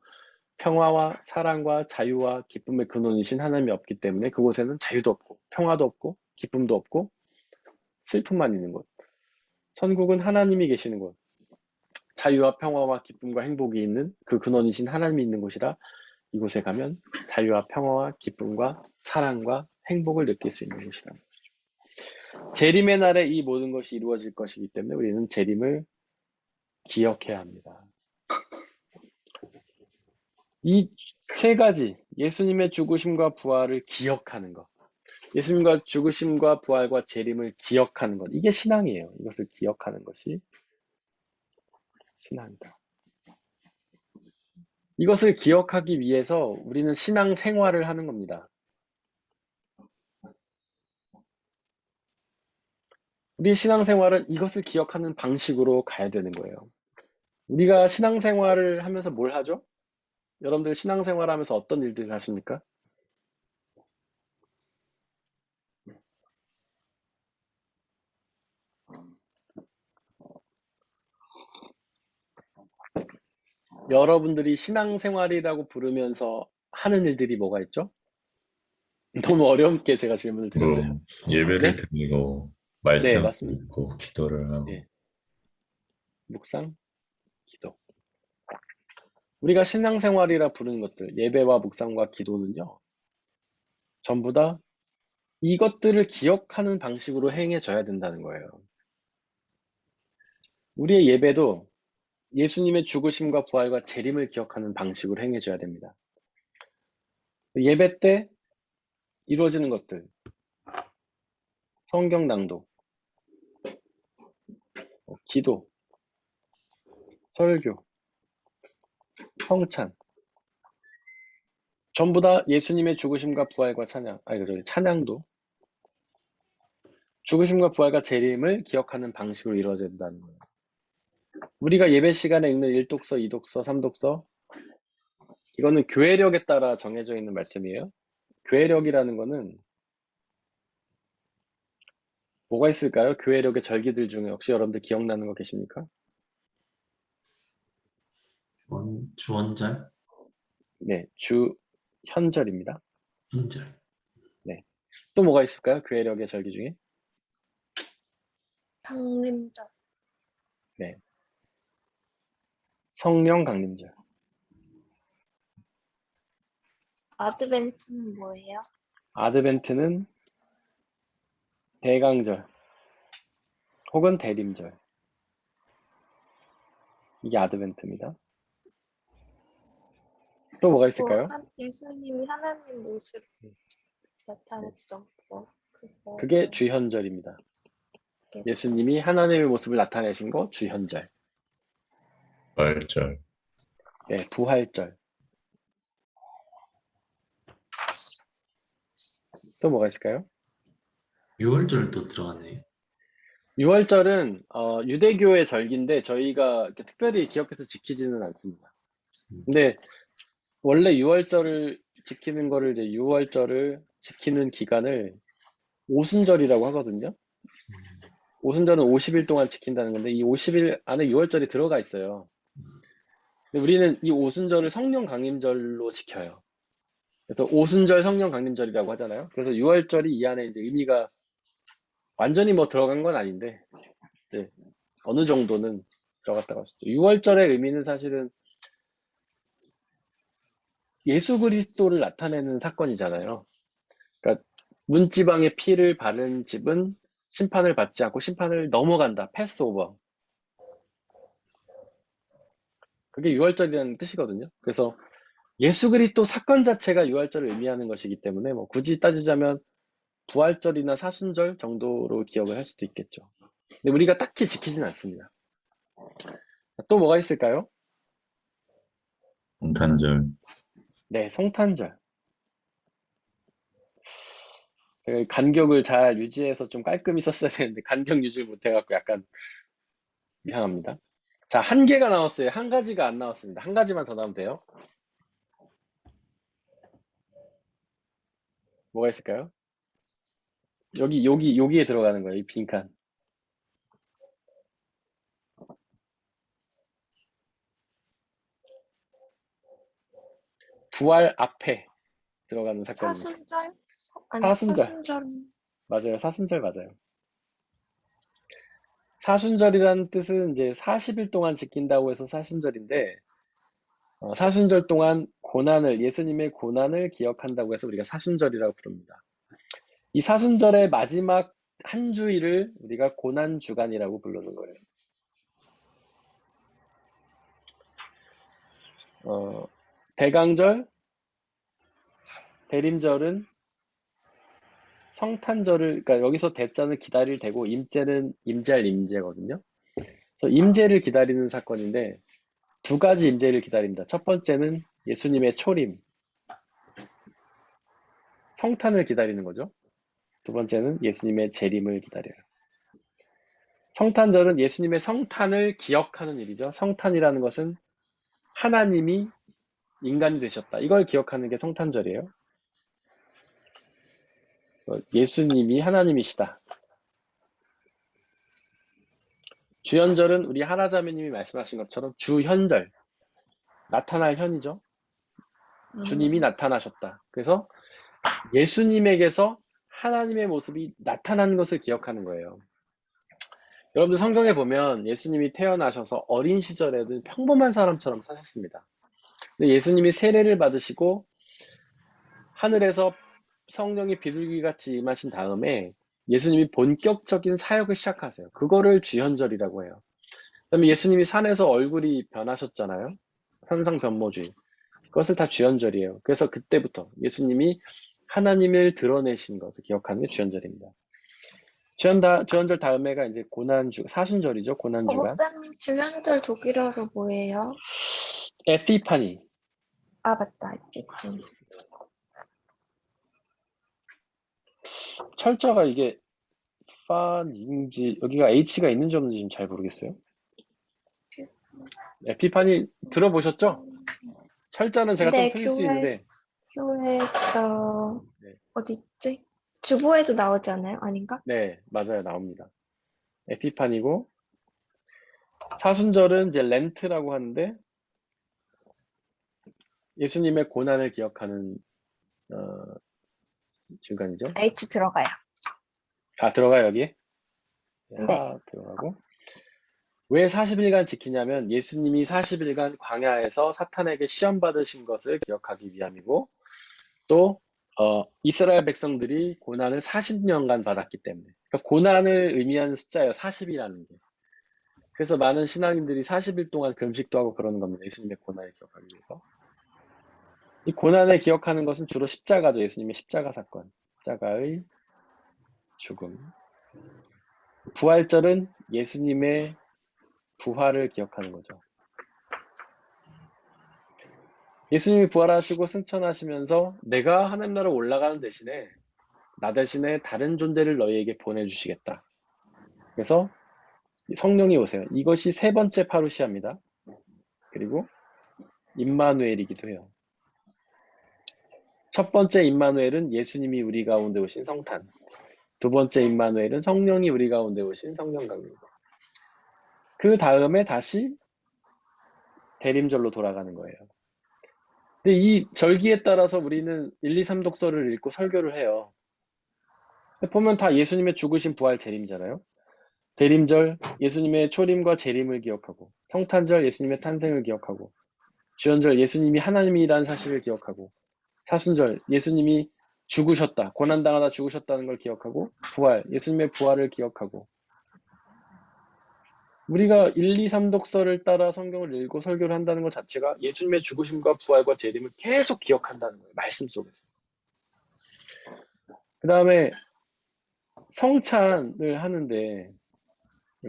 평화와 사랑과 자유와 기쁨의 근원이신 하나님이 없기 때문에 그곳에는 자유도 없고 평화도 없고 기쁨도 없고 슬픔만 있는 곳. 천국은 하나님이 계시는 곳. 자유와 평화와 기쁨과 행복이 있는 그 근원이신 하나님이 있는 곳이라 이곳에 가면 자유와 평화와 기쁨과 사랑과 행복을 느낄 수 있는 곳이라는 것이죠. 재림의 날에 이 모든 것이 이루어질 것이기 때문에 우리는 재림을 기억해야 합니다. 이 세 가지, 예수님의 죽으심과 부활을 기억하는 것, 예수님과 죽으심과 부활과 재림을 기억하는 것, 이게 신앙이에요. 이것을 기억하는 것이 신앙이다. 이것을 기억하기 위해서 우리는 신앙 생활을 하는 겁니다. 우리 신앙 생활은 이것을 기억하는 방식으로 가야 되는 거예요. 우리가 신앙 생활을 하면서 뭘 하죠? 여러분들 신앙 생활 하면서 어떤 일들을 하십니까? 여러분들이 신앙 생활이라고 부르면서 하는 일들이 뭐가 있죠? 너무 어렵게 제가 질문을 드렸어요. 예배를 네? 드리고 네, 말씀을 맞습니다. 듣고 기도를 하고 네. 묵상, 기도. 우리가 신앙 생활이라 부르는 것들, 예배와 묵상과 기도는요, 전부 다 이것들을 기억하는 방식으로 행해져야 된다는 거예요. 우리의 예배도 예수님의 죽으심과 부활과 재림을 기억하는 방식으로 행해져야 됩니다. 예배 때 이루어지는 것들, 성경 낭독, 기도, 설교, 성찬, 전부 다 예수님의 죽으심과 부활과 찬양도 죽으심과 부활과 재림을 기억하는 방식으로 이루어져야 된다는 거예요. 우리가 예배 시간에 읽는 1독서, 2독서, 3독서, 이거는 교회력에 따라 정해져 있는 말씀이에요. 교회력이라는 거는 뭐가 있을까요? 교회력의 절기들 중에 혹시 여러분들 기억나는 거 계십니까? 주원절, 네, 주현절입니다. 현절, 또 뭐가 있을까요? 교회력의 절기 중에? 강림절, 네, 성령 강림절. 아드벤트는 뭐예요? 아드벤트는 대강절 혹은 대림절. 이게 아드벤트입니다. 또 뭐가 있을까요? 예수님이 하나님 모습 나타냈던 그거. 그게 주현절입니다. 네. 예수님이 하나님의 모습을 나타내신 거 주현절. 부활절. 네, 부활절. 또 뭐가 있을까요? 6월절도 들어갔네요. 6월절은 유대교의 절기인데 저희가 이렇게 특별히 기억해서 지키지는 않습니다. 근데 원래 6월절을 지키는 거를 이제 6월절을 지키는 기간을 오순절이라고 하거든요. 오순절은 50일 동안 지킨다는 건데 이 50일 안에 6월절이 들어가 있어요. 근데 우리는 이 오순절을 성령 강림절로 지켜요. 그래서 오순절 성령 강림절이라고 하잖아요. 그래서 6월절이 이 안에 이제 의미가 완전히 뭐 들어간 건 아닌데 이제 어느 정도는 들어갔다고 하시죠. 6월절의 의미는 사실은 예수 그리스도를 나타내는 사건이잖아요. 그러니까 문지방에 피를 바른 집은 심판을 받지 않고 심판을 넘어간다. 패스오버. 그게 6월절이라는 뜻이거든요. 그래서 예수 그리스도 사건 자체가 6월절을 의미하는 것이기 때문에 뭐 굳이 따지자면 부활절이나 사순절 정도로 기억을 할 수도 있겠죠. 근데 우리가 딱히 지키진 않습니다. 또 뭐가 있을까요? 성탄절. 네, 성탄절. 제가 간격을 잘 유지해서 좀 깔끔히 썼어야 되는데 간격 유지를 못해갖고 약간 이상합니다. 자, 한 개가 나왔어요. 한 가지가 안 나왔습니다. 한 가지만 더 나오면 돼요. 뭐가 있을까요? 여기에 들어가는 거예요. 이 빈칸. 부활 앞에 들어가는 사건입니다. 사순절? 아니, 사순절. 사순절. 맞아요. 사순절 맞아요. 사순절이라는 뜻은 이제 40일 동안 지킨다고 해서 사순절인데 사순절 동안 예수님의 고난을 기억한다고 해서 우리가 사순절이라고 부릅니다. 이 사순절의 마지막 한 주일을 우리가 고난주간이라고 부르는 거예요. 대강절, 대림절은 성탄절을, 그러니까 여기서 대자는 기다릴 대고 임재는 임재할 임재거든요. 그래서 임재를 기다리는 사건인데 두 가지 임재를 기다립니다. 첫 번째는 예수님의 초림, 성탄을 기다리는 거죠. 두 번째는 예수님의 재림을 기다려요. 성탄절은 예수님의 성탄을 기억하는 일이죠. 성탄이라는 것은 하나님이 인간이 되셨다. 이걸 기억하는 게 성탄절이에요. 그래서 예수님이 하나님이시다. 주연절은 우리 하나자매님이 말씀하신 것처럼 주현절, 나타날 현이죠. 주님이 나타나셨다. 그래서 예수님에게서 하나님의 모습이 나타나는 것을 기억하는 거예요. 여러분들 성경에 보면 예수님이 태어나셔서 어린 시절에는 평범한 사람처럼 사셨습니다. 근데 예수님이 세례를 받으시고 하늘에서 성령이 비둘기같이 임하신 다음에 예수님이 본격적인 사역을 시작하세요. 그거를 주현절이라고 해요. 그다음에 예수님이 산에서 얼굴이 변하셨잖아요. 산상변모주의. 그것을 다 주현절이에요. 그래서 그때부터 예수님이 하나님을 드러내신 것을 기억하는 게 주현절입니다. 주현절 다음에가 이제 사순절이죠. 고난주간. 목사님, 주현절 독일어로 뭐예요? 에피파니. 아, 맞다. 에피파니. 철자가 이게 판인지 여기가 H가 있는지 없는지 지금 잘 모르겠어요. 에피파니 들어보셨죠? 철자는 제가 좀 네, 틀릴 수 있는데 교회, 네. 어딨지? 주보에도 나오지 않아요? 아닌가? 네, 맞아요. 나옵니다. 에피파니고 사순절은 이제 렌트라고 하는데 예수님의 고난을 기억하는 주간이죠. H 들어가요. 들어가요, 여기에? 네. 들어가고. 왜 40일간 지키냐면 예수님이 40일간 광야에서 사탄에게 시험 받으신 것을 기억하기 위함이고 또 이스라엘 백성들이 고난을 40년간 받았기 때문에 그러니까 고난을 의미하는 숫자예요. 40이라는 게. 그래서 많은 신앙인들이 40일 동안 금식도 하고 그러는 겁니다. 예수님의 고난을 기억하기 위해서. 이 고난을 기억하는 것은 주로 십자가죠. 예수님의 십자가 사건. 십자가의 죽음. 부활절은 예수님의 부활을 기억하는 거죠. 예수님이 부활하시고 승천하시면서 내가 하나님 나라로 올라가는 대신에 나 대신에 다른 존재를 너희에게 보내주시겠다. 그래서 성령이 오세요. 이것이 세 번째 파루시아입니다. 그리고 임마누엘이기도 해요. 첫 번째 임마누엘은 예수님이 우리 가운데 오신 성탄. 두 번째 임마누엘은 성령이 우리 가운데 오신 성령 강림. 그 다음에 다시 대림절로 돌아가는 거예요. 근데 이 절기에 따라서 우리는 1, 2, 3독서를 읽고 설교를 해요. 보면 다 예수님의 죽으신 부활 재림이잖아요. 대림절 예수님의 초림과 재림을 기억하고, 성탄절 예수님의 탄생을 기억하고, 주연절 예수님이 하나님이라는 사실을 기억하고, 사순절 예수님이 죽으셨다, 고난당하다 죽으셨다는 걸 기억하고, 부활 예수님의 부활을 기억하고, 우리가 1, 2, 3독서를 따라 성경을 읽고 설교를 한다는 것 자체가 예수님의 죽으심과 부활과 재림을 계속 기억한다는 거예요. 말씀 속에서. 그 다음에 성찬을 하는데,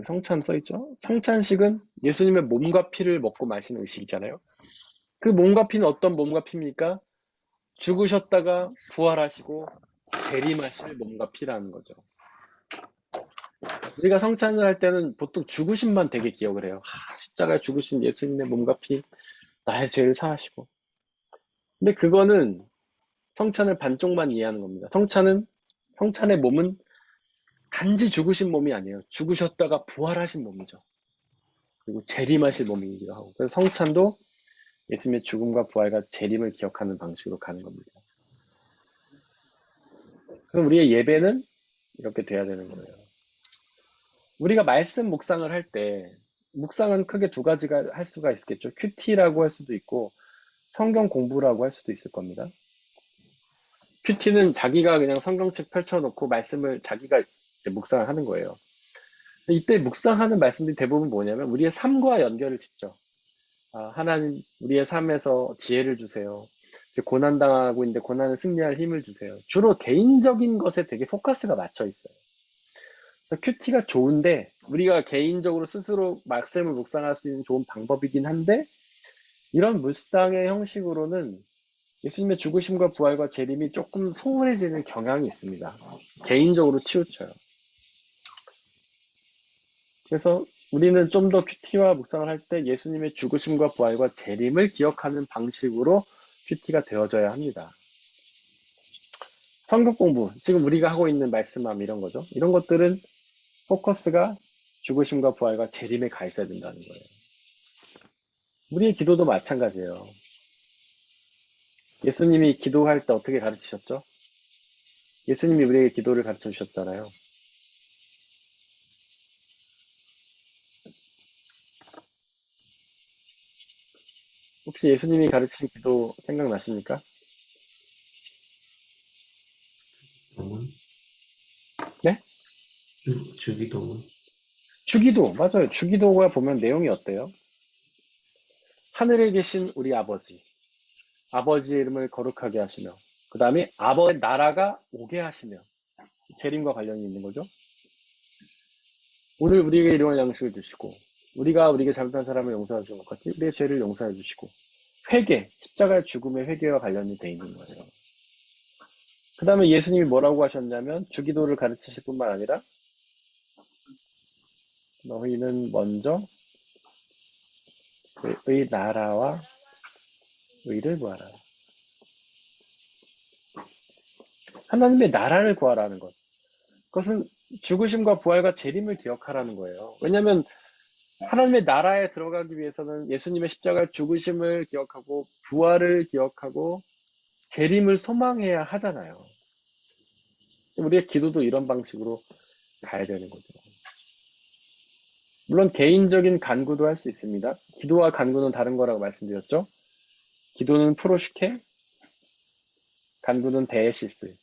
성찬 써있죠? 성찬식은 예수님의 몸과 피를 먹고 마시는 의식이잖아요. 그 몸과 피는 어떤 몸과 피입니까? 죽으셨다가 부활하시고 재림하실 몸과 피라는 거죠. 우리가 성찬을 할 때는 보통 죽으심만 되게 기억을 해요. 십자가에 죽으신 예수님의 몸과 피, 나의 죄를 사하시고. 근데 그거는 성찬을 반쪽만 이해하는 겁니다. 성찬의 몸은 단지 죽으신 몸이 아니에요. 죽으셨다가 부활하신 몸이죠. 그리고 재림하실 몸이기도 하고. 그래서 성찬도 예수님의 죽음과 부활과 재림을 기억하는 방식으로 가는 겁니다. 그래서 우리의 예배는 이렇게 돼야 되는 거예요. 우리가 말씀 묵상을 할 때, 묵상은 크게 두 가지가 할 수가 있겠죠. 큐티라고 할 수도 있고, 성경 공부라고 할 수도 있을 겁니다. 큐티는 자기가 그냥 성경책 펼쳐놓고 말씀을 자기가 이제 묵상을 하는 거예요. 이때 묵상하는 말씀들이 대부분 뭐냐면 우리의 삶과 연결을 짓죠. 하나님 우리의 삶에서 지혜를 주세요. 이제 고난당하고 있는데 고난을 승리할 힘을 주세요. 주로 개인적인 것에 되게 포커스가 맞춰 있어요. 그래서 큐티가 좋은데 우리가 개인적으로 스스로 말씀을 묵상할 수 있는 좋은 방법이긴 한데 이런 묵상의 형식으로는 예수님의 죽으심과 부활과 재림이 조금 소홀해지는 경향이 있습니다. 개인적으로 치우쳐요. 그래서 우리는 좀 더 큐티와 묵상을 할 때 예수님의 죽으심과 부활과 재림을 기억하는 방식으로 큐티가 되어져야 합니다. 성경 공부, 지금 우리가 하고 있는 말씀함 이런 거죠. 이런 것들은 포커스가 죽으심과 부활과 재림에 가 있어야 된다는 거예요. 우리의 기도도 마찬가지예요. 예수님이 기도할 때 어떻게 가르치셨죠? 예수님이 우리에게 기도를 가르쳐 주셨잖아요. 혹시 예수님이 가르친 기도 생각나십니까? 동은? 네? 주기도문? 주기도, 맞아요. 주기도가 보면 내용이 어때요? 하늘에 계신 우리 아버지, 아버지의 이름을 거룩하게 하시며, 그 다음에 아버지의 나라가 오게 하시며, 재림과 관련이 있는 거죠. 오늘 우리에게 일용할 양식을 주시고, 우리가 우리에게 잘못한 사람을 용서해 주는 것 같이 우리의 죄를 용서해 주시고, 회개, 십자가의 죽음의 회개와 관련이 돼 있는 거예요. 그 다음에 예수님이 뭐라고 하셨냐면 주기도를 가르치실 뿐만 아니라 너희는 먼저 그의 나라와 의를 구하라. 하나님의 나라를 구하라는 것. 그것은 죽으심과 부활과 재림을 기억하라는 거예요. 왜냐하면 하나님의 나라에 들어가기 위해서는 예수님의 십자가 죽으심을 기억하고 부활을 기억하고 재림을 소망해야 하잖아요. 우리의 기도도 이런 방식으로 가야 되는 거죠. 물론 개인적인 간구도 할 수 있습니다. 기도와 간구는 다른 거라고 말씀드렸죠. 기도는 프로슈케, 간구는 데에시스.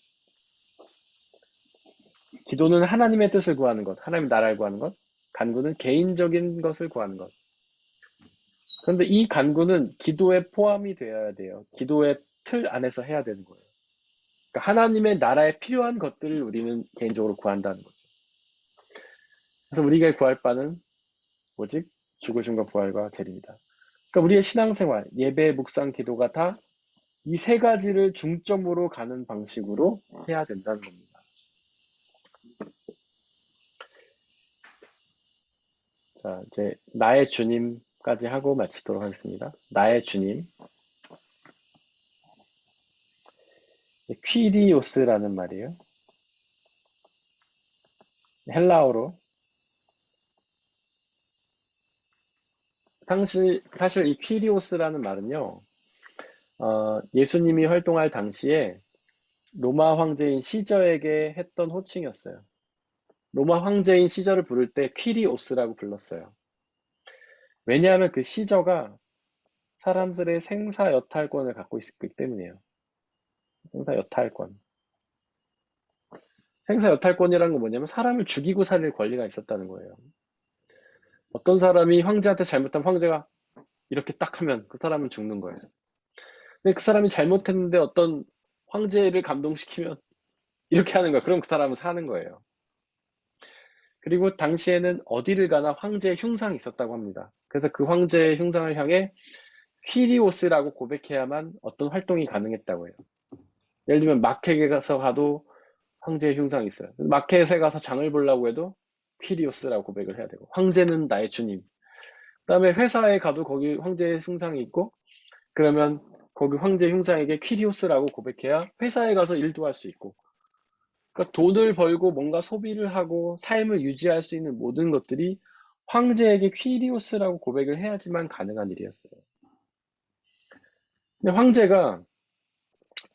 기도는 하나님의 뜻을 구하는 것, 하나님의 나라를 구하는 것, 간구는 개인적인 것을 구하는 것. 그런데 이 간구는 기도에 포함이 되어야 돼요. 기도의 틀 안에서 해야 되는 거예요. 그러니까 하나님의 나라에 필요한 것들을 우리는 개인적으로 구한다는 거죠. 그래서 우리가 구할 바는 오직 죽으심과 부활과 재림이다. 그러니까 우리의 신앙생활, 예배, 묵상, 기도가 다 이 세 가지를 중점으로 가는 방식으로 해야 된다는 겁니다. 자, 이제 나의 주님까지 하고 마치도록 하겠습니다. 나의 주님. 퀴리오스라는 말이에요. 헬라어로. 사실 이 퀴리오스라는 말은요, 예수님이 활동할 당시에 로마 황제인 시저에게 했던 호칭이었어요. 로마 황제인 시저를 부를 때 퀴리오스라고 불렀어요. 왜냐하면 그 시저가 사람들의 생사 여탈권을 갖고 있기 때문이에요. 생사 여탈권. 생사 여탈권이라는 건 뭐냐면 사람을 죽이고 살릴 권리가 있었다는 거예요. 어떤 사람이 황제한테 잘못하면 황제가 이렇게 딱 하면 그 사람은 죽는 거예요. 근데 그 사람이 잘못했는데 어떤 황제를 감동시키면 이렇게 하는 거예요. 그럼 그 사람은 사는 거예요. 그리고 당시에는 어디를 가나 황제의 흉상이 있었다고 합니다. 그래서 그 황제의 흉상을 향해 퀴리오스라고 고백해야만 어떤 활동이 가능했다고 해요. 예를 들면 마켓에 가도 황제의 흉상이 있어요. 마켓에 가서 장을 보려고 해도 퀴리오스라고 고백을 해야 되고, 황제는 나의 주님. 그다음에 회사에 가도 거기 황제의 흉상이 있고, 그러면 거기 황제 흉상에게 퀴리오스라고 고백해야 회사에 가서 일도 할 수 있고, 그러니까 돈을 벌고 뭔가 소비를 하고 삶을 유지할 수 있는 모든 것들이 황제에게 퀴리오스라고 고백을 해야지만 가능한 일이었어요. 근데 황제가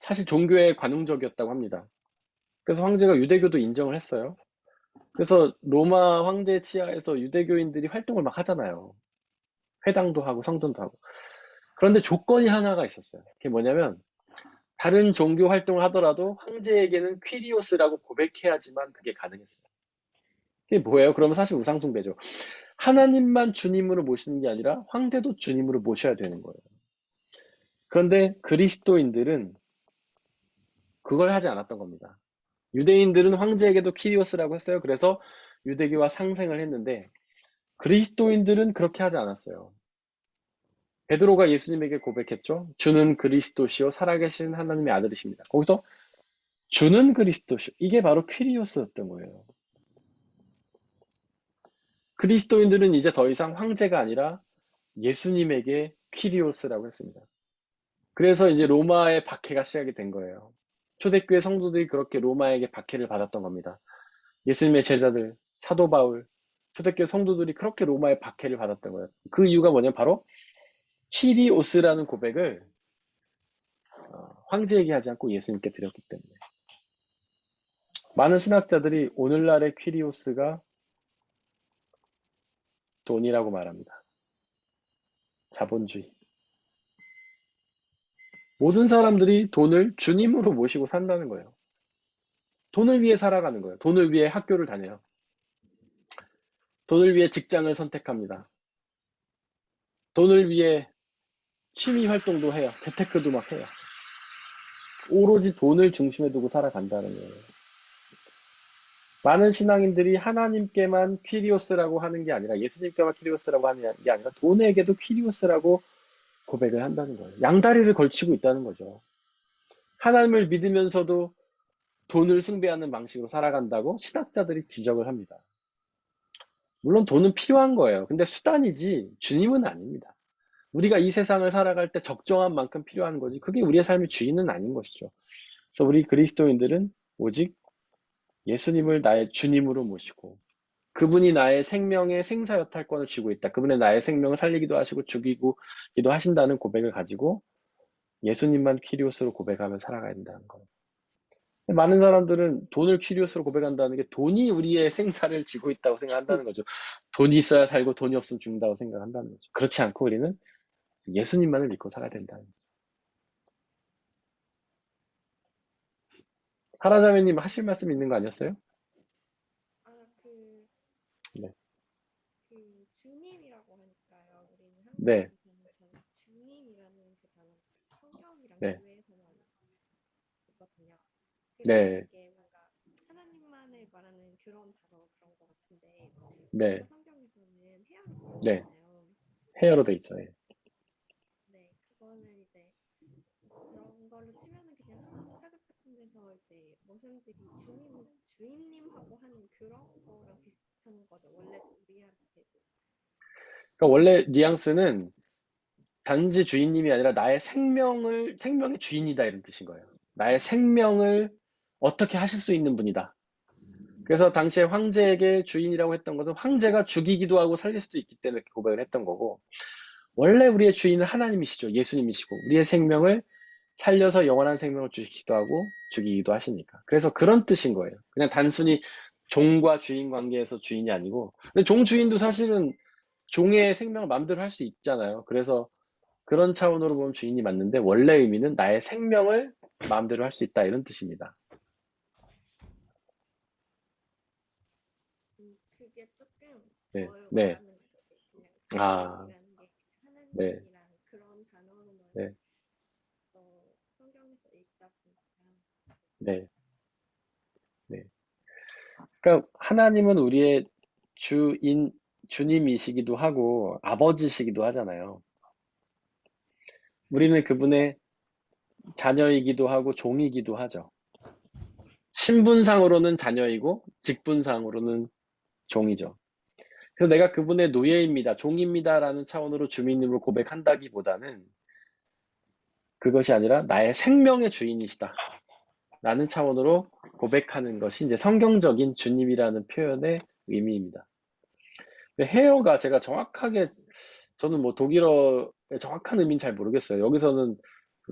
사실 종교에 관용적이었다고 합니다. 그래서 황제가 유대교도 인정을 했어요. 그래서 로마 황제 치하에서 유대교인들이 활동을 막 하잖아요. 회당도 하고 성전도 하고. 그런데 조건이 하나가 있었어요. 그게 뭐냐면 다른 종교 활동을 하더라도 황제에게는 퀴리오스라고 고백해야지만 그게 가능했어요. 그게 뭐예요? 그러면 사실 우상숭배죠. 하나님만 주님으로 모시는 게 아니라 황제도 주님으로 모셔야 되는 거예요. 그런데 그리스도인들은 그걸 하지 않았던 겁니다. 유대인들은 황제에게도 퀴리오스라고 했어요. 그래서 유대교와 상생을 했는데 그리스도인들은 그렇게 하지 않았어요. 베드로가 예수님에게 고백했죠. 주는 그리스도시요 살아계신 하나님의 아들이십니다. 거기서 주는 그리스도시요. 이게 바로 퀴리오스였던 거예요. 그리스도인들은 이제 더 이상 황제가 아니라 예수님에게 퀴리오스라고 했습니다. 그래서 이제 로마의 박해가 시작이 된 거예요. 초대교회 성도들이 그렇게 로마에게 박해를 받았던 겁니다. 예수님의 제자들, 사도 바울, 초대교회 성도들이 그렇게 로마의 박해를 받았던 거예요. 그 이유가 뭐냐면 바로 퀴리오스라는 고백을 황제에게 하지 않고 예수님께 드렸기 때문에. 많은 신학자들이 오늘날의 퀴리오스가 돈이라고 말합니다. 자본주의. 모든 사람들이 돈을 주님으로 모시고 산다는 거예요. 돈을 위해 살아가는 거예요. 돈을 위해 학교를 다녀요. 돈을 위해 직장을 선택합니다. 돈을 위해 취미 활동도 해요. 재테크도 막 해요. 오로지 돈을 중심에 두고 살아간다는 거예요. 많은 신앙인들이 하나님께만 퀴리오스라고 하는 게 아니라 예수님께만 퀴리오스라고 하는 게 아니라 돈에게도 퀴리오스라고 고백을 한다는 거예요. 양다리를 걸치고 있다는 거죠. 하나님을 믿으면서도 돈을 숭배하는 방식으로 살아간다고 신학자들이 지적을 합니다. 물론 돈은 필요한 거예요. 근데 수단이지 주님은 아닙니다. 우리가 이 세상을 살아갈 때 적정한 만큼 필요한 거지 그게 우리의 삶의 주인은 아닌 것이죠. 그래서 우리 그리스도인들은 오직 예수님을 나의 주님으로 모시고 그분이 나의 생명의 생사여탈권을 쥐고 있다. 그분의 나의 생명을 살리기도 하시고 죽이기도 하신다는 고백을 가지고 예수님만 퀴리오스로 고백하며 살아가야 된다는 거예요. 많은 사람들은 돈을 퀴리오스로 고백한다는 게 돈이 우리의 생사를 쥐고 있다고 생각한다는 거죠. 돈이 있어야 살고 돈이 없으면 죽는다고 생각한다는 거죠. 그렇지 않고 우리는 예수님만을 믿고 살아야 된다는 거죠. 하라자매님 하실 말씀 있는 거 아니었어요? 네. 그 주님이라고 하니까요. 우리는 네. 한국에서는 주님이라는 그 단어 성경이랑 네. 교회에서만 있거든요. 네. 그래서 이게 뭔가 하나님만을 말하는 그런 단어 그런 것 같은데 네. 성경에서는 헤아로 네. 있잖아요. 헤어로 돼 있죠. 예. 사람들이 주인님하고 하는 그런 거랑 비슷한 거죠. 원래 우리한테도. 그러니까 원래 뉘앙스는 단지 주인님이 아니라 나의 생명의 주인이다 이런 뜻인 거예요. 나의 생명을 어떻게 하실 수 있는 분이다. 그래서 당시에 황제에게 주인이라고 했던 것은 황제가 죽이기도 하고 살릴 수도 있기 때문에 이렇게 고백을 했던 거고, 원래 우리의 주인은 하나님이시죠. 예수님이시고 우리의 생명을 살려서 영원한 생명을 주시기도 하고 죽이기도 하시니까. 그래서 그런 뜻인 거예요. 그냥 단순히 종과 주인 관계에서 주인이 아니고, 근데 종 주인도 사실은 종의 생명을 마음대로 할 수 있잖아요. 그래서 그런 차원으로 보면 주인이 맞는데, 원래 의미는 나의 생명을 마음대로 할 수 있다 이런 뜻입니다. 그게 조금 네, 덜 네. 와닿는 거죠. 그냥 아, 주인이라는 게 네, 하나님이랑 그런 단어로만 네, 성경에서 읽다 보니까 네, 네. 그러니까 하나님은 우리의 주님이시기도 하고 아버지시기도 하잖아요. 우리는 그분의 자녀이기도 하고 종이기도 하죠. 신분상으로는 자녀이고 직분상으로는 종이죠. 그래서 내가 그분의 노예입니다, 종입니다라는 차원으로 주민님을 고백한다기보다는 그것이 아니라 나의 생명의 주인이시다 라는 차원으로 고백하는 것이 이제 성경적인 주님이라는 표현의 의미입니다. 근데 헤어가 제가 정확하게, 저는 뭐 독일어의 정확한 의미는 잘 모르겠어요. 여기서는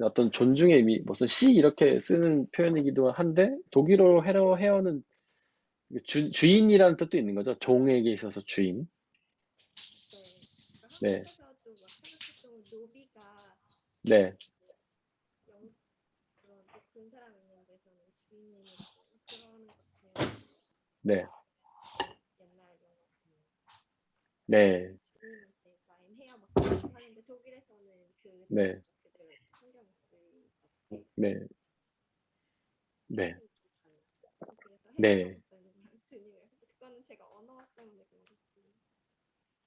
어떤 존중의 의미, 무슨 시 이렇게 쓰는 표현이기도 한데, 독일어로 헤어는 주인이라는 뜻도 있는 거죠. 종에게 있어서 주인. 네, 한국에서도 막 한국도 노비가 네, 그런 높은 사람 있는 데서는 주인님을 그러는 것처럼 네, 옛날 영화 네, 주인한테 마인해야 막 그렇게 하는데 독일에서는 그 네, 그대로 성경에 네, 네, 그래서 네, 헤어졌어요. 주님을. 그거는 제가 언어 때문에 그런 거지.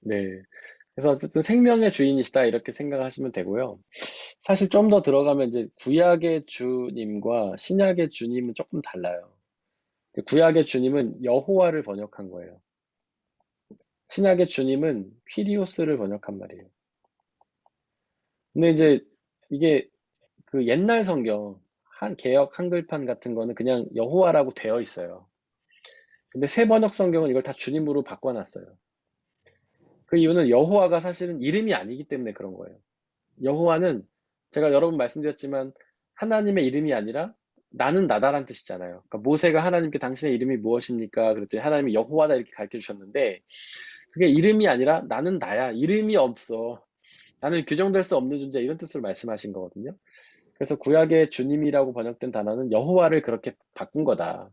네. 그래서 어쨌든 생명의 주인이시다 이렇게 생각하시면 되고요. 사실 좀 더 들어가면 이제 구약의 주님과 신약의 주님은 조금 달라요. 구약의 주님은 여호와를 번역한 거예요. 신약의 주님은 퀴리오스를 번역한 말이에요. 근데 이제 이게 그 옛날 성경 개역 한글판 같은 거는 그냥 여호와라고 되어 있어요. 근데 새 번역 성경은 이걸 다 주님으로 바꿔놨어요. 그 이유는 여호와가 사실은 이름이 아니기 때문에 그런 거예요. 여호와는 제가 여러 번 말씀드렸지만 하나님의 이름이 아니라 나는 나다란 뜻이잖아요. 그러니까 모세가 하나님께 당신의 이름이 무엇입니까? 그랬더니 하나님이 여호와다 이렇게 가르쳐 주셨는데, 그게 이름이 아니라 나는 나야. 이름이 없어. 나는 규정될 수 없는 존재, 이런 뜻으로 말씀하신 거거든요. 그래서 구약의 주님이라고 번역된 단어는 여호와를 그렇게 바꾼 거다.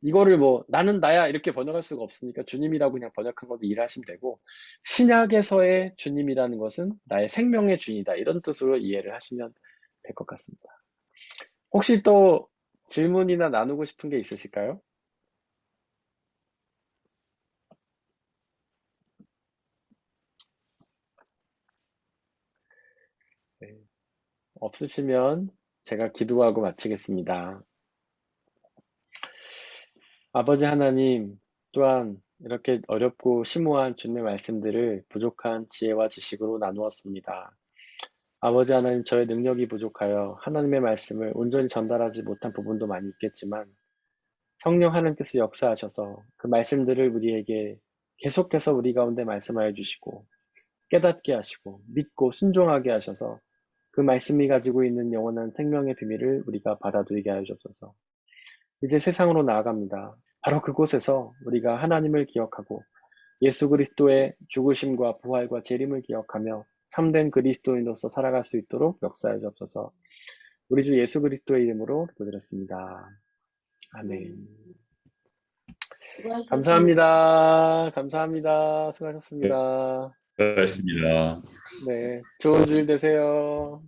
이거를 뭐 나는 나야 이렇게 번역할 수가 없으니까 주님이라고 그냥 번역한 것도 이해하시면 되고, 신약에서의 주님이라는 것은 나의 생명의 주인이다 이런 뜻으로 이해를 하시면 될 것 같습니다. 혹시 또 질문이나 나누고 싶은 게 있으실까요? 네. 없으시면 제가 기도하고 마치겠습니다. 아버지 하나님, 또한 이렇게 어렵고 심오한 주님의 말씀들을 부족한 지혜와 지식으로 나누었습니다. 아버지 하나님, 저의 능력이 부족하여 하나님의 말씀을 온전히 전달하지 못한 부분도 많이 있겠지만, 성령 하나님께서 역사하셔서 그 말씀들을 우리에게 계속해서 우리 가운데 말씀하여 주시고, 깨닫게 하시고, 믿고 순종하게 하셔서 그 말씀이 가지고 있는 영원한 생명의 비밀을 우리가 받아들이게 하여 주옵소서. 이제 세상으로 나아갑니다. 바로 그곳에서 우리가 하나님을 기억하고 예수 그리스도의 죽으심과 부활과 재림을 기억하며 참된 그리스도인으로서 살아갈 수 있도록 역사해 주옵소서. 우리 주 예수 그리스도의 이름으로 기도드렸습니다. 아멘. 감사합니다. 감사합니다. 수고하셨습니다. 고맙습니다. 네, 좋은 주일 되세요.